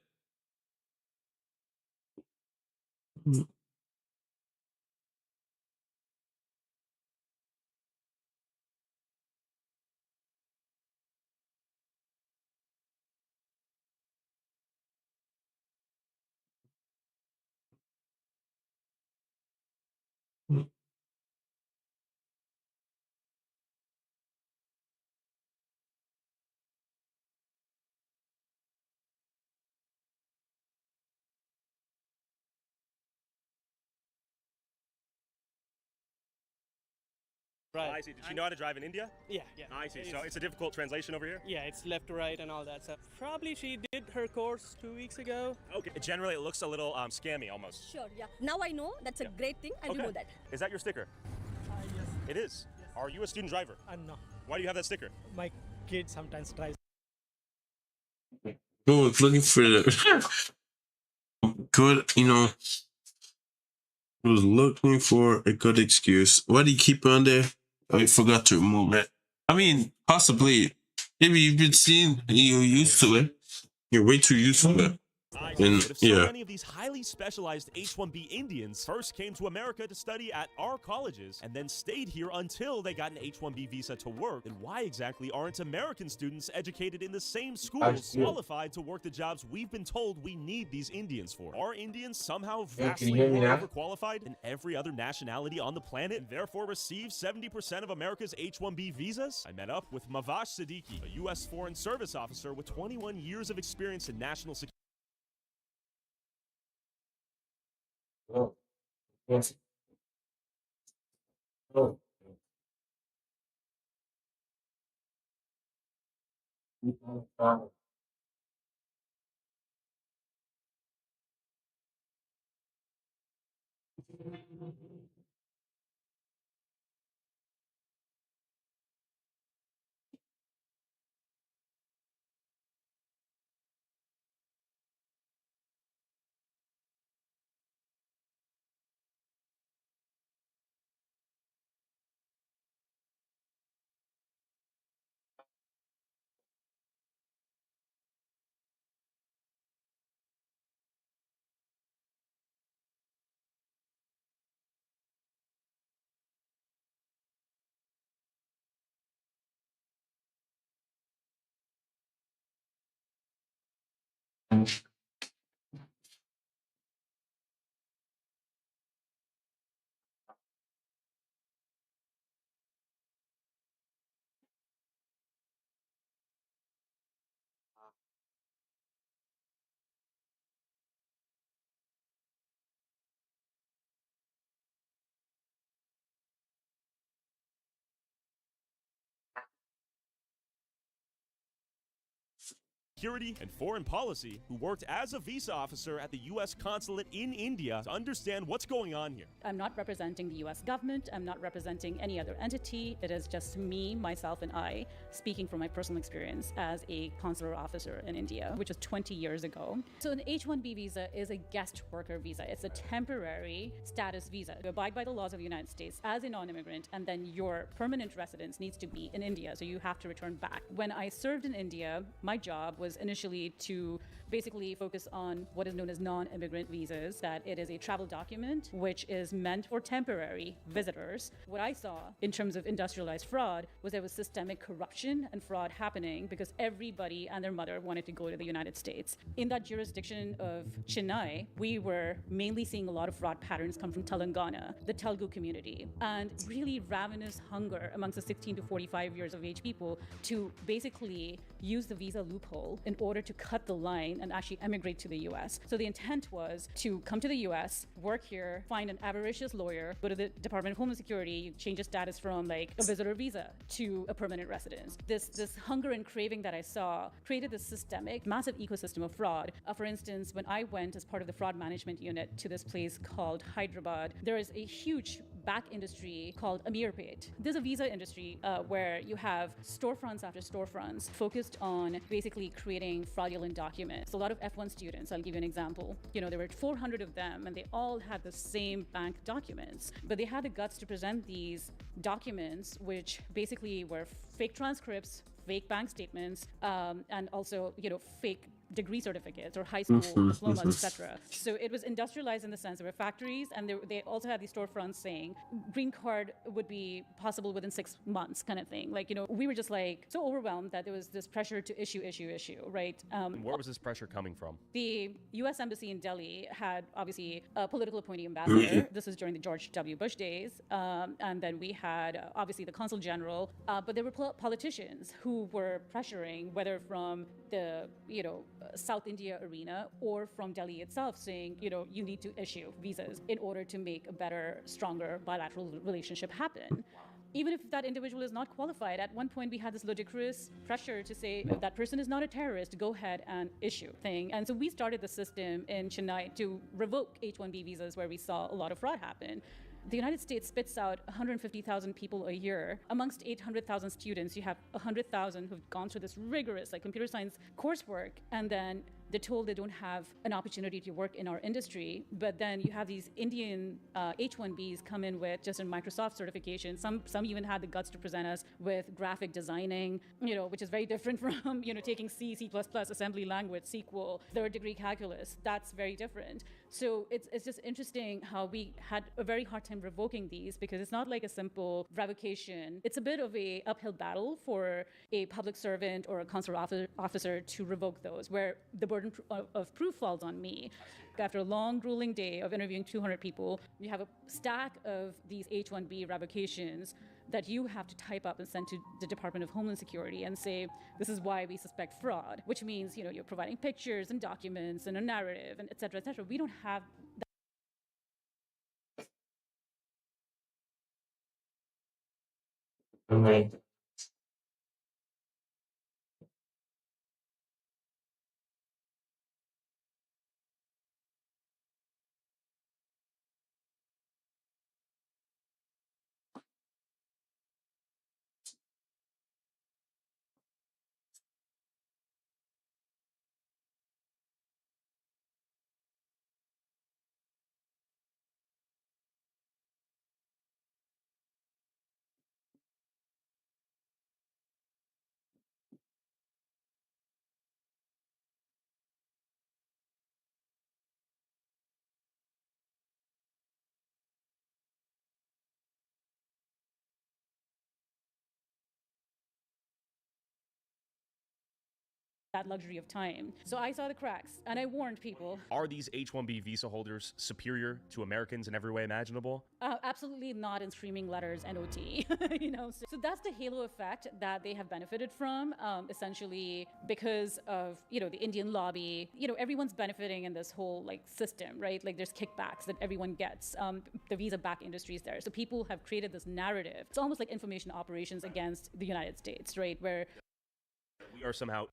S9: Right.
S7: I see. Did she know how to drive in India?
S9: Yeah, yeah.
S7: I see. So it's a difficult translation over here?
S9: Yeah, it's left to right and all that stuff. Probably she did her course 2 weeks ago.
S7: Okay. Generally, it looks a little scammy almost.
S4: Sure, yeah. Now I know. That's a great thing. I'll remove that.
S7: Is that your sticker?
S9: Yes.
S7: It is. Yes. Are you a student driver?
S9: No.
S7: Why do you have that sticker?
S9: My kid sometimes drives.
S1: No, it's looking for the good, was looking for a good excuse. Why do you keep it on there? I forgot to remove it. I mean, possibly. Maybe you've been seeing, you're used to it. You're way too used to it. And
S8: So many of these highly specialized H-1B Indians first came to America to study at our colleges and then stayed here until they got an H-1B visa to work. Then why exactly aren't American students educated in the same schools qualified to work the jobs we've been told we need these Indians for? Are Indians somehow vastly more overqualified than every other nationality on the planet and therefore receive 70% of America's H-1B visas? I met up with Mavash Siddiqui, a U.S. Foreign Service officer with 21 years of experience in national security.
S1: Oh. Yes. Oh.
S8: Security and Foreign Policy, who worked as a visa officer at the U.S. consulate in India to understand what's going on here.
S18: I'm not representing the U.S. government. I'm not representing any other entity. It is just me, myself, and I speaking from my personal experience as a consular officer in India, which was 20 years ago. So an H-1B visa is a guest worker visa. It's a temporary status visa. You abide by the laws of the United States as a non-immigrant, and then your permanent residence needs to be in India, so you have to return back. When I served in India, my job was initially to basically focus on what is known as non-immigrant visas, that it is a travel document which is meant for temporary visitors. What I saw in terms of industrialized fraud was there was systemic corruption and fraud happening because everybody and their mother wanted to go to the United States. In that jurisdiction of Chennai, we were mainly seeing a lot of fraud patterns come from Telangana, the Telugu community, and really ravenous hunger amongst the 16 to 45 years of age people to basically use the visa loophole in order to cut the line and actually emigrate to the US. So the intent was to come to the US, work here, find an avaricious lawyer, go to the Department of Homeland Security, you change the status from like a visitor visa to a permanent residence. This hunger and craving that I saw created this systemic, massive ecosystem of fraud. For instance, when I went as part of the fraud management unit to this place called Hyderabad, there is a huge back industry called Amirpet. There's a visa industry where you have storefronts after storefronts focused on basically creating fraudulent documents. A lot of F1 students, I'll give you an example. There were 400 of them, and they all had the same bank documents, but they had the guts to present these documents, which basically were fake transcripts, fake bank statements, and also, fake degree certificates or high school diplomas, etc. So it was industrialized in the sense there were factories, and they also had these storefronts saying green card would be possible within 6 months, kind of thing. We were just so overwhelmed that there was this pressure to issue, right?
S7: Where was this pressure coming from?
S18: The U.S. Embassy in Delhi had obviously a political appointee ambassador. This was during the George W. Bush days, and then we had obviously the consul general, but there were politicians who were pressuring, whether from the South India arena or from Delhi itself, saying you need to issue visas in order to make a better, stronger bilateral relationship happen. Even if that individual is not qualified, at one point we had this ludicrous pressure to say if that person is not a terrorist, go ahead and issue thing. And so we started the system in Chennai to revoke H-1B visas where we saw a lot of fraud happen. The United States spits out 150,000 people a year. Amongst 800,000 students, you have 100,000 who've gone through this rigorous computer science coursework, and then they're told they don't have an opportunity to work in our industry. But then you have these Indian H-1Bs come in with just a Microsoft certification. Some even had the guts to present us with graphic designing, which is very different from taking C, C++, assembly language, SQL, third degree calculus. That's very different. So it's just interesting how we had a very hard time revoking these, because it's not like a simple revocation. It's a bit of a uphill battle for a public servant or a consular officer to revoke those, where the burden of proof falls on me. After a long, grueling day of interviewing 200 people, you have a stack of these H-1B revocations that you have to type up and send to the Department of Homeland Security and say, this is why we suspect fraud, which means, you're providing pictures and documents and a narrative and et cetera, et cetera. We don't have that.
S1: Okay.
S18: That luxury of time. So I saw the cracks, and I warned people.
S7: Are these H-1B visa holders superior to Americans in every way imaginable?
S18: Absolutely not in screaming letters, NOT. So that's the halo effect that they have benefited from, essentially because of the Indian lobby. Everyone's benefiting in this whole system, right? There's kickbacks that everyone gets. The visa back industry is there, so people have created this narrative. It's almost like information operations against the United States, right? Where
S7: we are somehow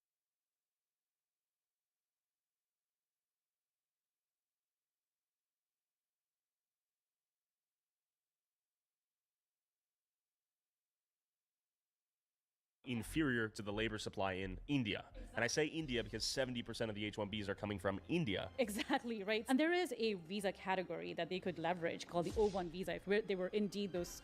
S7: inferior to the labor supply in India. And I say India because 70% of the H-1Bs are coming from India.
S18: Exactly, right? And there is a visa category that they could leverage called the O1 visa if they were indeed those,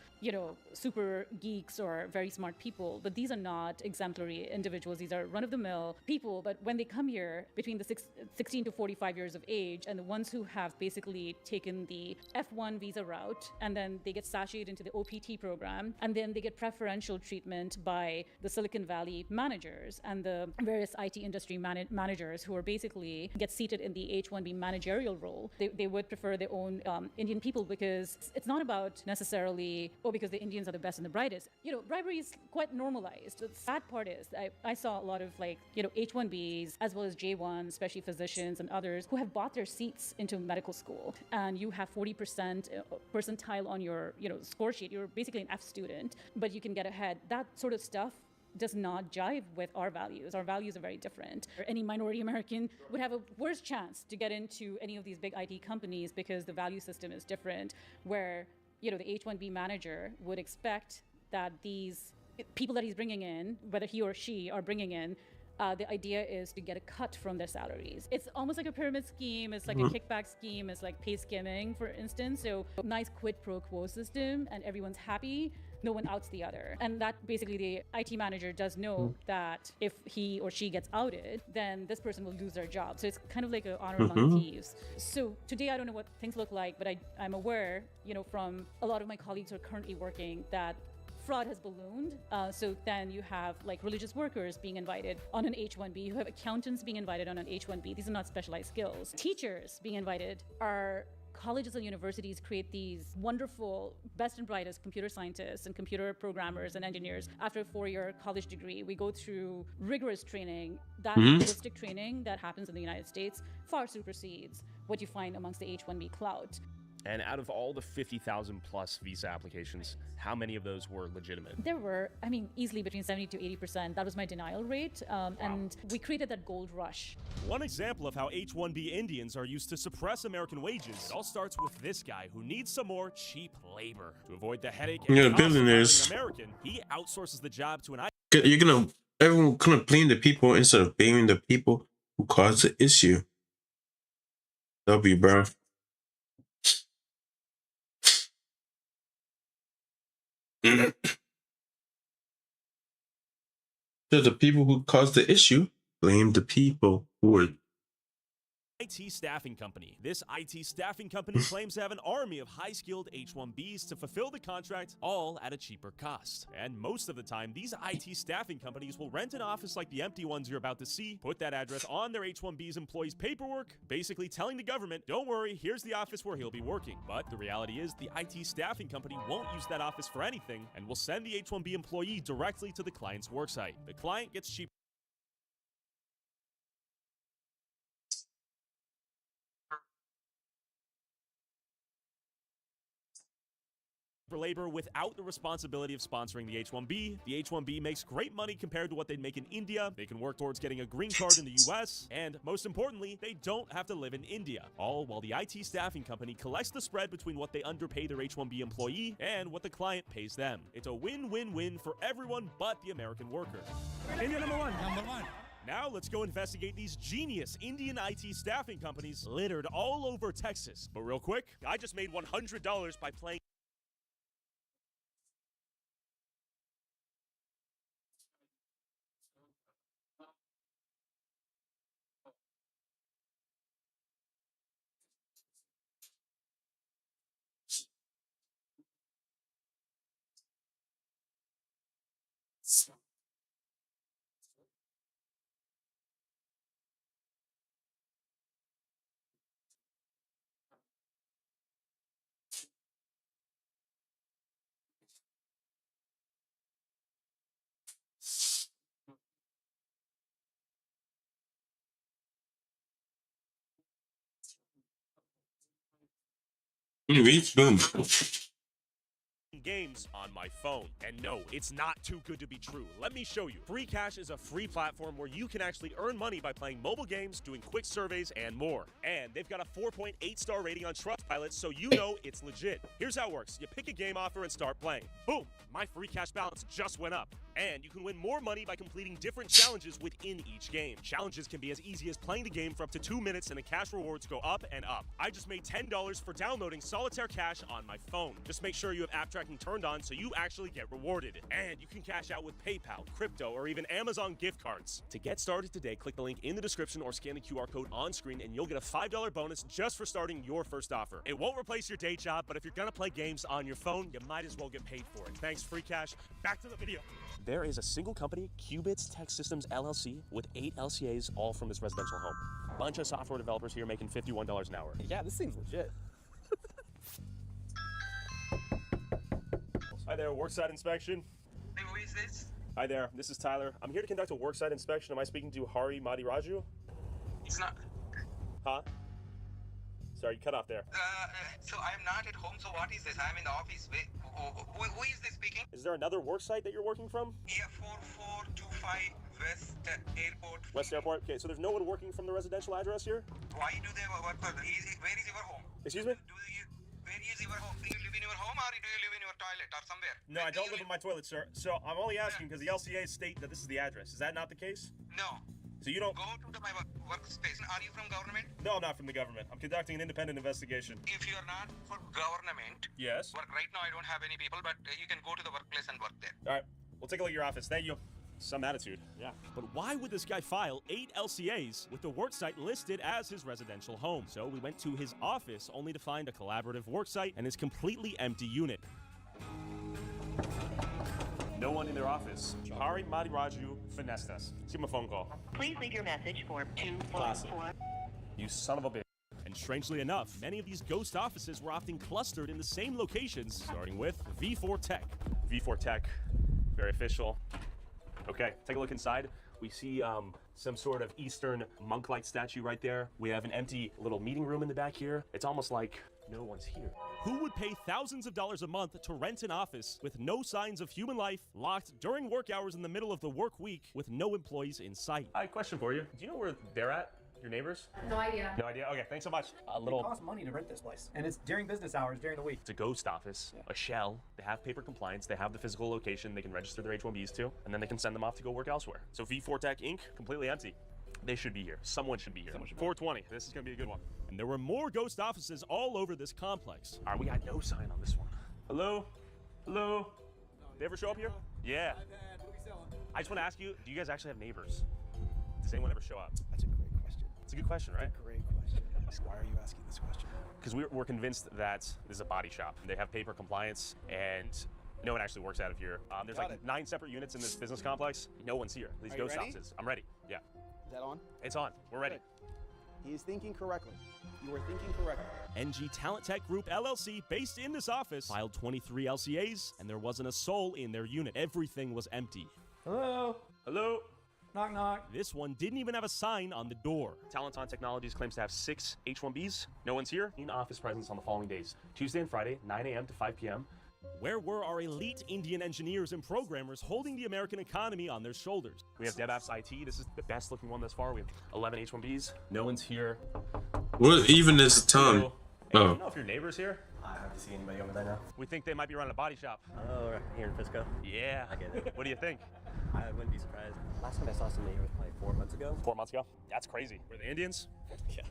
S18: super geeks or very smart people. But these are not exemplary individuals. These are run-of-the-mill people. But when they come here between the 16 to 45 years of age, and the ones who have basically taken the F1 visa route, and then they get sashayed into the OPT program, and then they get preferential treatment by the Silicon Valley managers and the various IT industry managers who are basically get seated in the H-1B managerial role. They would prefer their own Indian people, because it's not about necessarily, because the Indians are the best and the brightest. Bribery is quite normalized. The sad part is I saw a lot of H-1Bs as well as J-1s, especially physicians and others, who have bought their seats into medical school, and you have 40% percentile on your score sheet. You're basically an F student, but you can get ahead. That sort of stuff does not jive with our values. Our values are very different. Any minority American would have a worse chance to get into any of these big IT companies because the value system is different, where you know, the H-1B manager would expect that these people that he's bringing in, whether he or she are bringing in, the idea is to get a cut from their salaries. It's almost like a pyramid scheme. It's like a kickback scheme. It's like pay skimming, for instance. So nice quid pro quo system, and everyone's happy. No one outs the other. And that basically the IT manager does know that if he or she gets outed, then this person will lose their job. So it's kind of like an honor among thieves. So today, I don't know what things look like, but I'm aware, you know, from a lot of my colleagues who are currently working that fraud has ballooned. So then you have like religious workers being invited on an H-1B. You have accountants being invited on an H-1B. These are not specialized skills. Teachers being invited are colleges and universities create these wonderful best and brightest computer scientists and computer programmers and engineers. After a 4-year college degree, we go through rigorous training. That holistic training that happens in the United States far supersedes what you find amongst the H-1B clout.
S7: And out of all the 50,000 plus visa applications, how many of those were legitimate?
S18: There were, I mean, easily between 70 to 80%. That was my denial rate. And we created that gold rush.
S8: One example of how H-1B Indians are used to suppress American wages, it all starts with this guy who needs some more cheap labor. To avoid the headache and cost of
S1: billionaires.
S8: hiring an American, he outsources the job to an
S1: You're gonna everyone gonna blame the people instead of blaming the people who caused the issue. W, bro. So the people who caused the issue blame the people who were
S8: IT staffing company. This IT staffing company claims to have an army of high-skilled H-1Bs to fulfill the contract, all at a cheaper cost. And most of the time, these IT staffing companies will rent an office like the empty ones you're about to see, put that address on their H-1B's employees' paperwork, basically telling the government, don't worry, here's the office where he'll be working. But the reality is, the IT staffing company won't use that office for anything and will send the H-1B employee directly to the client's worksite. The client gets cheap labor without the responsibility of sponsoring the H-1B. The H-1B makes great money compared to what they'd make in India. They can work towards getting a green card in the US, and most importantly, they don't have to live in India. All while the IT staffing company collects the spread between what they underpay their H-1B employee and what the client pays them. It's a win-win-win for everyone but the American worker.
S7: India number one.
S8: Now let's go investigate these genius Indian IT staffing companies littered all over Texas. But real quick, I just made $100 by playing games on my phone. And no, it's not too good to be true. Let me show you. Free Cash is a free platform where you can actually earn money by playing mobile games, doing quick surveys, and more. And they've got a 4.8 star rating on Trustpilot, so you know it's legit. Here's how it works. You pick a game offer and start playing. Boom! My Free Cash balance just went up. And you can win more money by completing different challenges within each game. Challenges can be as easy as playing the game for up to 2 minutes and the cash rewards go up and up. I just made $10 for downloading Solitaire Cash on my phone. Just make sure you have app tracking turned on so you actually get rewarded. And you can cash out with PayPal, crypto, or even Amazon gift cards. To get started today, click the link in the description or scan the QR code on screen and you'll get a $5 bonus just for starting your first offer. It won't replace your day job, but if you're gonna play games on your phone, you might as well get paid for it. Thanks, Free Cash. Back to the video. There is a single company, Qubits Tech Systems LLC, with 8 LCAs, all from this residential home. Bunch of software developers here making $51 an hour.
S5: Yeah, this seems legit.
S7: Hi there, worksite inspection.
S10: Hey, who is this?
S7: Hi there, this is Tyler. I'm here to conduct a worksite inspection. Am I speaking to Hari Madiraju?
S10: It's not.
S7: Huh? Sorry, you cut off there.
S10: So I'm not at home, so what is this? I'm in the office. Wait, who is this speaking?
S7: Is there another worksite that you're working from?
S10: Yeah, 4425 West Airport.
S7: West Airport? Okay, so there's no one working from the residential address here?
S10: Why do they work for? Where is your home?
S7: Excuse me?
S10: Where Where is your home? Do you live in your home or do you live in your toilet or somewhere?
S7: No, I don't live in my toilet, sir. So I'm only asking because the LCA state that this is the address. Is that not the case?
S10: No.
S7: So you don't
S10: Go to my workspace. Are you from government?
S7: No, I'm not from the government. I'm conducting an independent investigation.
S10: If you are not for government,
S7: Yes.
S10: work right now I don't have any people, but you can go to the workplace and work there.
S7: All right. We'll take a look at your office. Thank you. Some attitude.
S8: Yeah. But why would this guy file 8 LCAs with the worksite listed as his residential home? So we went to his office only to find a collaborative worksite and his completely empty unit.
S7: No one in their office. Jahari Madiraju finessed us. Let's give him a phone call.
S11: Please leave your message for 214.
S7: You son of a bitch.
S8: And strangely enough, many of these ghost offices were often clustered in the same locations, starting with V4 Tech.
S7: V4 Tech. Very official. Okay, take a look inside. We see some sort of Eastern monk-like statue right there. We have an empty little meeting room in the back here. It's almost like no one's here.
S8: Who would pay thousands of dollars a month to rent an office with no signs of human life, locked during work hours in the middle of the work week with no employees in sight?
S7: I have a question for you. Do you know where they're at? Your neighbors?
S11: No idea.
S7: No idea? Okay, thanks so much.
S6: It costs money to rent this place, and it's during business hours during the week.
S7: It's a ghost office, a shell. They have paper compliance. They have the physical location they can register their H-1Bs to, and then they can send them off to go work elsewhere. So V4 Tech Inc., completely empty. They should be here. Someone should be here. 420. This is going to be a good one.
S8: And there were more ghost offices all over this complex.
S7: All right, we got no sign on this one. Hello? Hello? They ever show up here? Yeah. I just want to ask you, do you guys actually have neighbors? Does anyone ever show up?
S6: That's a great question.
S7: It's a good question, right?
S6: Great question. Why are you asking this question?
S7: Because we're convinced that this is a body shop. They have paper compliance, and no one actually works out of here. There's
S6: Got
S7: like
S6: it.
S7: 9 separate units in this business complex. No one's here. These
S6: Are you
S7: ghost
S6: ready?
S7: offices. I'm ready. Yeah.
S6: Is that on?
S7: It's on. We're ready.
S6: He is thinking correctly. You are thinking correctly.
S8: NG Talent Tech Group LLC, based in this office, filed 23 LCAs, and there wasn't a soul in their unit. Everything was empty.
S6: Hello?
S7: Hello?
S6: Knock, knock.
S8: This one didn't even have a sign on the door.
S7: Talenton Technologies claims to have 6 H-1Bs. No one's here. In-office presence on the following days. Tuesday and Friday, 9 a.m. to 5 p.m.
S8: Where were our elite Indian engineers and programmers holding the American economy on their shoulders?
S7: We have DevApps IT. This is the best looking one thus far. We have 11 H-1Bs. No one's here.
S1: What even is Tom?
S7: Hey, I don't know if your neighbor's here.
S3: I haven't seen anybody over there now.
S7: We think they might be running a body shop.
S3: Oh, right here in Frisco?
S7: Yeah.
S3: I get it.
S7: What do you think?
S3: I wouldn't be surprised. Last time I saw somebody here was like 4 months ago.
S7: 4 months ago? That's crazy. Were they Indians?
S3: Yeah.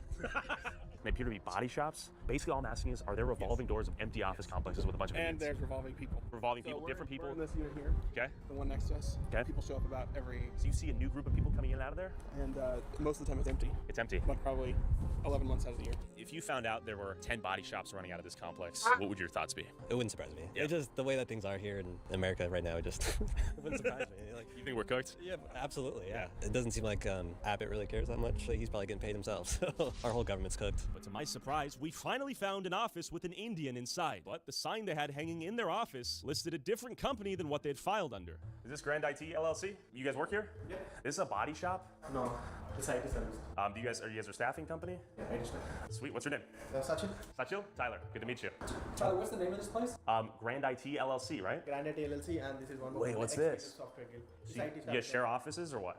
S7: They appear to be body shops. Basically, all I'm asking is, are there revolving doors of empty office complexes with a bunch of
S6: And
S7: Indians?
S6: there's revolving people.
S7: Revolving
S6: So
S7: people,
S6: we're-
S7: different people.
S6: We're in this unit here.
S7: Okay.
S6: The one next to us.
S7: Okay.
S6: People show up about every...
S7: So you see a new group of people coming in and out of there?
S6: And most of the time it's empty.
S7: It's empty.
S6: But probably 11 months out of the year.
S7: If you found out there were 10 body shops running out of this complex, what would your thoughts be?
S3: It wouldn't surprise me. It's just the way that things are here in America right now. It just it wouldn't surprise me. Like,
S7: You think we're cooked?
S3: yeah, absolutely. Yeah. It doesn't seem like Abbott really cares that much. Like, he's probably getting paid himself. So our whole government's cooked.
S8: But to my surprise, we finally found an office with an Indian inside. But the sign they had hanging in their office listed a different company than what they'd filed under.
S7: Is this Grand IT LLC? You guys work here?
S3: Yeah.
S7: This is a body shop?
S3: No, it's IT service.
S7: Are you guys a staffing company?
S3: Yeah, I just
S7: Sweet. What's your name?
S3: Sachin?
S7: Sachil? Tyler. Good to meet you.
S3: Tyler, what's the name of this place?
S7: Grand IT LLC, right?
S3: Grand IT LLC, and this is one of
S7: Wait,
S3: the
S7: what's
S3: executive
S7: this?
S3: software guild. It's
S7: So
S3: IT
S7: you guys share offices or what?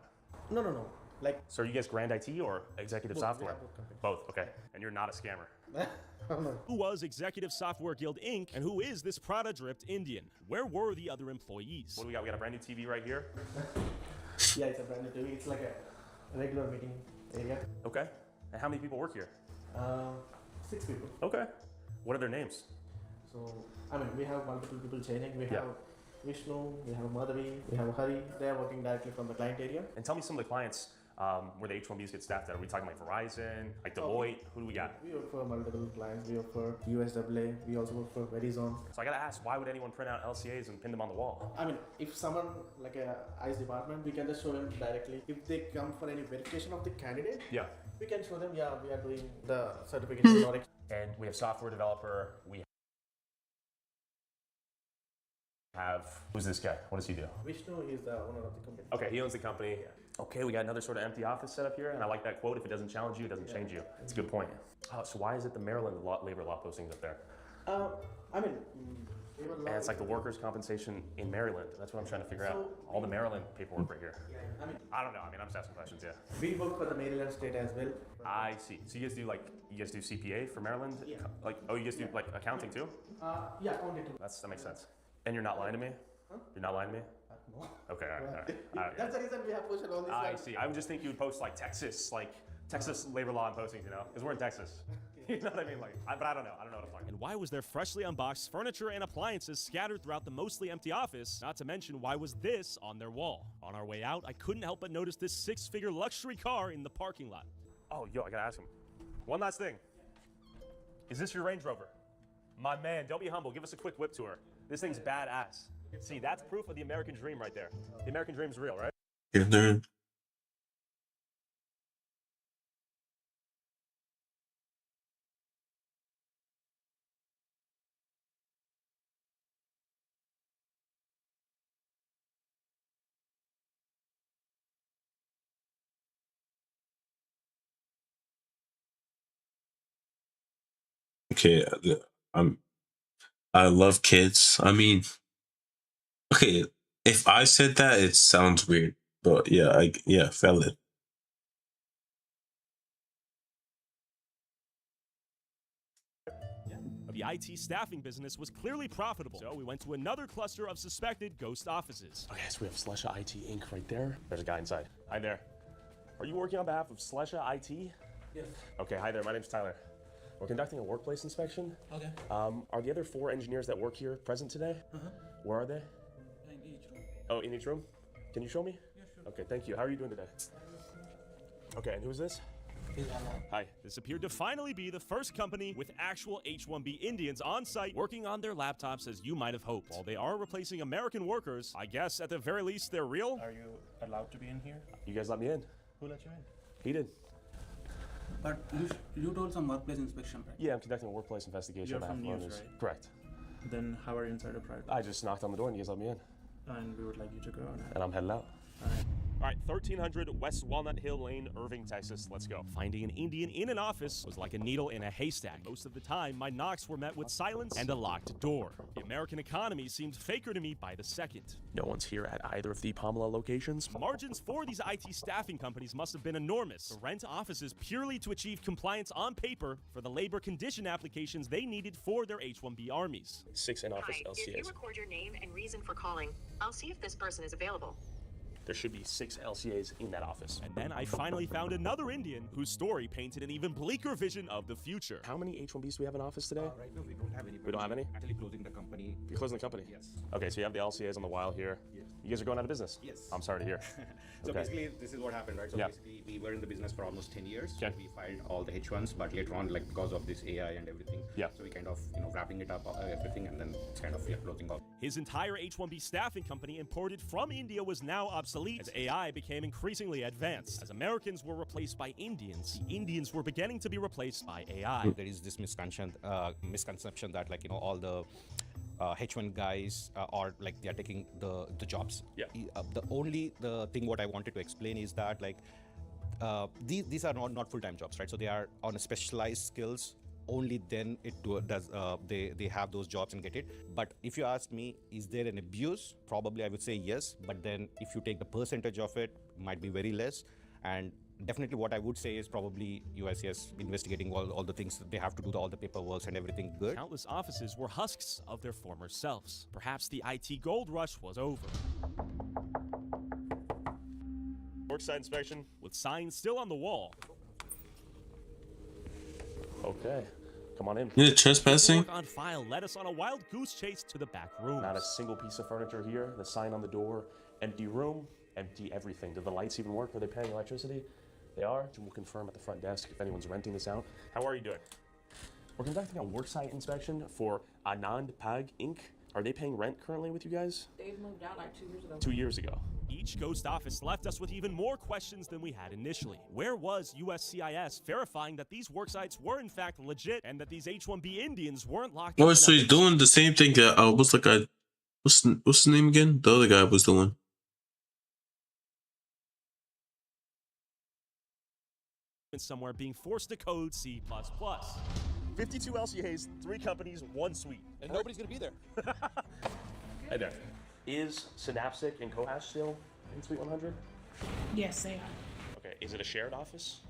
S3: No. Like,
S7: So are you guys Grand IT or Executive
S3: Both. We
S7: Software?
S3: have both companies.
S7: Both, okay. And you're not a scammer.
S8: Who was Executive Software Guild Inc., and who is this Prada-dripped Indian? Where were the other employees?
S7: What do we got? We got a brand new TV right here.
S3: yeah, it's a brand new TV. It's like a regular meeting area.
S7: Okay. And how many people work here?
S3: 6 people.
S7: Okay. What are their names?
S3: So, I mean, we have multiple people changing. We
S7: Yeah.
S3: have Vishnu, we have Madhavi, we have Hari. They are working directly from the client area.
S7: And tell me some of the clients where the H-1Bs get staffed at. Are we talking like Verizon, like
S3: Oh,
S7: Deloitte? Who do we got?
S3: We work for multiple clients. We work for USAA. We also work for Verizon.
S7: So I gotta ask, why would anyone print out LCAs and pin them on the wall?
S3: I mean, if someone like a ICE department, we can just show them directly. If they come for any verification of the candidate,
S7: Yeah.
S3: we can show them, yeah, we are doing the certification. or
S7: And we have software developer. We have, who's this guy? What does he do?
S3: Vishnu is the owner of the company.
S7: Okay, he owns the company. Okay, we got another sort of empty office set up here, and I like that quote, if it doesn't challenge you, it doesn't change you. It's a good point. So why is it the Maryland labor law postings up there?
S3: I mean,
S7: And it's like the workers' compensation in Maryland. That's what I'm trying to figure out. All the Maryland paperwork right here. I don't know. I mean, I'm just asking questions, yeah.
S3: We work for the Maryland state as well.
S7: I see. So you guys do CPA for Maryland?
S3: Yeah.
S7: Like, oh, you guys do like accounting too?
S3: Yeah, accounting too.
S7: That makes sense. And you're not lying to me?
S3: Huh?
S7: You're not lying to me?
S3: No.
S7: Okay, all right.
S3: That's the reason we have posted all these.
S7: I see. I would just think you would post like Texas labor law and postings, you know? Because we're in Texas. You know what I mean? But I don't know. I don't know what I'm talking about.
S8: And why was there freshly unboxed furniture and appliances scattered throughout the mostly empty office? Not to mention, why was this on their wall? On our way out, I couldn't help but notice this 6-figure luxury car in the parking lot.
S7: Oh, yo, I gotta ask him. One last thing. Is this your Range Rover? My man, don't be humble. Give us a quick whip tour. This thing's badass. See, that's proof of the American dream right there. The American dream's real, right?
S1: Yeah, they're- Okay, I love kids. I mean, okay, if I said that, it sounds weird, but yeah, valid.
S8: The IT staffing business was clearly profitable, so we went to another cluster of suspected ghost offices.
S7: Okay, so we have Slesha IT Inc. right there. There's a guy inside. Hi there. Are you working on behalf of Slesha IT?
S3: Yes.
S7: Okay, hi there. My name's Tyler. We're conducting a workplace inspection.
S3: Okay.
S7: Are the other 4 engineers that work here present today? Where are they?
S3: In each room.
S7: Oh, in each room? Can you show me?
S3: Yeah, sure.
S7: Okay, thank you. How are you doing today? Okay, and who's this?
S8: Hi. This appeared to finally be the first company with actual H-1B Indians on site working on their laptops as you might have hoped. While they are replacing American workers, I guess at the very least they're real.
S3: Are you allowed to be in here?
S7: You guys let me in.
S3: Who let you in?
S7: He did.
S3: But you told some workplace inspection, right?
S7: Yeah, I'm conducting a workplace investigation.
S3: You're
S7: on behalf
S3: from
S7: of
S3: News,
S7: owners.
S3: right?
S7: Correct.
S3: Then how are you inside a private?
S7: I just knocked on the door and you guys let me in.
S3: And we would like you to go.
S7: And I'm heading out.
S8: All right, 1300 West Walnut Hill Lane, Irving, Texas. Let's go. Finding an Indian in an office was like a needle in a haystack. Most of the time, my knocks were met with silence and a locked door. The American economy seemed faker to me by the second.
S7: No one's here at either of the Pamela locations.
S8: Margins for these IT staffing companies must have been enormous. To rent offices purely to achieve compliance on paper for the labor condition applications they needed for their H-1B armies.
S7: 6 in-office
S11: Hi, if you
S7: LCAs.
S11: record your name and reason for calling, I'll see if this person is available.
S7: There should be 6 LCAs in that office.
S8: And then I finally found another Indian whose story painted an even bleaker vision of the future.
S7: How many H-1Bs do we have in office today?
S2: Right now, we don't have any.
S7: We don't have any?
S2: Actually closing the company.
S7: You're closing the company?
S2: Yes.
S7: Okay, so you have the LCAs on the while here.
S2: Yes.
S7: You guys are going out of business?
S2: Yes.
S7: I'm sorry to hear.
S2: So
S7: Okay.
S2: basically, this is what happened, right? So
S7: Yeah.
S2: basically, we were in the business for almost 10 years.
S7: Okay.
S2: We filed all the H1s, but later on, like because of this AI and everything,
S7: Yeah.
S2: so we kind of, wrapping it up, everything, and then it's kind of closing off.
S8: His entire H-1B staffing company imported from India was now obsolete as AI became increasingly advanced. As Americans were replaced by Indians, the Indians were beginning to be replaced by AI.
S2: There is this misconception that all the H1 guys are like they are taking the jobs.
S7: Yeah.
S2: The thing what I wanted to explain is that these are not full-time jobs, right? So they are on a specialized skills. Only then they have those jobs and get it. But if you ask me, is there an abuse? Probably I would say yes. But then if you take the percentage of it, might be very less. And definitely what I would say is probably USCIS investigating all the things that they have to do, all the paperwork and everything good.
S8: Countless offices were husks of their former selves. Perhaps the IT gold rush was over.
S7: Worksite inspection.
S8: With signs still on the wall.
S7: Okay. Come on in.
S1: Yeah, trespassing.
S8: Work on file led us on a wild goose chase to the back room.
S7: Not a single piece of furniture here. The sign on the door. Empty room. Empty everything. Do the lights even work? Are they paying electricity? They are. We'll confirm at the front desk if anyone's renting this out. How are you doing? We're conducting a worksite inspection for Anand Pag Inc. Are they paying rent currently with you guys?
S13: They've moved out like 2 years ago.
S7: 2 years ago.
S8: Each ghost office left us with even more questions than we had initially. Where was USCIS verifying that these worksites were in fact legit and that these H-1B Indians weren't locked up?
S1: Oh, so he's doing the same thing that what's the guy? What's the name again? The other guy was doing.
S8: Somewhere being forced to code C++.
S7: 52 LCAs, 3 companies, 1 suite.
S5: And nobody's going to be there.
S7: Hey there. Is Synaptic and Cohash still in Suite 100?
S13: Yes, they are.
S7: Okay, is it a shared office?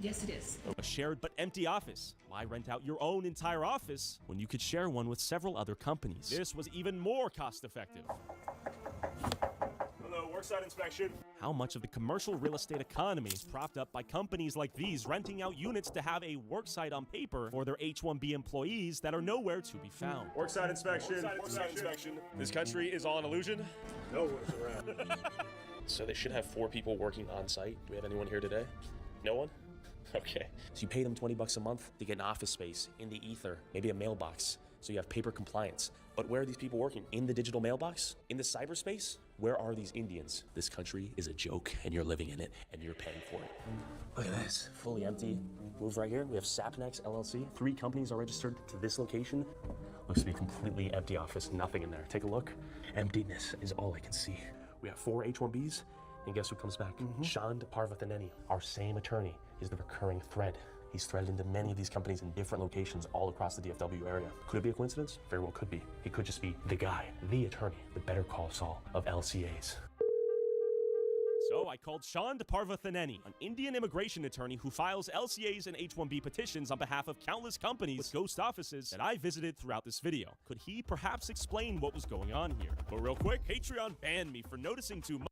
S13: Yes, it is.
S8: A shared but empty office. Why rent out your own entire office when you could share one with several other companies? This was even more cost effective.
S7: Hello, worksite inspection.
S8: How much of the commercial real estate economy is propped up by companies like these renting out units to have a worksite on paper for their H-1B employees that are nowhere to be found?
S7: Worksite inspection. Worksite inspection. This country is all an illusion. No one's around. So they should have 4 people working on site. Do we have anyone here today? No one? Okay. So you pay them $20 a month to get an office space in the ether, maybe a mailbox, so you have paper compliance. But where are these people working? In the digital mailbox? In the cyberspace? Where are these Indians? This country is a joke, and you're living in it, and you're paying for it. Look at this, fully empty. Move right here. We have Sapnex LLC. 3 companies are registered to this location. Looks to be a completely empty office, nothing in there. Take a look. Emptiness is all I can see. We have 4 H-1Bs, and guess who comes back? Shand Parvathaneni, our same attorney, is the recurring thread. He's threaded into many of these companies in different locations all across the DFW area. Could it be a coincidence? Very well could be. He could just be the guy, the attorney, the Better Call Saul of LCAs.
S8: So I called Shand Parvathaneni, an Indian immigration attorney who files LCAs and H-1B petitions on behalf of countless companies with ghost offices that I visited throughout this video. Could he perhaps explain what was going on here? But real quick, Patreon banned me for noticing too much.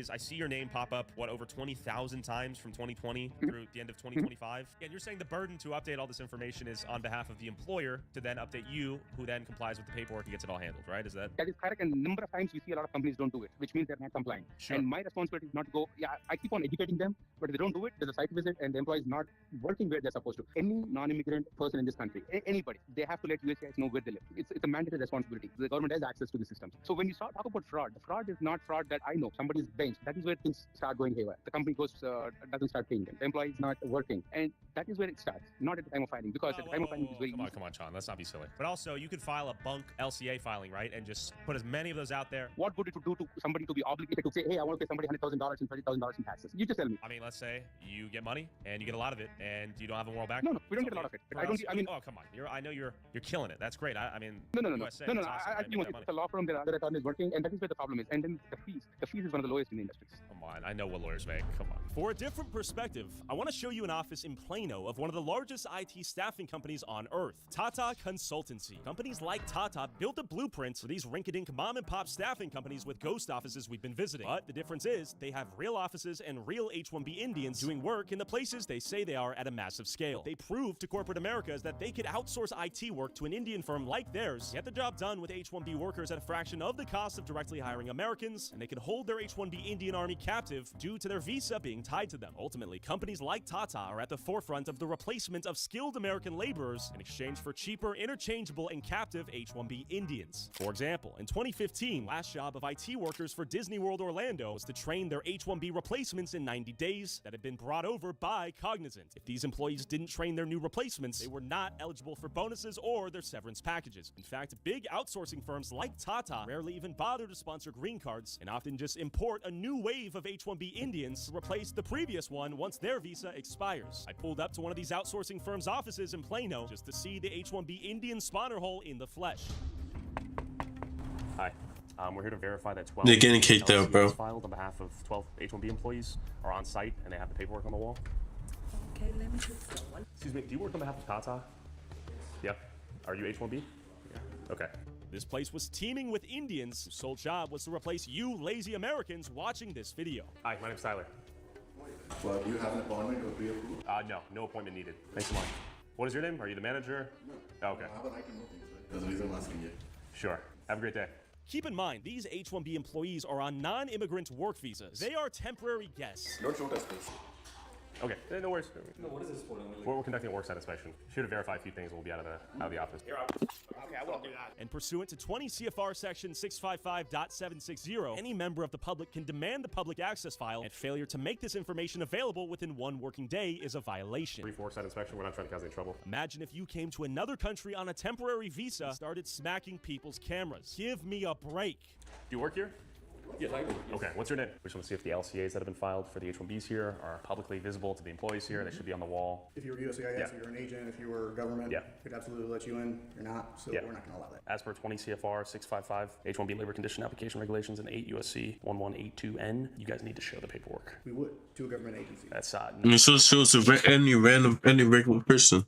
S7: I see your name pop up, over 20,000 times from 2020 through the end of 2025. And you're saying the burden to update all this information is on behalf of the employer to then update you, who then complies with the paperwork and gets it all handled, right? Is that?
S20: That is correct. And a number of times we see a lot of companies don't do it, which means they're not complying.
S7: Sure.
S20: And my responsibility is not to go, I keep on educating them, but if they don't do it, there's a site visit and the employee is not working where they're supposed to. Any non-immigrant person in this country, anybody, they have to let USCIS know where they live. It's a mandatory responsibility. The government has access to the systems. So when you talk about fraud, the fraud is not fraud that I know. Somebody's benched. That is where things start going haywire. The company doesn't start paying them. The employee is not working. And that is where it starts, not at the time of filing, because at the time of filing it's very easy.
S7: Come on, Sean, let's not be silly. But also, you could file a bunk LCA filing, right? And just put as many of those out there.
S20: What would it do to somebody to be obligated to say, hey, I want to pay somebody $100,000 and $30,000 in taxes? You just tell me.
S7: I mean, let's say you get money and you get a lot of it and you don't have a moral back.
S20: No, we don't get a lot of it.
S7: Oh, come on. I know you're killing it. That's great. I mean,
S20: No.
S7: USA,
S20: No.
S7: awesome,
S20: I think it's a law firm. There are other attorneys working, and that is where the problem is. And then the fees. The fees is one of the lowest in the industry.
S7: Come on. I know what lawyers make. Come on.
S8: For a different perspective, I want to show you an office in Plano of one of the largest IT staffing companies on earth, Tata Consultancy. Companies like Tata built the blueprints for these rink-a-dink mom-and-pop staffing companies with ghost offices we've been visiting. But the difference is, they have real offices and real H-1B Indians doing work in the places they say they are at a massive scale. They proved to corporate America that they could outsource IT work to an Indian firm like theirs, get the job done with H-1B workers at a fraction of the cost of directly hiring Americans, and they could hold their H-1B Indian Army captive due to their visa being tied to them. Ultimately, companies like Tata are at the forefront of the replacement of skilled American laborers in exchange for cheaper, interchangeable, and captive H-1B Indians. For example, in 2015, last job of IT workers for Disney World Orlando was to train their H-1B replacements in 90 days that had been brought over by Cognizant. If these employees didn't train their new replacements, they were not eligible for bonuses or their severance packages. In fact, big outsourcing firms like Tata rarely even bother to sponsor green cards and often just import a new wave of H-1B Indians to replace the previous one once their visa expires. I pulled up to one of these outsourcing firms' offices in Plano just to see the H-1B Indian spawner hole in the flesh.
S7: Hi. We're here to verify that 12
S1: They're getting kicked out, bro.
S7: filed on behalf of 12 H-1B employees are on site and they have the paperwork on the wall.
S13: Okay, let me just go one.
S7: Excuse me, do you work on behalf of Tata? Yeah. Are you H-1B? Yeah. Okay.
S8: This place was teeming with Indians whose sole job was to replace you lazy Americans watching this video.
S7: Hi, my name's Tyler.
S22: Well, do you have an appointment or pre-approved?
S7: No appointment needed. Thanks so much. What is your name? Are you the manager?
S22: No.
S7: Oh, okay.
S22: How about I can know things, right? That's the reason I'm asking you.
S7: Sure. Have a great day.
S8: Keep in mind, these H-1B employees are on non-immigrant work visas. They are temporary guests.
S22: Don't show us, please.
S7: Okay, no worries.
S22: No, what is this for?
S7: We're conducting a worksite inspection. Here to verify a few things. We'll be out of the office.
S22: Okay, I won't do that.
S8: And pursuant to 20 CFR section 655.760, any member of the public can demand the public access file, and failure to make this information available within 1 working day is a violation.
S7: Brief worksite inspection. We're not trying to cause any trouble.
S8: Imagine if you came to another country on a temporary visa and started smacking people's cameras. Give me a break.
S7: Do you work here? Yes, I agree. Okay, what's your name? We just want to see if the LCAs that have been filed for the H-1Bs here are publicly visible to the employees here. They should be on the wall.
S3: If you were USCIS, you're an agent. If you were government, we'd absolutely let you in. You're not, so we're not going to allow that.
S7: As per 20 CFR 655, H-1B labor condition application regulations, and 8 USC 1182N, you guys need to show the paperwork.
S3: We would to a government agency.
S7: That's
S1: I mean, so it shows any regular person.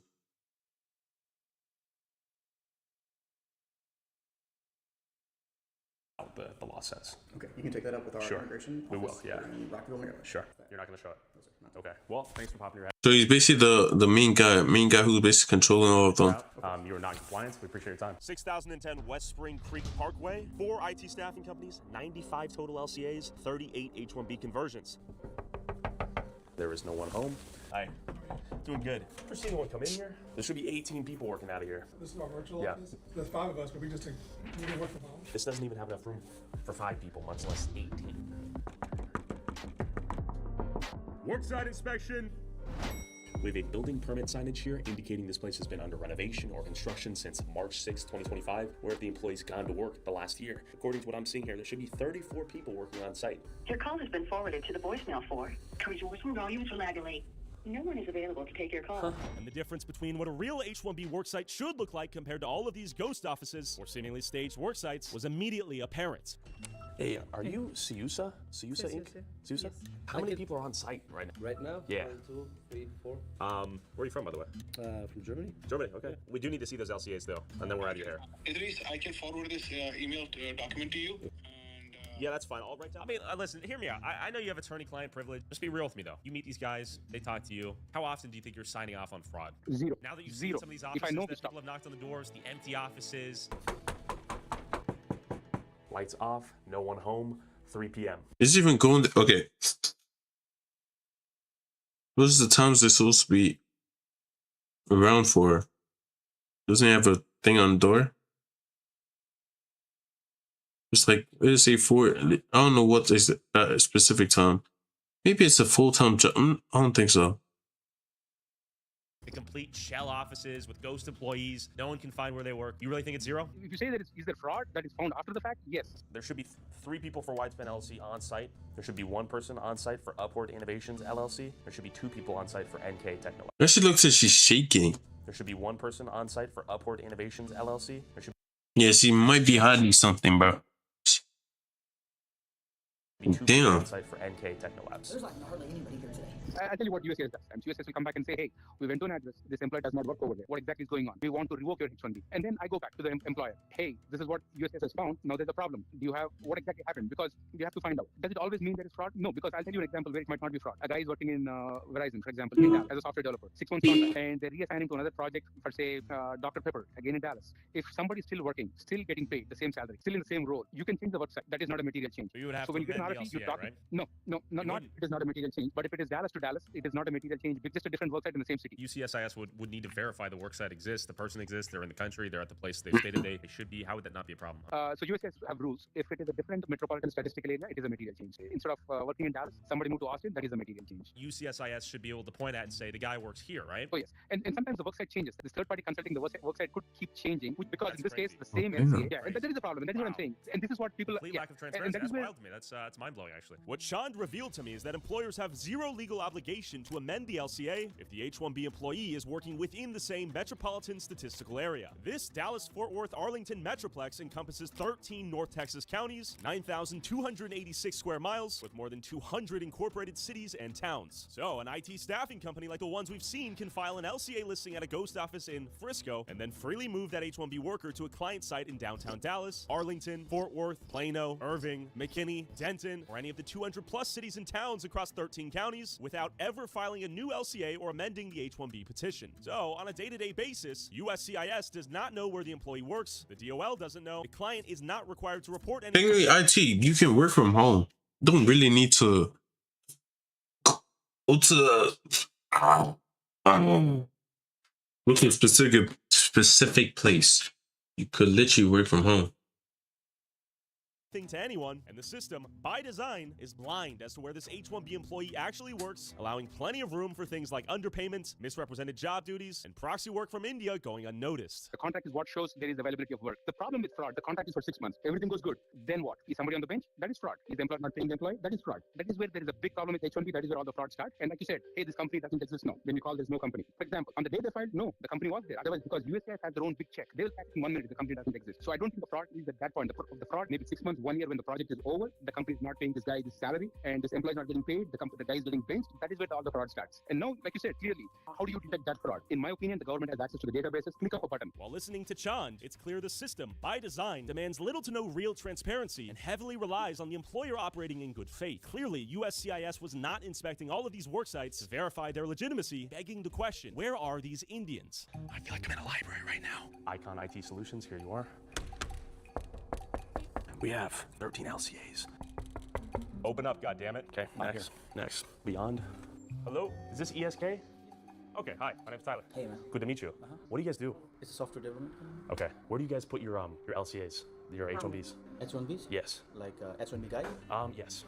S7: the law says.
S3: Okay, you can take that up with our immigration
S7: We will,
S3: office
S7: yeah.
S3: in Rockville, Maryland.
S7: Sure. You're not going to show it? Okay. Well, thanks for popping your head.
S1: So he's basically the main guy who's basically controlling all of them.
S7: You are not compliant. We appreciate your time.
S8: 6010 West Spring Creek Parkway, 4 IT staffing companies, 95 total LCAs, 38 H-1B conversions.
S7: There is no one home.
S8: Hi. Doing good.
S7: Ever seen anyone come in here? There should be 18 people working out of here.
S14: This is our virtual
S7: Yeah.
S14: office. There's 5 of us, but we can work from home.
S7: This doesn't even have enough room for 5 people, much less 18.
S8: Worksite inspection.
S7: We have a building permit signage here indicating this place has been under renovation or construction since March 6, 2025. Where have the employees gone to work the last year? According to what I'm seeing here, there should be 34 people working on site.
S11: Your call has been forwarded to the voicemail for No one is available to take your call.
S8: And the difference between what a real H-1B worksite should look like compared to all of these ghost offices or seemingly staged worksites was immediately apparent.
S7: Hey, are you Siusa? Siusa Inc? Siusa? How many people are on site right now?
S15: Right now?
S7: Yeah.
S15: 1, 2, 3, 4.
S7: Where are you from, by the way?
S15: From Germany.
S7: Germany, okay. We do need to see those LCAs, though, and then we're out of your hair.
S17: Idris, I can forward this email document to you.
S8: Yeah, that's fine. I'll write down. I mean, listen, hear me out. I know you have attorney-client privilege. Just be real with me, though. You meet these guys, they talk to you. How often do you think you're signing off on fraud?
S20: Zero.
S8: Now that you've
S20: Zero.
S8: seen some of these
S20: If I
S8: offices
S20: know
S8: that people have knocked on the doors, the empty offices.
S7: Lights off, no one home, 3 p.m.
S1: Is it even going? Okay. Those are the times they're supposed to be around for. Doesn't he have a thing on the door? It's like, let's say 4. I don't know what is a specific time. Maybe it's a full-time job. I don't think so.
S8: The complete shell offices with ghost employees. No one can find where they work. You really think it's zero?
S20: If you say that is there fraud that is found after the fact, yes.
S7: There should be 3 people for Whitespan LLC on site. There should be 1 person on site for Upward Innovations LLC. There should be 2 people on site for NK Technolabs.
S1: That she looks like she's shaking.
S7: There should be 1 person on site for Upward Innovations LLC. There should
S1: Yeah, she might be hiding something, bro.
S7: be 2 people on site for NK Technolabs.
S11: There's like hardly anybody here today.
S20: I'll tell you what USCIS does. USCIS will come back and say, hey, we went to an address. This employee does not work over there. What exactly is going on? We want to revoke your H-1B. And then I go back to the employer. Hey, this is what USCIS has found. Now there's a problem. Do you have what exactly happened? Because you have to find out. Does it always mean there is fraud? No, because I'll tell you an example where it might not be fraud. A guy is working in Verizon, for example, in Dallas, as a software developer, 6 months contract, and they're reassigning to another project for, say, Dr. Pepper, again in Dallas. If somebody's still working, still getting paid the same salary, still in the same role, you can change the worksite. That is not a material change.
S8: So you would have
S20: so
S8: to
S20: when you get an
S8: amend the
S20: RFP, you
S8: LCA,
S20: talk.
S8: right?
S20: No, it is not a material change. But if it is Dallas to Dallas, it is not a material change. It's just a different worksite in the same city.
S8: UCSIS would need to verify the worksite exists, the person exists, they're in the country, they're at the place they stated they should be. How would that not be a problem?
S20: So USCIS have rules. If it is a different metropolitan statistical area, it is a material change. Instead of working in Dallas, somebody moved to Austin, that is a material change.
S8: UCSIS should be able to point at and say the guy works here, right?
S20: Oh yes, and sometimes the worksite changes. This third party consulting the worksite could keep changing, because
S8: That's
S20: in this
S8: crazy.
S20: case the same
S1: Okay.
S20: LCA. Yeah, and that is the problem. And that is what I'm saying. And this is what people.
S8: Complete lack of
S20: and
S8: transparency.
S20: that is
S8: That's
S20: where.
S8: wild to me. That's mind-blowing, actually. What Chand revealed to me is that employers have zero legal obligation to amend the LCA if the H-1B employee is working within the same metropolitan statistical area. This Dallas-Fort Worth-Arlington Metroplex encompasses 13 North Texas counties, 9,286 square miles, with more than 200 incorporated cities and towns. So an IT staffing company like the ones we've seen can file an LCA listing at a ghost office in Frisco and then freely move that H-1B worker to a client site in downtown Dallas, Arlington, Fort Worth, Plano, Irving, McKinney, Denton, or any of the 200 plus cities and towns across 13 counties without ever filing a new LCA or amending the H-1B petition. So on a day-to-day basis, USCIS does not know where the employee works, the DOL doesn't know, the client is not required to report any.
S1: Technically, IT, you can work from home. Don't really need to go to a specific place. You could literally work from home.
S8: thing to anyone, and the system, by design, is blind as to where this H-1B employee actually works, allowing plenty of room for things like underpayment, misrepresented job duties, and proxy work from India going unnoticed.
S20: The contract is what shows there is availability of work. The problem with fraud, the contract is for 6 months. Everything goes good. Then what? Is somebody on the bench? That is fraud. Is the employer not paying the employee? That is fraud. That is where there is a big problem with H-1B. That is where all the fraud starts. And like you said, hey, this company doesn't exist now. When you call, there's no company. For example, on the day they filed, no, the company was there. Otherwise, because USCIS has their own big check, they will catch in 1 minute the company doesn't exist. So I don't think the fraud is at that point. The fraud, maybe 6 months, 1 year when the project is over, the company is not paying this guy his salary, and this employee is not getting paid, the guy is getting benched. That is where all the fraud starts. And now, like you said, clearly, how do you detect that fraud? In my opinion, the government has access to the databases. Click of a button.
S8: While listening to Chand, it's clear the system, by design, demands little to no real transparency and heavily relies on the employer operating in good faith. Clearly, USCIS was not inspecting all of these work sites to verify their legitimacy, begging the question, where are these Indians?
S16: I feel like I'm in a library right now.
S7: Icon IT Solutions, here you are.
S16: We have 13 LCAs.
S7: Open up, goddammit.
S16: Okay, next.
S7: Beyond. Hello, is this ESK? Okay, hi, my name's Tyler.
S3: Hey, man.
S7: Good to meet you. What do you guys do?
S3: It's a software development.
S7: Okay, where do you guys put your LCAs, your H-1Bs?
S3: H-1Bs?
S7: Yes.
S3: Like H-1B guys?
S7: Yes.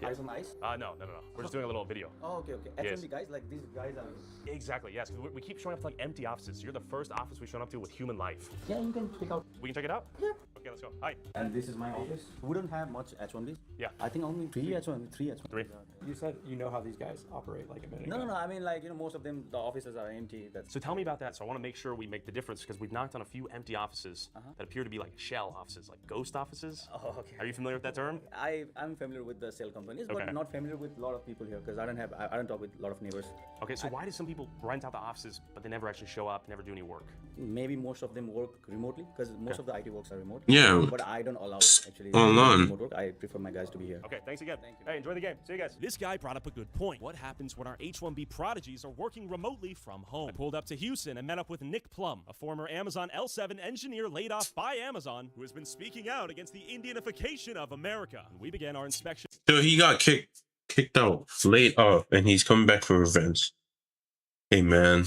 S3: Eyes on ice?
S7: No. We're just doing a little video.
S3: Oh, okay.
S7: Yes.
S3: H-1B guys, like these guys are...
S7: Exactly, yes. 'Cause we keep showing up to like empty offices. You're the first office we've shown up to with human life.
S3: Yeah, you can check out.
S7: We can check it out?
S3: Yeah.
S7: Okay, let's go. Hi.
S3: And this is my office. We don't have much H-1Bs.
S7: Yeah.
S3: I think only three H-1B.
S7: Three.
S14: You said you know how these guys operate like a minute ago.
S3: No. I mean, like, most of them, the offices are empty.
S7: So tell me about that. So I want to make sure we make the difference because we've knocked on a few empty offices that appear to be like shell offices, like ghost offices.
S3: Oh, okay.
S7: Are you familiar with that term?
S3: I'm familiar with the cell companies,
S7: Okay.
S3: but not familiar with a lot of people here because I don't talk with a lot of neighbors.
S7: Okay, so why do some people rent out the offices but they never actually show up, never do any work?
S3: Maybe most of them work remotely because most of the IT works are remote.
S1: Yeah.
S3: But I don't allow actually
S1: Online.
S3: remote work. I prefer my guys to be here.
S7: Okay, thanks again. Hey, enjoy the game. See you guys.
S8: This guy brought up a good point. What happens when our H-1B prodigies are working remotely from home? I pulled up to Houston and met up with Nick Plum, a former Amazon L7 engineer laid off by Amazon, who has been speaking out against the Indianification of America. And we began our inspection.
S1: So he got kicked out, laid off, and he's coming back for revenge. Hey man,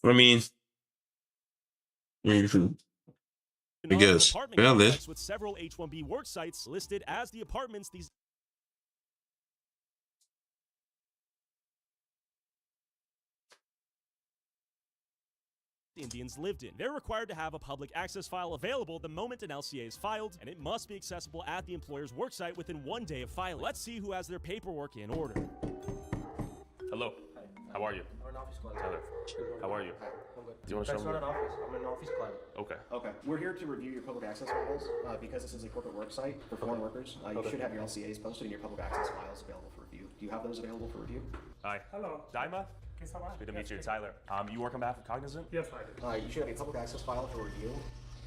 S1: I mean, I guess
S8: Apartment
S1: valid.
S8: complex with several H-1B work sites listed as the apartments these Indians lived in. They're required to have a public access file available the moment an LCA is filed, and it must be accessible at the employer's worksite within 1 day of filing. Let's see who has their paperwork in order.
S7: Hello. How are you?
S3: I'm an office client.
S7: Tyler. How are you?
S3: I'm good.
S7: Do you want to show
S3: That's
S7: me?
S3: not an office. I'm an office client.
S7: Okay.
S22: Okay. We're here to review your public access files because this is a corporate work site for foreign workers. You should have your LCAs posted and your public access files available for review. Do you have those available for review?
S7: Hi.
S14: Hello.
S7: Daima?
S14: Yes, I am.
S7: Good to meet you, Tyler. You work on behalf of Cognizant?
S14: Yes, I do.
S22: You should have a public access file for review.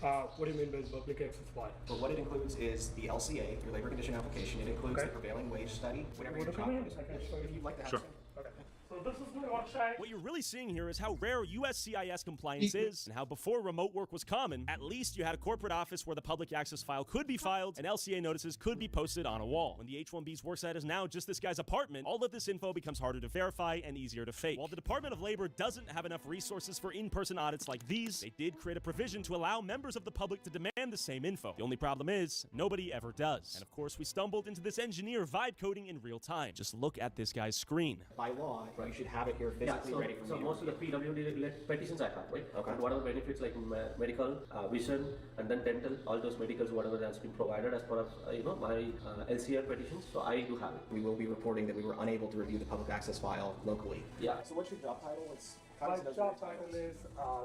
S14: What do you mean by public access file?
S22: Well, what it includes is the LCA, your labor condition application. It includes the prevailing wage study, whatever your job is. If you'd like to have
S7: Sure.
S22: some. Okay.
S14: So this is my website.
S8: What you're really seeing here is how rare USCIS compliance is, and how before remote work was common, at least you had a corporate office where the public access file could be filed and LCA notices could be posted on a wall. When the H-1B's worksite is now just this guy's apartment, all of this info becomes harder to verify and easier to fake. While the Department of Labor doesn't have enough resources for in-person audits like these, they did create a provision to allow members of the public to demand the same info. The only problem is, nobody ever does. And of course, we stumbled into this engineer vibe coding in real time. Just look at this guy's screen.
S22: By law, you should have it here physically ready for
S19: so
S22: you.
S19: most of the PWD petitions I have, right?
S22: Okay.
S19: And whatever benefits like medical, vision, and then dental, all those medicals, whatever has been provided as part of my LCR petitions. So I do have it.
S22: We will be reporting that we were unable to review the public access file locally.
S19: Yeah.
S22: So what's your job title?
S14: My job title is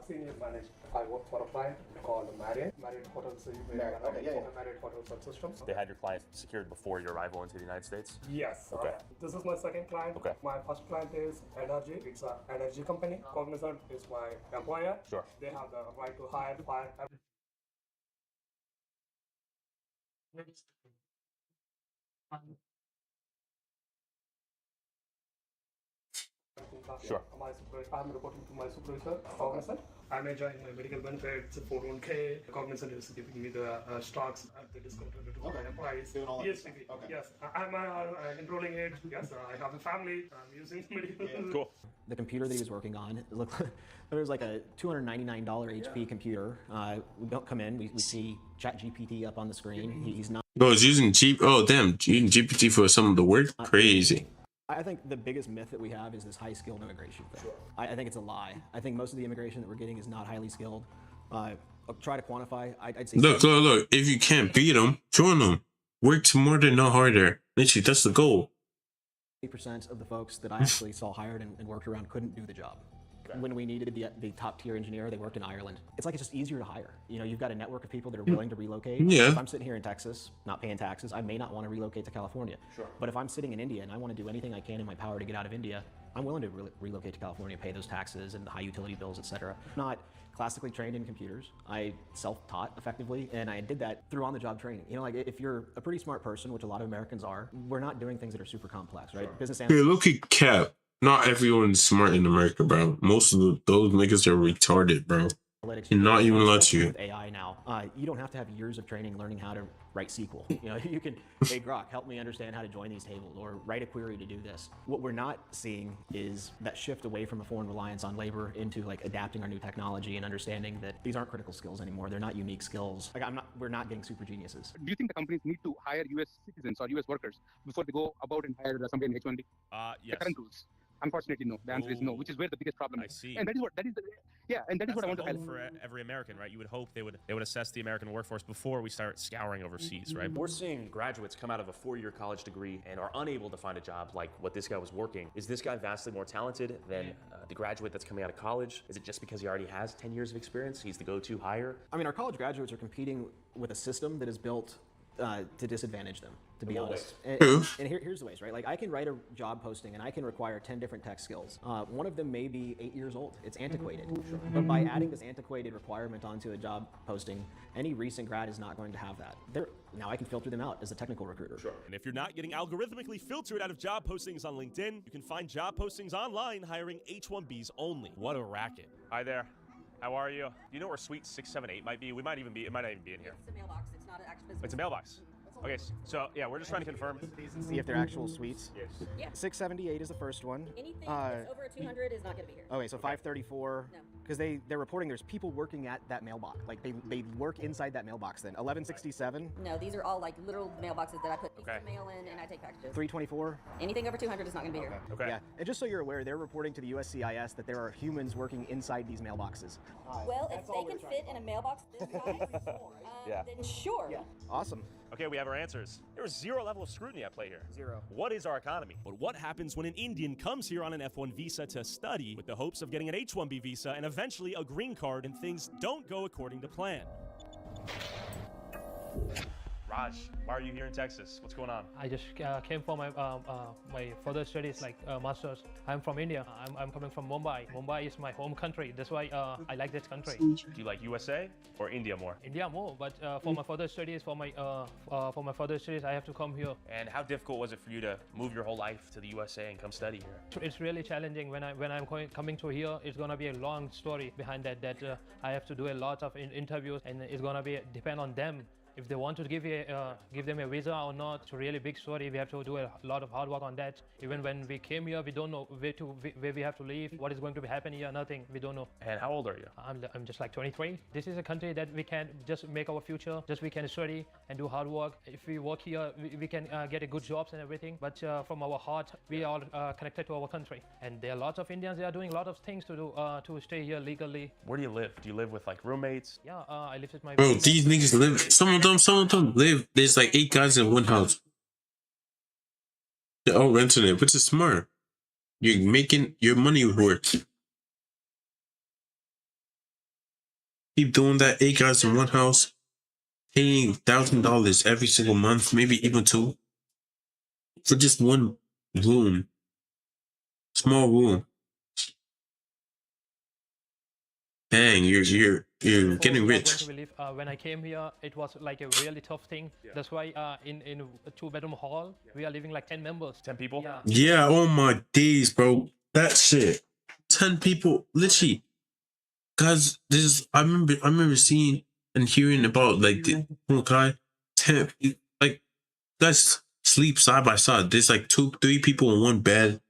S14: senior manager. I work for a client called Marriott Hotels. Marriott Hotels and Systems.
S7: They had your client secured before your arrival into the United States?
S14: Yes.
S7: Okay.
S14: This is my second client.
S7: Okay.
S14: My first client is Energy. It's an energy company. Cognizant is my employer.
S7: Sure.
S14: They have the right to hire, fire.
S7: Sure.
S14: I'm reporting to my supervisor, Cognizant. I'm enjoying my medical benefits, 401k. Cognizant is giving me the stocks at the discount rate to my employees. Yes, yes. I'm enrolling it. Yes, I have a family. I'm using medical.
S7: Cool.
S22: The computer that he was working on, there was like a $299 HP computer. We don't come in, we see ChatGPT up on the screen. He's not.
S1: Bro, it's using using GPT for some of the work? Crazy.
S22: I think the biggest myth that we have is this high-skilled immigration thing. Sure. I think it's a lie. I think most of the immigration that we're getting is not highly skilled. I'll try to quantify. I'd say.
S1: Look. If you can't beat them, join them. Work smarter, not harder. Literally, that's the goal.
S22: 80% of the folks that I actually saw hired and worked around couldn't do the job. When we needed the top tier engineer, they worked in Ireland. It's like it's just easier to hire. You know, you've got a network of people that are willing to relocate.
S1: Yeah.
S22: If I'm sitting here in Texas, not paying taxes, I may not want to relocate to California. Sure. But if I'm sitting in India and I want to do anything I can in my power to get out of India, I'm willing to relocate to California, pay those taxes and the high utility bills, etc. Not classically trained in computers. I self-taught effectively, and I did that through on-the-job training. You know, like if you're a pretty smart person, which a lot of Americans are, we're not doing things that are super complex, right? Sure. Business
S1: Hey, look at Cap. Not everyone's smart in America, bro. Most of those niggas are retarded, bro. And not even let you.
S22: With AI now, you don't have to have years of training learning how to write SQL. You know, you can, hey Grok, help me understand how to join these tables or write a query to do this. What we're not seeing is that shift away from a foreign reliance on labor into like adapting our new technology and understanding that these aren't critical skills anymore. They're not unique skills. Like we're not getting super geniuses.
S20: Do you think the companies need to hire US citizens or US workers before they go about and hire somebody in H-1B?
S7: Yes.
S20: The current rules. Unfortunately, no. The answer is no, which is where the biggest problem is.
S7: I see.
S20: And that is what I want to highlight.
S7: For every American, right? You would hope they would assess the American workforce before we start scouring overseas, right?
S12: We're seeing graduates come out of a 4-year college degree and are unable to find a job like what this guy was working. Is this guy vastly more talented than the graduate that's coming out of college? Is it just because he already has 10 years of experience? He's the go-to hire?
S22: I mean, our college graduates are competing with a system that is built to disadvantage them, to be honest. And here's the ways, right? Like I can write a job posting and I can require 10 different tech skills. One of them may be 8 years old. It's antiquated. Sure. But by adding this antiquated requirement onto a job posting, any recent grad is not going to have that. Now I can filter them out as a technical recruiter.
S8: Sure. And if you're not getting algorithmically filtered out of job postings on LinkedIn, you can find job postings online hiring H-1Bs only. What a racket.
S7: Hi there. How are you? Do you know where Suite 678 might be? It might not even be in here.
S4: It's a mailbox. It's not an actual business.
S7: It's a mailbox. Okay, so yeah, we're just trying to confirm.
S22: See if they're actual suites.
S7: Yes.
S4: Yeah.
S22: 678 is the first one.
S4: Anything that's over a 200 is not going to be here.
S22: Okay, so 534.
S4: No.
S22: Because they're reporting there's people working at that mailbox. Like they work inside that mailbox then. 1167.
S4: No, these are all like literal mailboxes that I put pieces of mail in and I take packages.
S22: 324.
S4: Anything over 200 is not going to be here.
S7: Okay.
S22: Yeah, and just so you're aware, they're reporting to the USCIS that there are humans working inside these mailboxes.
S4: Well, if they can fit in a mailbox this size, then sure.
S22: Yeah. Awesome.
S7: Okay, we have our answers. There was 0 level of scrutiny at play here.
S22: 0.
S7: What is our economy?
S8: But what happens when an Indian comes here on an F1 visa to study with the hopes of getting an H-1B visa and eventually a green card and things don't go according to plan?
S7: Raj, why are you here in Texas? What's going on?
S9: I just came for my my further studies, like masters. I'm from India. I'm coming from Mumbai. Mumbai is my home country. That's why I like this country.
S7: Do you like USA or India more?
S9: India more, but for my further studies, I have to come here.
S7: And how difficult was it for you to move your whole life to the USA and come study here?
S9: It's really challenging. When I'm coming to here, it's gonna be a long story behind that. I have to do a lot of interviews, and it's gonna be depend on them. If they want to give them a visa or not, it's a really big story. We have to do a lot of hard work on that. Even when we came here, we don't know where we have to live, what is going to be happening here, nothing. We don't know.
S7: And how old are you?
S9: I'm just like 23. This is a country that we can just make our future. Just we can study and do hard work. If we work here, we can get a good jobs and everything. But from our heart, we are connected to our country. And there are lots of Indians. They are doing a lot of things to do to stay here legally.
S7: Where do you live? Do you live with like roommates?
S9: Yeah, I live with my.
S1: Bro, these niggas live. Some of them live. There's like 8 guys in one house. They're all renting it, which is smart. You're making your money work. Keep doing that. 8 guys in one house, paying $1,000 every single month, maybe even 2, for just one room, small room. Dang, you're getting rich.
S9: When I came here, it was like a really tough thing. Yeah. That's why in a 2-bedroom hall, we are living like 10 members.
S7: 10 people?
S9: Yeah.
S1: Yeah, oh my days, bro. That shit. 10 people, literally. Guys, I remember seeing and hearing about like the guy, 10 like guys sleep side by side. There's like two, three people in one bed.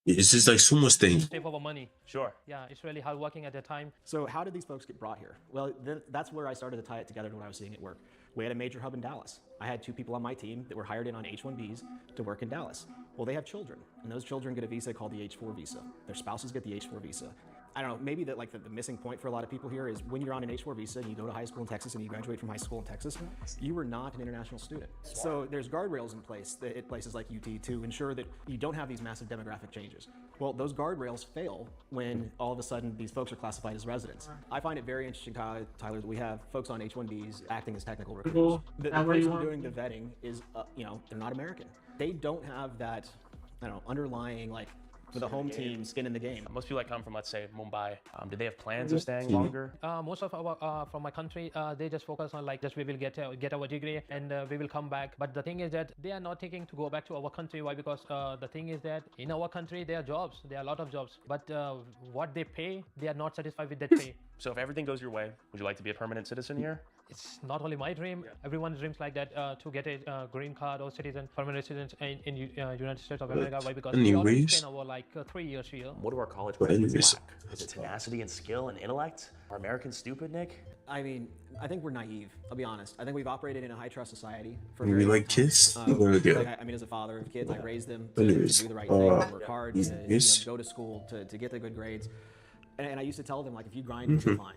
S1: It's just like so much thing.
S9: Stay for money.
S12: Sure.
S9: Yeah, it's really hard working at the time.
S22: So how did these folks get brought here? Well, that's where I started to tie it together to what I was seeing at work. We had a major hub in Dallas. I had 2 people on my team that were hired in on H-1Bs to work in Dallas. Well, they have children, and those children get a visa called the H-4 visa. Their spouses get the H-4 visa. I don't know, maybe that like the missing point for a lot of people here is when you're on an H-4 visa and you go to high school in Texas and you graduate from high school in Texas, you are not an international student. So there's guardrails in place at places like UT to ensure that you don't have these massive demographic changes. Well, those guardrails fail when all of a sudden these folks are classified as residents. I find it very interesting, Tyler, that we have folks on H-1Bs acting as technical recruiters. The person doing the vetting is, they're not American. They don't have that, underlying like, for the home team, skin in the game.
S12: Most people that come from, let's say, Mumbai, do they have plans of staying longer?
S9: Most of our from my country, they just focus on like just we will get our degree and we will come back. But the thing is that they are not thinking to go back to our country. Why? Because the thing is that in our country there are jobs, there are a lot of jobs, but what they pay, they are not satisfied with that pay.
S12: So if everything goes your way, would you like to be a permanent citizen here?
S9: It's not only my dream. Everyone dreams like that to get a green card or permanent residence in United States of America. Why? Because we already spent our 3 years here.
S12: What do our college graduates lack? Is it tenacity and skill and intellect? Are Americans stupid, Nick?
S22: I mean, I think we're naive. I'll be honest. I think we've operated in a high trust society for
S1: We
S22: very long
S1: like
S22: time.
S1: kids?
S22: As a father of kids, I raised them to do the right thing, to work hard, to go to school, to get the good grades. And I used to tell them, like, if you grind, you'll be fine.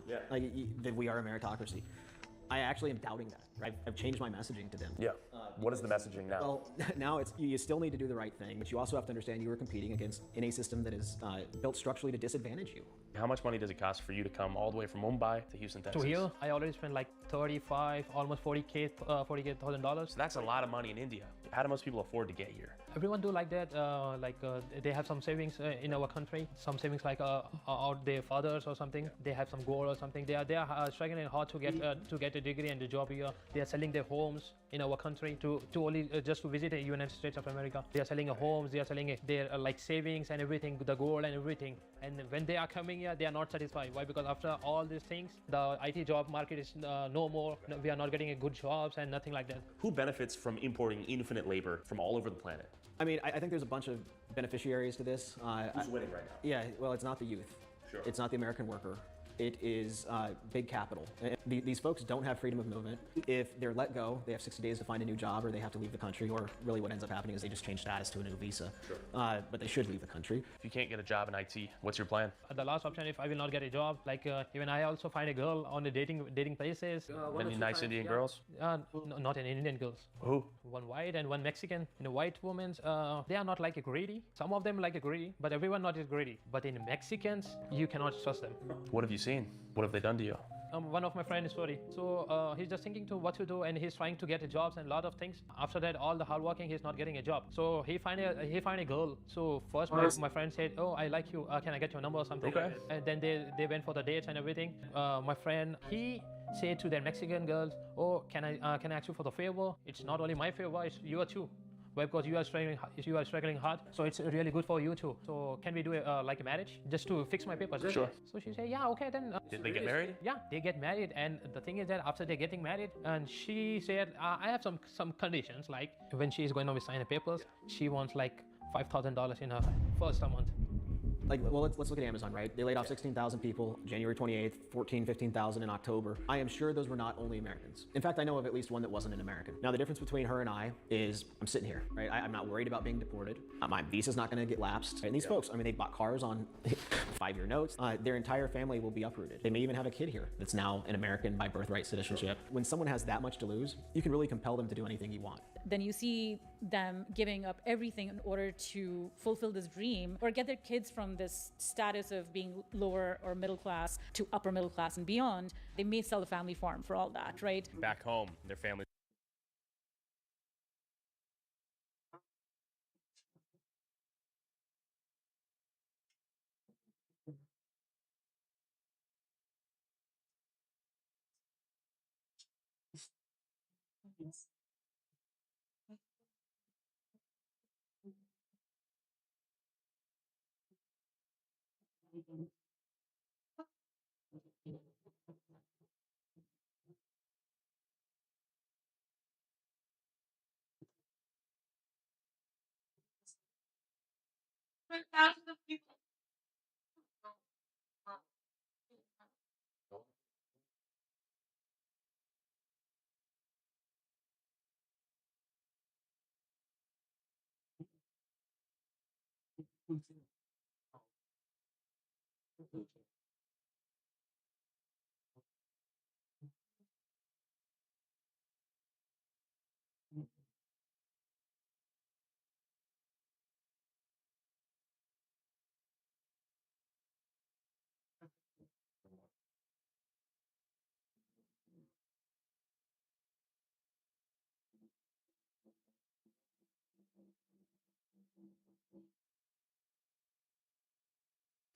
S22: That we are a meritocracy. I actually am doubting that. Right? I've changed my messaging to them.
S12: Yeah. What is the messaging now?
S22: Well, now it's you still need to do the right thing, but you also have to understand you are competing in a system that is built structurally to disadvantage you.
S12: How much money does it cost for you to come all the way from Mumbai to Houston, Texas?
S9: To here, I already spent like 35, almost $40,000.
S12: So that's a lot of money in India. How do most people afford to get here?
S9: Everyone do like that. They have some savings in our country. Some savings like out their fathers or something. They have some goal or something. They are struggling hard to get a degree and a job here. They are selling their homes in our country to only just to visit the United States of America. They are selling homes. They are selling their like savings and everything, the gold and everything. And when they are coming here, they are not satisfied. Why? Because after all these things, the IT job market is no more. We are not getting a good jobs and nothing like that.
S12: Who benefits from importing infinite labor from all over the planet?
S22: I mean, I think there's a bunch of beneficiaries to this.
S12: Who's winning right now?
S22: Yeah, well, it's not the youth.
S12: Sure.
S22: It's not the American worker. It is big capital. These folks don't have freedom of movement. If they're let go, they have 60 days to find a new job, or they have to leave the country, or really what ends up happening is they just change status to a new visa.
S12: Sure.
S22: But they should leave the country.
S12: If you can't get a job in IT, what's your plan?
S9: The last option, if I will not get a job, like even I also find a girl on the dating places.
S12: Any nice Indian girls?
S9: Not an Indian girls.
S12: Who?
S9: One white and one Mexican. In a white woman's, they are not like a greedy. Some of them like a greedy, but everyone not is greedy. But in Mexicans, you cannot trust them.
S12: What have you seen? What have they done to you?
S9: One of my friends story. So he's just thinking to what to do, and he's trying to get a jobs and a lot of things. After that, all the hard working, he's not getting a job. So he find a girl. So first my friend said, "Oh, I like you. Can I get your number or something?"
S12: Okay.
S9: And then they went for the dates and everything. My friend he said to the Mexican girls, "Oh, can I ask you for the favor? It's not only my favor, it's your too." Well, because you are struggling hard, so it's really good for you too. So can we do like a marriage just to fix my papers?
S12: Sure.
S9: So she said, yeah, okay then.
S12: Did they get married?
S9: Yeah, they get married, and the thing is that after they getting married, and she said, I have some conditions, like when she is going to sign the papers, she wants like $5,000 in her first month.
S22: Like, well, let's look at Amazon, right? They laid off 16,000 people January 28th, 15,000 in October. I am sure those were not only Americans. In fact, I know of at least one that wasn't an American. Now, the difference between her and I is I'm sitting here, right? I'm not worried about being deported. My visa's not going to get lapsed. And these folks, I mean, they bought cars on 5-year notes. Their entire family will be uprooted. They may even have a kid here that's now an American by birthright citizenship. When someone has that much to lose, you can really compel them to do anything you want.
S18: Then you see them giving up everything in order to fulfill this dream or get their kids from this status of being lower or middle class to upper middle class and beyond. They may sell the family farm for all that, right?
S12: Back home, their family.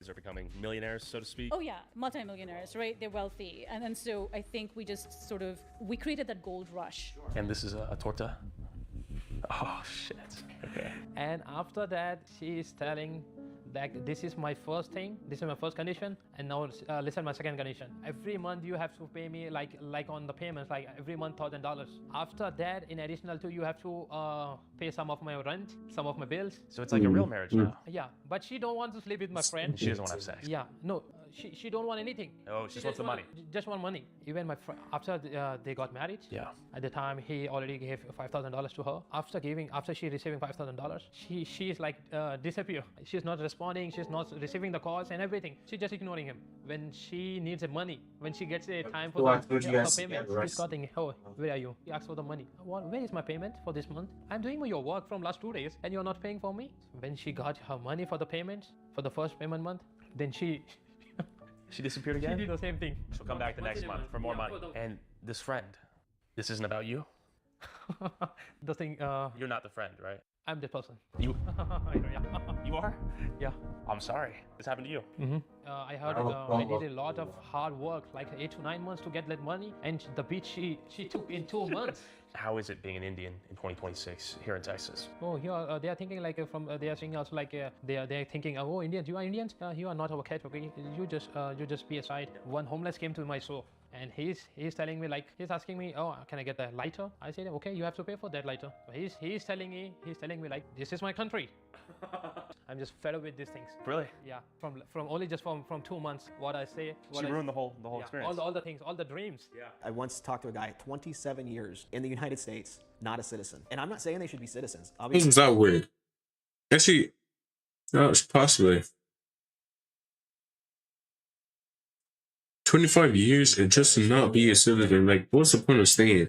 S7: Are becoming millionaires, so to speak.
S18: Oh yeah, multimillionaires, right? They're wealthy, and so I think we just sort of we created that gold rush.
S12: And this is a torta. Oh shit. Okay.
S9: And after that, she is telling that this is my first thing, this is my first condition, and now listen my second condition. Every month you have to pay me like on the payments, like every month $1,000. After that, in additional to, you have to pay some of my rent, some of my bills.
S12: So it's like a real marriage now.
S9: Yeah, but she don't want to sleep with my friend.
S12: She doesn't want to have sex.
S9: Yeah, no, she don't want anything.
S12: Oh, she just wants the money.
S9: Just want money. Even my after they got married.
S12: Yeah.
S9: At the time, he already gave $5,000 to her. After she receiving $5,000, she is like disappear. She's not responding. She's not receiving the calls and everything. She's just ignoring him. When she needs the money, when she gets a time for the payment, she's calling, oh, where are you? He asks for the money. Where is my payment for this month? I'm doing your work from last 2 days and you're not paying for me. When she got her money for the payment, for the first payment month, then she
S12: disappeared again?
S9: She did the same thing.
S12: She'll come back the next month for more money. And this friend, this isn't about you?
S9: The thing,
S12: You're not the friend, right?
S9: I'm the person.
S12: You?
S9: Yeah.
S12: You are?
S9: Yeah.
S12: I'm sorry. This happened to you.
S9: I heard I did a lot of hard work, like 8 to 9 months to get that money, and the beach she took in 2 months.
S12: How is it being an Indian in 2026 here in Texas?
S9: Oh, here they are thinking like they are saying also like they are thinking, oh, Indians, you are Indians, you are not our category. You just be aside. One homeless came to my store. And he's telling me, like, he's asking me, oh, can I get the lighter? I said, okay, you have to pay for that lighter. So he's telling me like, this is my country. I'm just fed up with these things.
S12: Really?
S9: Yeah. From only just from 2 months, what I say.
S12: She ruined the whole experience.
S9: All the things, all the dreams.
S12: Yeah.
S22: I once talked to a guy, 27 years in the United States, not a citizen. And I'm not saying they should be citizens.
S1: Isn't that weird? Actually, no, it's possibly 25 years and just to not be a citizen. Like, what's the point of staying?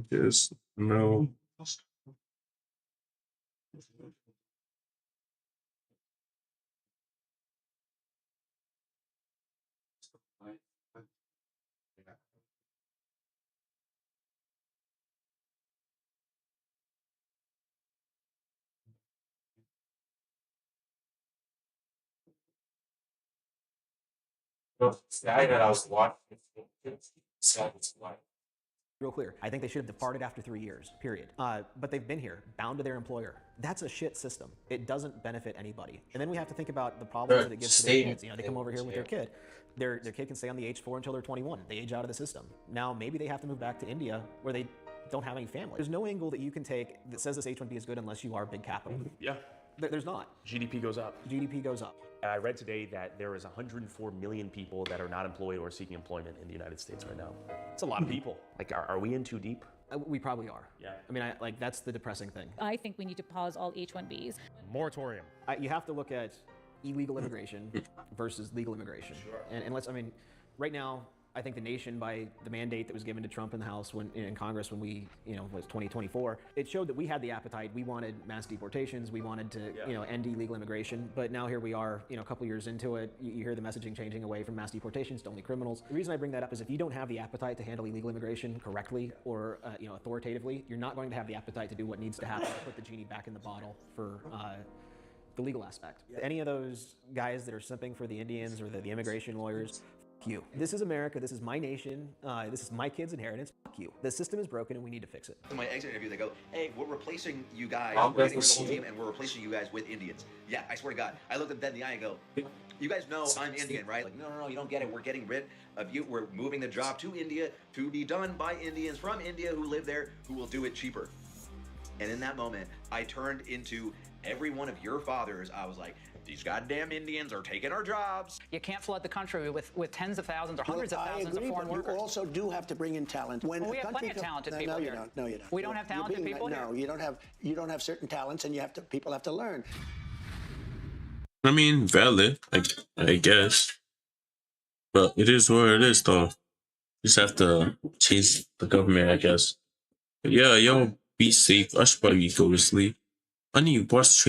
S1: Just no. The guy that I was watching,
S22: Real clear. I think they should have departed after 3 years, period. But they've been here, bound to their employer. That's a shit system. It doesn't benefit anybody. And then we have to think about the problems that it gives to their kids. You know, they come over here with their kid. Their kid can stay on the H4 until they're 21. They age out of the system. Now, maybe they have to move back to India where they don't have any family. There's no angle that you can take that says this H-1B is good unless you are big capital.
S12: Yeah.
S22: There's not.
S12: GDP goes up.
S22: GDP goes up.
S12: I read today that there is 104 million people that are not employed or seeking employment in the United States right now. It's a lot of people. Like, are we in too deep?
S22: We probably are.
S12: Yeah.
S22: I mean, that's the depressing thing.
S18: I think we need to pause all H-1Bs.
S2: Moratorium.
S22: You have to look at illegal immigration versus legal immigration.
S12: Sure.
S22: And let's, I mean, right now, I think the nation, by the mandate that was given to Trump in the House, when in Congress, when we, was 2024, it showed that we had the appetite. We wanted mass deportations. We wanted to, end illegal immigration. But now here we are, a couple years into it. You hear the messaging changing away from mass deportations to only criminals. The reason I bring that up is if you don't have the appetite to handle illegal immigration correctly or, authoritatively, you're not going to have the appetite to do what needs to happen to put the genie back in the bottle for the legal aspect. Any of those guys that are simping for the Indians or the immigration lawyers, you. This is America. This is my nation. This is my kids' inheritance. You. The system is broken and we need to fix it.
S10: In my exit interview, they go, "Hey, we're replacing you guys.
S1: I'll
S10: We're getting rid of the
S1: definitely
S10: whole team, and we're replacing you guys with Indians." Yeah, I swear to God. I looked at them in the eye and go, "You guys know I'm Indian, right?" Like, no, you don't get it. We're getting rid of you. We're moving the job to India to be done by Indians from India who live there, who will do it cheaper. And in that moment, I turned into every one of your fathers. I was like, these goddamn Indians are taking our jobs.
S21: You can't flood the country with tens of thousands or hundreds of thousands of foreign workers.
S23: You also do have to bring in talent. When
S21: we have plenty of talented people here.
S23: No, you don't.
S21: We don't have talented people here.
S23: No, you don't have certain talents, and people have to learn.
S1: I mean, valid, I guess. But it is what it is, though. Just have to change the government, I guess. But yeah, yo, be safe. I should probably go to sleep. I need to watch